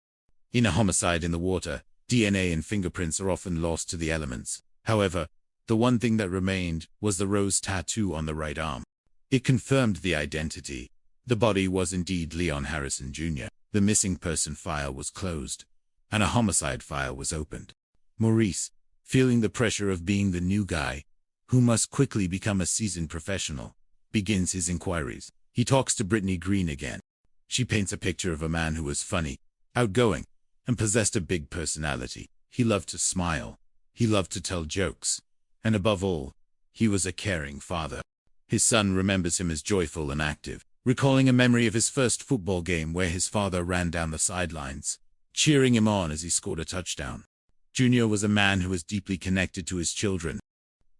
[SPEAKER 3] In a homicide in the water, DNA and fingerprints are often lost to the elements. However, the one thing that remained was the rose tattoo on the right arm. It confirmed the identity. The body was indeed Leon Harrison Jr. The missing person file was closed, and a homicide file was opened. Maurice, feeling the pressure of being the new guy, who must quickly become a seasoned professional, begins his inquiries. He talks to Brittany Green again. She paints a picture of a man who was funny, outgoing, and possessed a big personality. He loved to smile. He loved to tell jokes. And above all, he was a caring father. His son remembers him as joyful and active, recalling a memory of his first football game where his father ran down the sidelines, cheering him on as he scored a touchdown. Junior was a man who was deeply connected to his children.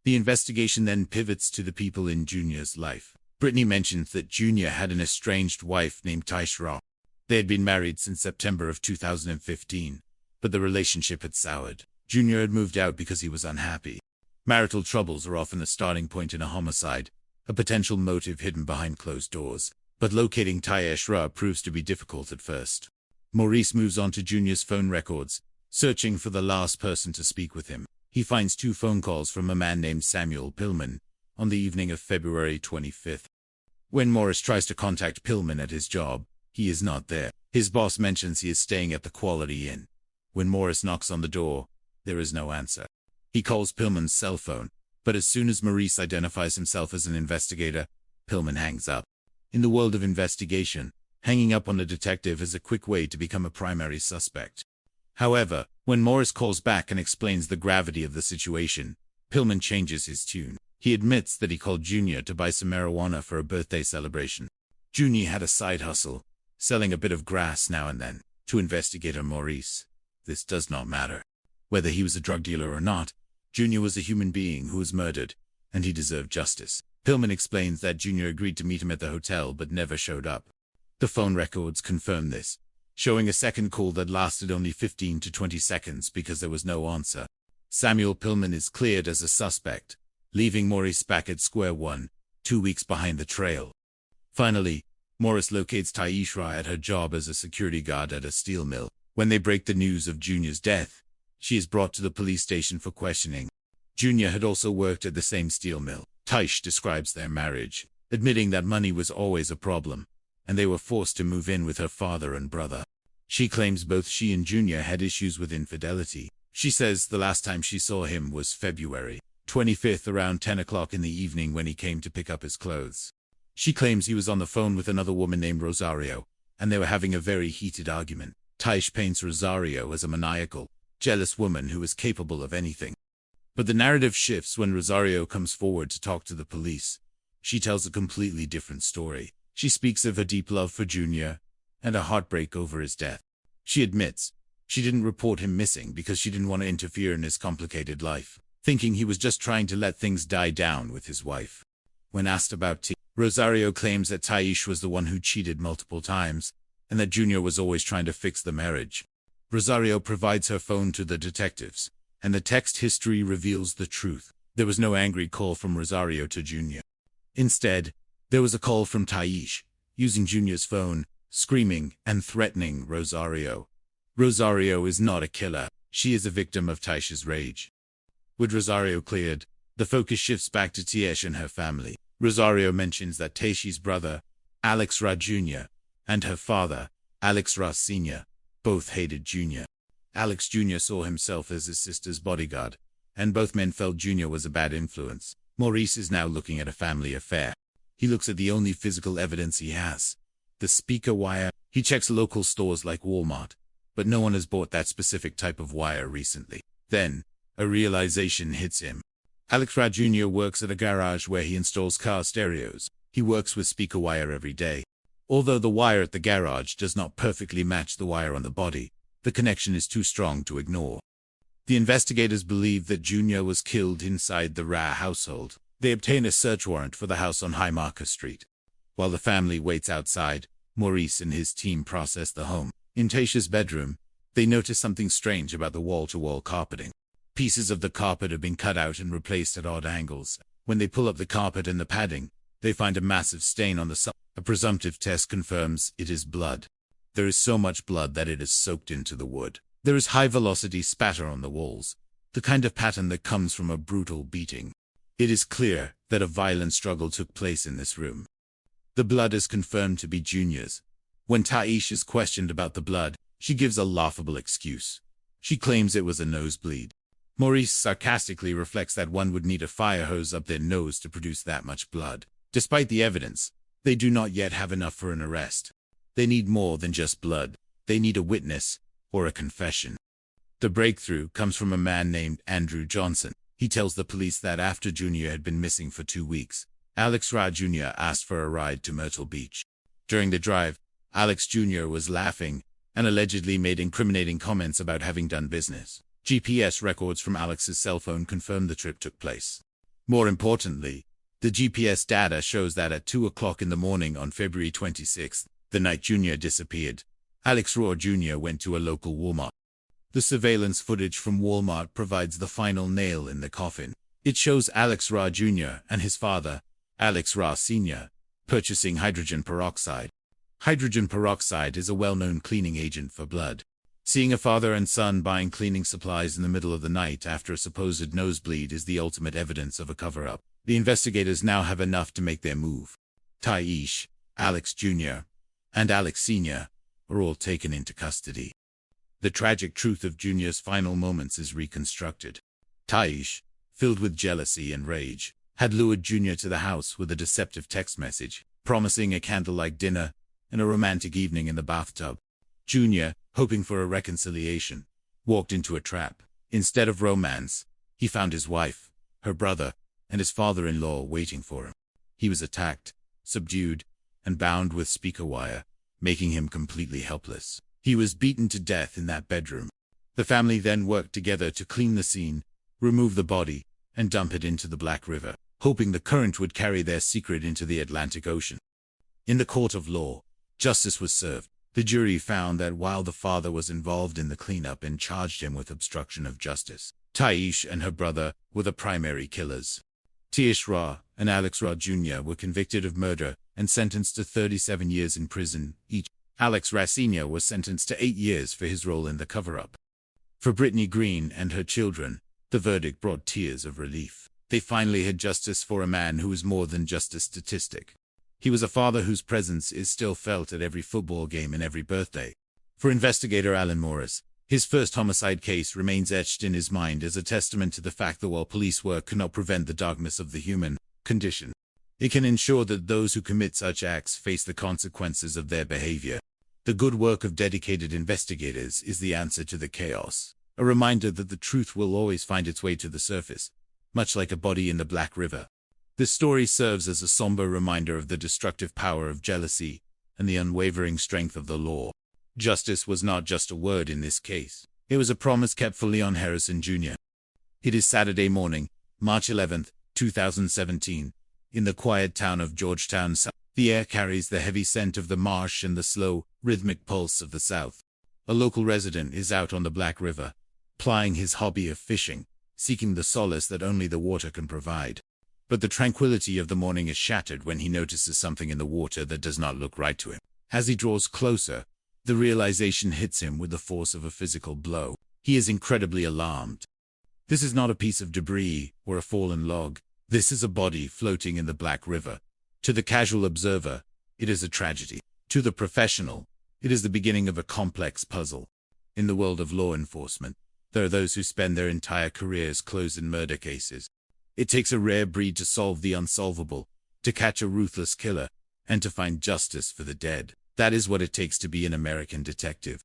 [SPEAKER 3] The investigation then pivots to the people in Junior's life. Brittany mentions that Junior had an estranged wife named Taishra. They had been married since September of 2015, but the relationship had soured. Junior had moved out because he was unhappy. Marital troubles are often the starting point in a homicide, a potential motive hidden behind closed doors, but locating Taishra proves to be difficult at first. Maurice moves on to Junior's phone records, searching for the last person to speak with him. He finds 2 phone calls from a man named Samuel Pillman on the evening of February 25th. When Morris tries to contact Pillman at his job, he is not there. His boss mentions he is staying at the Quality Inn. When Morris knocks on the door, there is no answer. He calls Pillman's cell phone, but as soon as Maurice identifies himself as an investigator, Pillman hangs up. In the world of investigation, hanging up on a detective is a quick way to become a primary suspect. However, when Morris calls back and explains the gravity of the situation, Pillman changes his tune. He admits that he called Junior to buy some marijuana for a birthday celebration. Junior had a side hustle, selling a bit of grass now and then. To investigator Maurice, this does not matter. Whether he was a drug dealer or not, Junior was a human being who was murdered, and he deserved justice. Pillman explains that Junior agreed to meet him at the hotel but never showed up. The phone records confirm this, showing a second call that lasted only 15 to 20 seconds because there was no answer. Samuel Pillman is cleared as a suspect, leaving Maurice back at square one, 2 weeks behind the trail. Finally, Morris locates Taishra at her job as a security guard at a steel mill. When they break the news of Junior's death, she is brought to the police station for questioning. Junior had also worked at the same steel mill. Taish describes their marriage, admitting that money was always a problem, and they were forced to move in with her father and brother. She claims both she and Junior had issues with infidelity. She says the last time she saw him was February 25th around 10 o'clock in the evening when he came to pick up his clothes. She claims he was on the phone with another woman named Rosario, and they were having a very heated argument. Taish paints Rosario as a maniacal, jealous woman who is capable of anything. But the narrative shifts when Rosario comes forward to talk to the police. She tells a completely different story. She speaks of her deep love for Junior and a heartbreak over his death. She admits she didn't report him missing because she didn't want to interfere in his complicated life, thinking he was just trying to let things die down with his wife. When asked about T, Rosario claims that Taish was the one who cheated multiple times, and that Junior was always trying to fix the marriage. Rosario provides her phone to the detectives, and the text history reveals the truth. There was no angry call from Rosario to Junior. Instead, there was a call from Taish, using Junior's phone, screaming and threatening Rosario. Rosario is not a killer. She is a victim of Taish's rage. With Rosario cleared, the focus shifts back to Tiesh and her family. Rosario mentions that Taish's brother, Alex Ra Jr., and her father, Alex Ra Sr., both hated Junior. Alex Jr. saw himself as his sister's bodyguard, and both men felt Junior was a bad influence. Maurice is now looking at a family affair. He looks at the only physical evidence he has, the speaker wire. He checks local stores like Walmart, but no one has bought that specific type of wire recently. Then, a realization hits him. Alex Ra Jr. works at a garage where he installs car stereos. He works with speaker wire every day. Although the wire at the garage does not perfectly match the wire on the body, the connection is too strong to ignore. The investigators believe that Junior was killed inside the Ra household. They obtain a search warrant for the house on High Marker Street. While the family waits outside, Maurice and his team process the home. In Taisha's bedroom, they notice something strange about the wall-to-wall carpeting. Pieces of the carpet have been cut out and replaced at odd angles. When they pull up the carpet and the padding, they find a massive stain on the side. A presumptive test confirms it is blood. There is so much blood that it is soaked into the wood. There is high-velocity spatter on the walls, the kind of pattern that comes from a brutal beating. It is clear that a violent struggle took place in this room. The blood is confirmed to be Junior's. When Taish is questioned about the blood, she gives a laughable excuse. She claims it was a nosebleed. Maurice sarcastically reflects that one would need a fire hose up their nose to produce that much blood. Despite the evidence, they do not yet have enough for an arrest. They need more than just blood. They need a witness or a confession. The breakthrough comes from a man named Andrew Johnson. He tells the police that after Junior had been missing for 2 weeks, Alex Ra Jr. asked for a ride to Myrtle Beach. During the drive, Alex Jr. was laughing and allegedly made incriminating comments about having done business. GPS records from Alex's cell phone confirm the trip took place. More importantly, the GPS data shows that at 2 o'clock in the morning on February 26th, the night Junior disappeared, Alex Ra Jr. went to a local Walmart. The surveillance footage from Walmart provides the final nail in the coffin. It shows Alex Ra Jr. and his father, Alex Ra Sr., purchasing hydrogen peroxide. Hydrogen peroxide is a well-known cleaning agent for blood. Seeing a father and son buying cleaning supplies in the middle of the night after a supposed nosebleed is the ultimate evidence of a cover-up. The investigators now have enough to make their move. Taish, Alex Jr., and Alex Sr. are all taken into custody. The tragic truth of Junior's final moments is reconstructed. Taish, filled with jealousy and rage, had lured Junior to the house with a deceptive text message, promising a candlelight dinner and a romantic evening in the bathtub. Junior, hoping for a reconciliation, walked into a trap. Instead of romance, he found his wife, her brother, and his father-in-law waiting for him. He was attacked, subdued, and bound with speaker wire, making him completely helpless. He was beaten to death in that bedroom. The family then worked together to clean the scene, remove the body, and dump it into the Black River, hoping the current would carry their secret into the Atlantic Ocean. In the court of law, justice was served. The jury found that while the father was involved in the cleanup and charged him with obstruction of justice, Taish and her brother were the primary killers. Tiesh Ra and Alex Ra Jr. were convicted of murder and sentenced to 37 years in prison each. Alex Ra Sr. was sentenced to 8 years for his role in the cover-up. For Brittany Green and her children, the verdict brought tears of relief. They finally had justice for a man who was more than just a statistic. He was a father whose presence is still felt at every football game and every birthday. For investigator Alan Morris, his first homicide case remains etched in his mind as a testament to the fact that while police work cannot prevent the darkness of the human condition, it can ensure that those who commit such acts face the consequences of their behavior. The good work of dedicated investigators is the answer to the chaos, a reminder that the truth will always find its way to the surface, much like a body in the Black River. This story serves as a somber reminder of the destructive power of jealousy and the unwavering strength of the law. Justice was not just a word in this case. It was a promise kept for Leon Harrison Jr. It is Saturday morning, March 11, 2017, in the quiet town of Georgetown, South. The air carries the heavy scent of the marsh and the slow, rhythmic pulse of the South. A local resident is out on the Black River, plying his hobby of fishing, seeking the solace that only the water can provide. But the tranquility of the morning is shattered when he notices something in the water that does not look right to him. As he draws closer, the realization hits him with the force of a physical blow. He is incredibly alarmed. This is not a piece of debris or a fallen log. This is a body floating in the Black River. To the casual observer, it is a tragedy. To the professional, it is the beginning of a complex puzzle. In the world of law enforcement, there are those who spend their entire careers closing murder cases. It takes a rare breed to solve the unsolvable, to catch a ruthless killer, and to find justice for the dead. That is what it takes to be an American detective.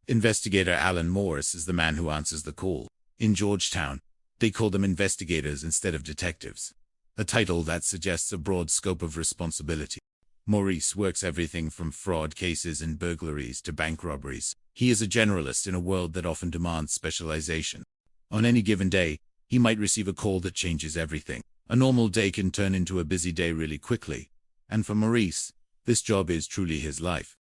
[SPEAKER 3] Investigator Alan Morris is the man who answers the call. In Georgetown, they call them investigators instead of detectives, a title that suggests a broad scope of responsibility. Maurice works everything from fraud cases and burglaries to bank robberies. He is a generalist in a world that often demands specialization. On any given day, he might receive a call that changes everything. A normal day can turn into a busy day really quickly, and for Maurice, this job is truly his life.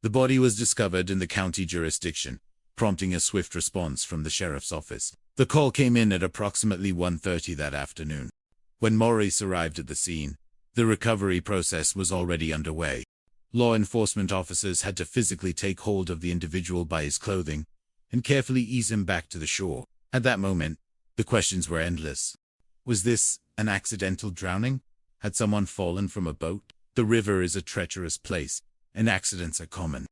[SPEAKER 3] The body was discovered in the county jurisdiction, prompting a swift response from the sheriff's office. The call came in at approximately 1:30 that afternoon. When Maurice arrived at the scene, the recovery process was already underway. Law enforcement officers had to physically take hold of the individual by his clothing and carefully ease him back to the shore. At that moment, the questions were endless. Was this an accidental drowning? Had someone fallen from a boat? The river is a treacherous place, and accidents are common.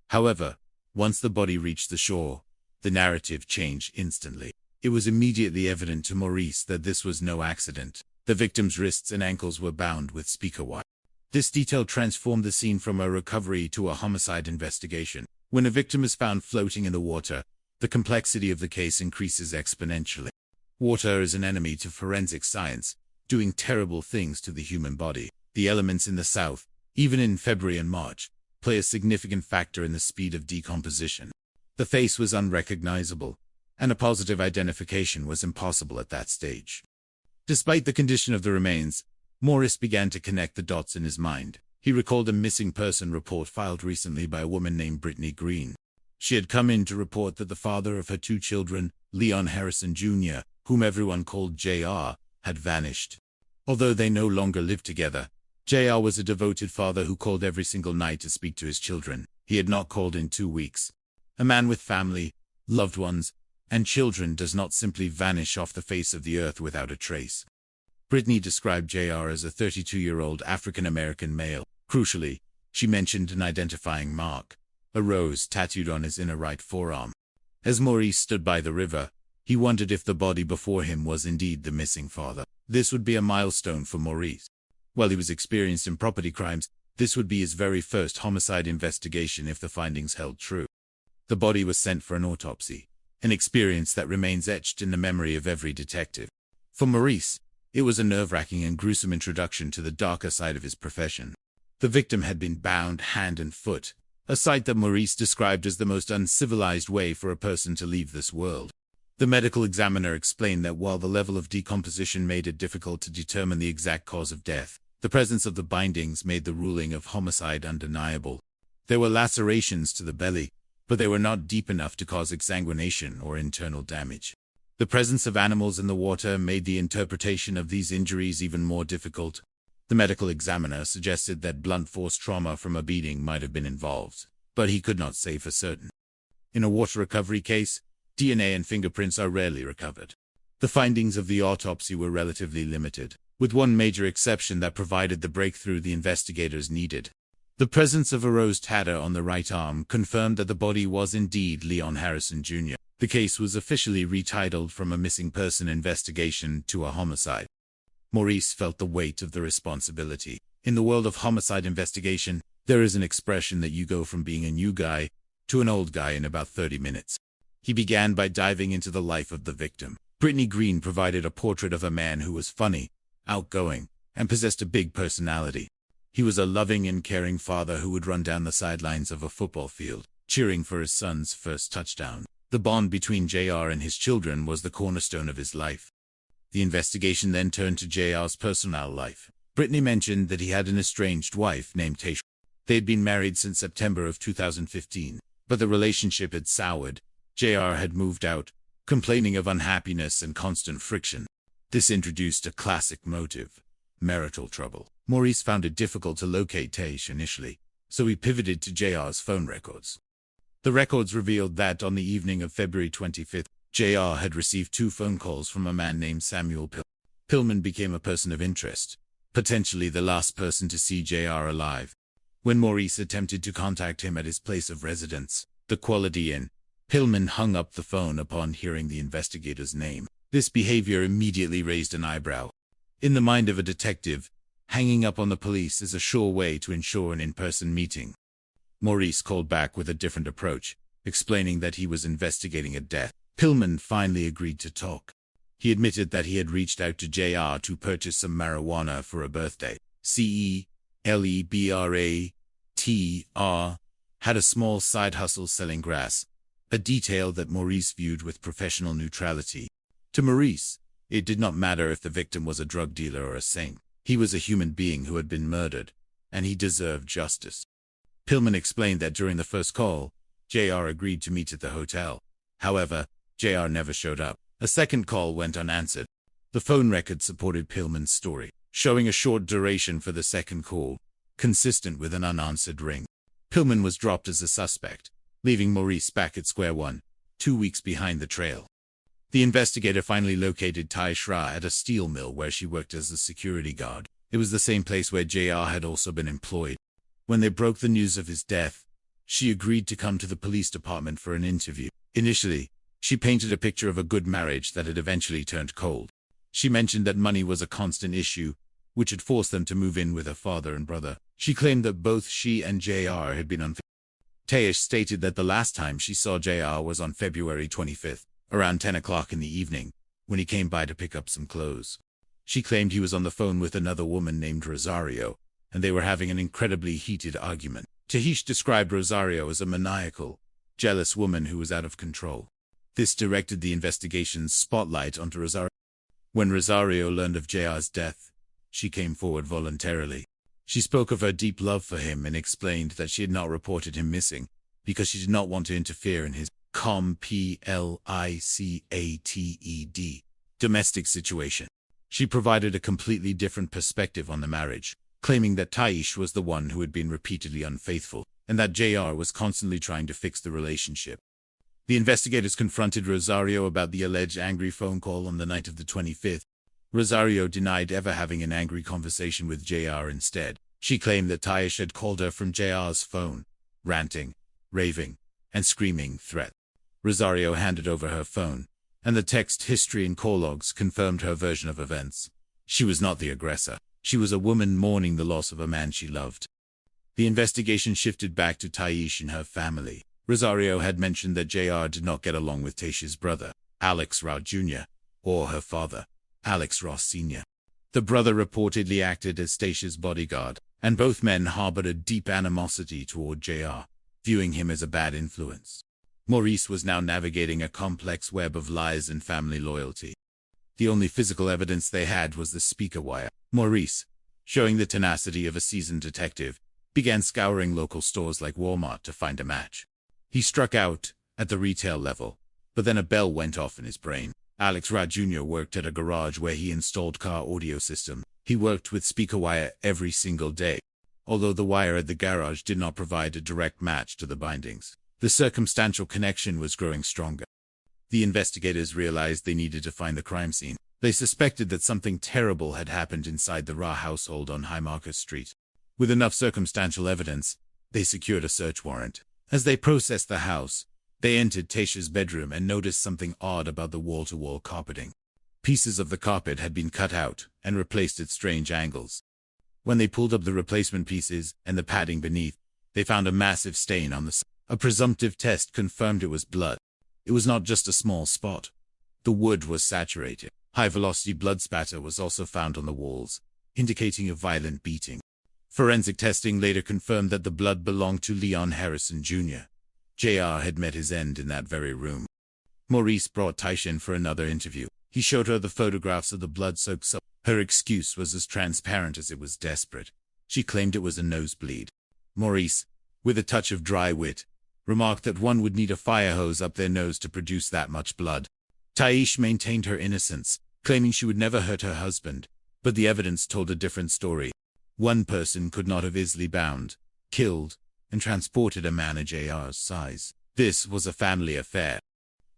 [SPEAKER 3] However, once the body reached the shore, the narrative changed instantly. It was immediately evident to Maurice that this was no accident. The victim's wrists and ankles were bound with speaker wire. This detail transformed the scene from a recovery to a homicide investigation. When a victim is found floating in the water, the complexity of the case increases exponentially. Water is an enemy to forensic science, doing terrible things to the human body. The elements in the South, even in February and March, play a significant factor in the speed of decomposition. The face was unrecognizable, and a positive identification was impossible at that stage. Despite the condition of the remains, Morris began to connect the dots in his mind. He recalled a missing person report filed recently by a woman named Brittany Green. She had come in to report that the father of her 2 children, Leon Harrison Jr., whom everyone called JR, had vanished. Although they no longer lived together, JR was a devoted father who called every single night to speak to his children. He had not called in 2 weeks. A man with family, loved ones, and children does not simply vanish off the face of the earth without a trace. Brittany described JR as a 32-year-old African-American male. Crucially, she mentioned an identifying mark, a rose tattooed on his inner right forearm. As Maurice stood by the river, he wondered if the body before him was indeed the missing father. This would be a milestone for Maurice. While he was experienced in property crimes, this would be his very first homicide investigation if the findings held true. The body was sent for an autopsy, an experience that remains etched in the memory of every detective. For Maurice, it was a nerve-wracking and gruesome introduction to the darker side of his profession. The victim had been bound hand and foot, a sight that Maurice described as the most uncivilized way for a person to leave this world. The medical examiner explained that while the level of decomposition made it difficult to determine the exact cause of death, the presence of the bindings made the ruling of homicide undeniable. There were lacerations to the belly, but they were not deep enough to cause exsanguination or internal damage. The presence of animals in the water made the interpretation of these injuries even more difficult. The medical examiner suggested that blunt force trauma from a beating might have been involved, but he could not say for certain. In a water recovery case, DNA and fingerprints are rarely recovered. The findings of the autopsy were relatively limited, with one major exception that provided the breakthrough the investigators needed. The presence of a rose tattoo on the right arm confirmed that the body was indeed Leon Harrison Jr. The case was officially retitled from a missing person investigation to a homicide. Maurice felt the weight of the responsibility. In the world of homicide investigation, There is an expression that you go from being a new guy to an old guy in about 30 minutes. He began by diving into the life of the victim. Brittany Green provided a portrait of a man who was funny, outgoing, and possessed a big personality. He was a loving and caring father who would run down the sidelines of a football field, cheering for his son's first touchdown. The bond between JR and his children was the cornerstone of his life. The investigation then turned to JR's personal life. Brittany mentioned that he had an estranged wife named Tasha. They had been married since September of 2015, but the relationship had soured. JR had moved out, complaining of unhappiness and constant friction. This introduced a classic motive: marital trouble. Maurice found it difficult to locate Tasha initially, so he pivoted to JR's phone records. The records revealed that on the evening of February 25th, JR had received 2 phone calls from a man named Samuel Pillman. Pillman became a person of interest, potentially the last person to see JR alive. When Maurice attempted to contact him at his place of residence, the Quality Inn, Pillman hung up the phone upon hearing the investigator's name. This behavior immediately raised an eyebrow. In the mind of a detective, hanging up on the police is a sure way to ensure an in-person meeting. Maurice called back with a different approach, explaining that he was investigating a death. Pillman finally agreed to talk. He admitted that he had reached out to JR to purchase some marijuana for a birthday. CELEBRATR had a small side hustle selling grass, a detail that Maurice viewed with professional neutrality. To Maurice, it did not matter if the victim was a drug dealer or a saint. He was a human being who had been murdered, and he deserved justice. Pillman explained that during the first call, JR agreed to meet at the hotel. However, JR never showed up. A second call went unanswered. The phone record supported Pillman's story, showing a short duration for the second call, consistent with an unanswered ring. Pillman was dropped as a suspect, leaving Maurice back at square one, 2 weeks behind the trail. The investigator finally located Tasha at a steel mill where she worked as a security guard. It was the same place where JR had also been employed. When they broke the news of his death, she agreed to come to the police department for an interview. Initially, she painted a picture of a good marriage that had eventually turned cold. She mentioned that money was a constant issue, which had forced them to move in with her father and brother. She claimed that both she and JR had been unfaithful. Tayish stated that the last time she saw JR was on February 25th, around 10 o'clock in the evening, when he came by to pick up some clothes. She claimed he was on the phone with another woman named Rosario, and they were having an incredibly heated argument. Tayish described Rosario as a maniacal, jealous woman who was out of control. This directed the investigation's spotlight onto Rosario. When Rosario learned of JR's death, she came forward voluntarily. She spoke of her deep love for him and explained that she had not reported him missing because she did not want to interfere in his complicated domestic situation. She provided a completely different perspective on the marriage, claiming that Tayish was the one who had been repeatedly unfaithful, and that JR was constantly trying to fix the relationship. The investigators confronted Rosario about the alleged angry phone call on the night of the 25th. Rosario denied ever having an angry conversation with JR instead. She claimed that Tayish had called her from JR's phone, ranting, raving, and screaming threats. Rosario handed over her phone, and the text history and call logs confirmed her version of events. She was not the aggressor. She was a woman mourning the loss of a man she loved. The investigation shifted back to Tayish and her family. Rosario had mentioned that JR did not get along with Tasha's brother, Alex Ross Jr., or her father, Alex Ross Sr. The brother reportedly acted as Tasha's bodyguard, and both men harbored a deep animosity toward JR, viewing him as a bad influence. Maurice was now navigating a complex web of lies and family loyalty. The only physical evidence they had was the speaker wire. Maurice, showing the tenacity of a seasoned detective, began scouring local stores like Walmart to find a match. He struck out at the retail level, but then a bell went off in his brain. Alex Ross Jr. worked at a garage where he installed car audio system. He worked with speaker wire every single day, although the wire at the garage did not provide a direct match to the bindings. The circumstantial connection was growing stronger. The investigators realized they needed to find the crime scene. They suspected that something terrible had happened inside the Ra household on Highmarket Street. With enough circumstantial evidence, they secured a search warrant. As they processed the house, they entered Tasha's bedroom and noticed something odd about the wall-to-wall carpeting. Pieces of the carpet had been cut out and replaced at strange angles. When they pulled up the replacement pieces and the padding beneath, they found a massive stain on the side. A presumptive test confirmed it was blood. It was not just a small spot. The wood was saturated. High-velocity blood spatter was also found on the walls, indicating a violent beating. Forensic testing later confirmed that the blood belonged to Leon Harrison Jr. JR had met his end in that very room. Maurice brought Tish in for another interview. He showed her the photographs of the blood-soaked sub. Her excuse was as transparent as it was desperate. She claimed it was a nosebleed. Maurice, with a touch of dry wit, remarked that one would need a fire hose up their nose to produce that much blood. Tish maintained her innocence, claiming she would never hurt her husband, but the evidence told a different story. One person could not have easily bound, killed, and transported a man JR's size. This was a family affair.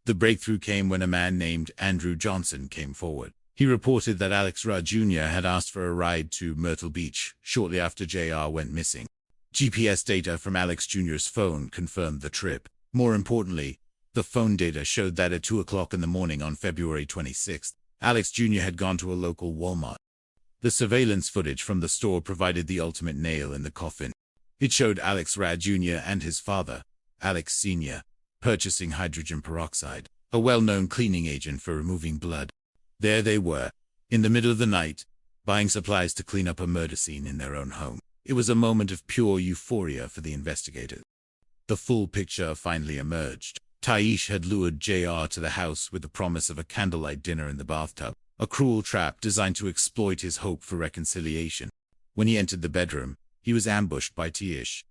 [SPEAKER 3] The breakthrough came when a man named Andrew Johnson came forward. He reported that Alex Ra Jr. had asked for a ride to Myrtle Beach shortly after JR went missing. GPS data from Alex Jr.'s phone confirmed the trip. More importantly, the phone data showed that at 2 o'clock in the morning on February 26th, Alex Jr. had gone to a local Walmart. The surveillance footage from the store provided the ultimate nail in the coffin. It showed Alex Ra Jr. and his father, Alex Sr., purchasing hydrogen peroxide, a well-known cleaning agent for removing blood. There they were, in the middle of the night, buying supplies to clean up a murder scene in their own home. It was a moment of pure euphoria for the investigators. The full picture finally emerged. Tish had lured JR to the house with the promise of a candlelight dinner in the bathtub, a cruel trap designed to exploit his hope for reconciliation. When he entered the bedroom, he was ambushed by Tish.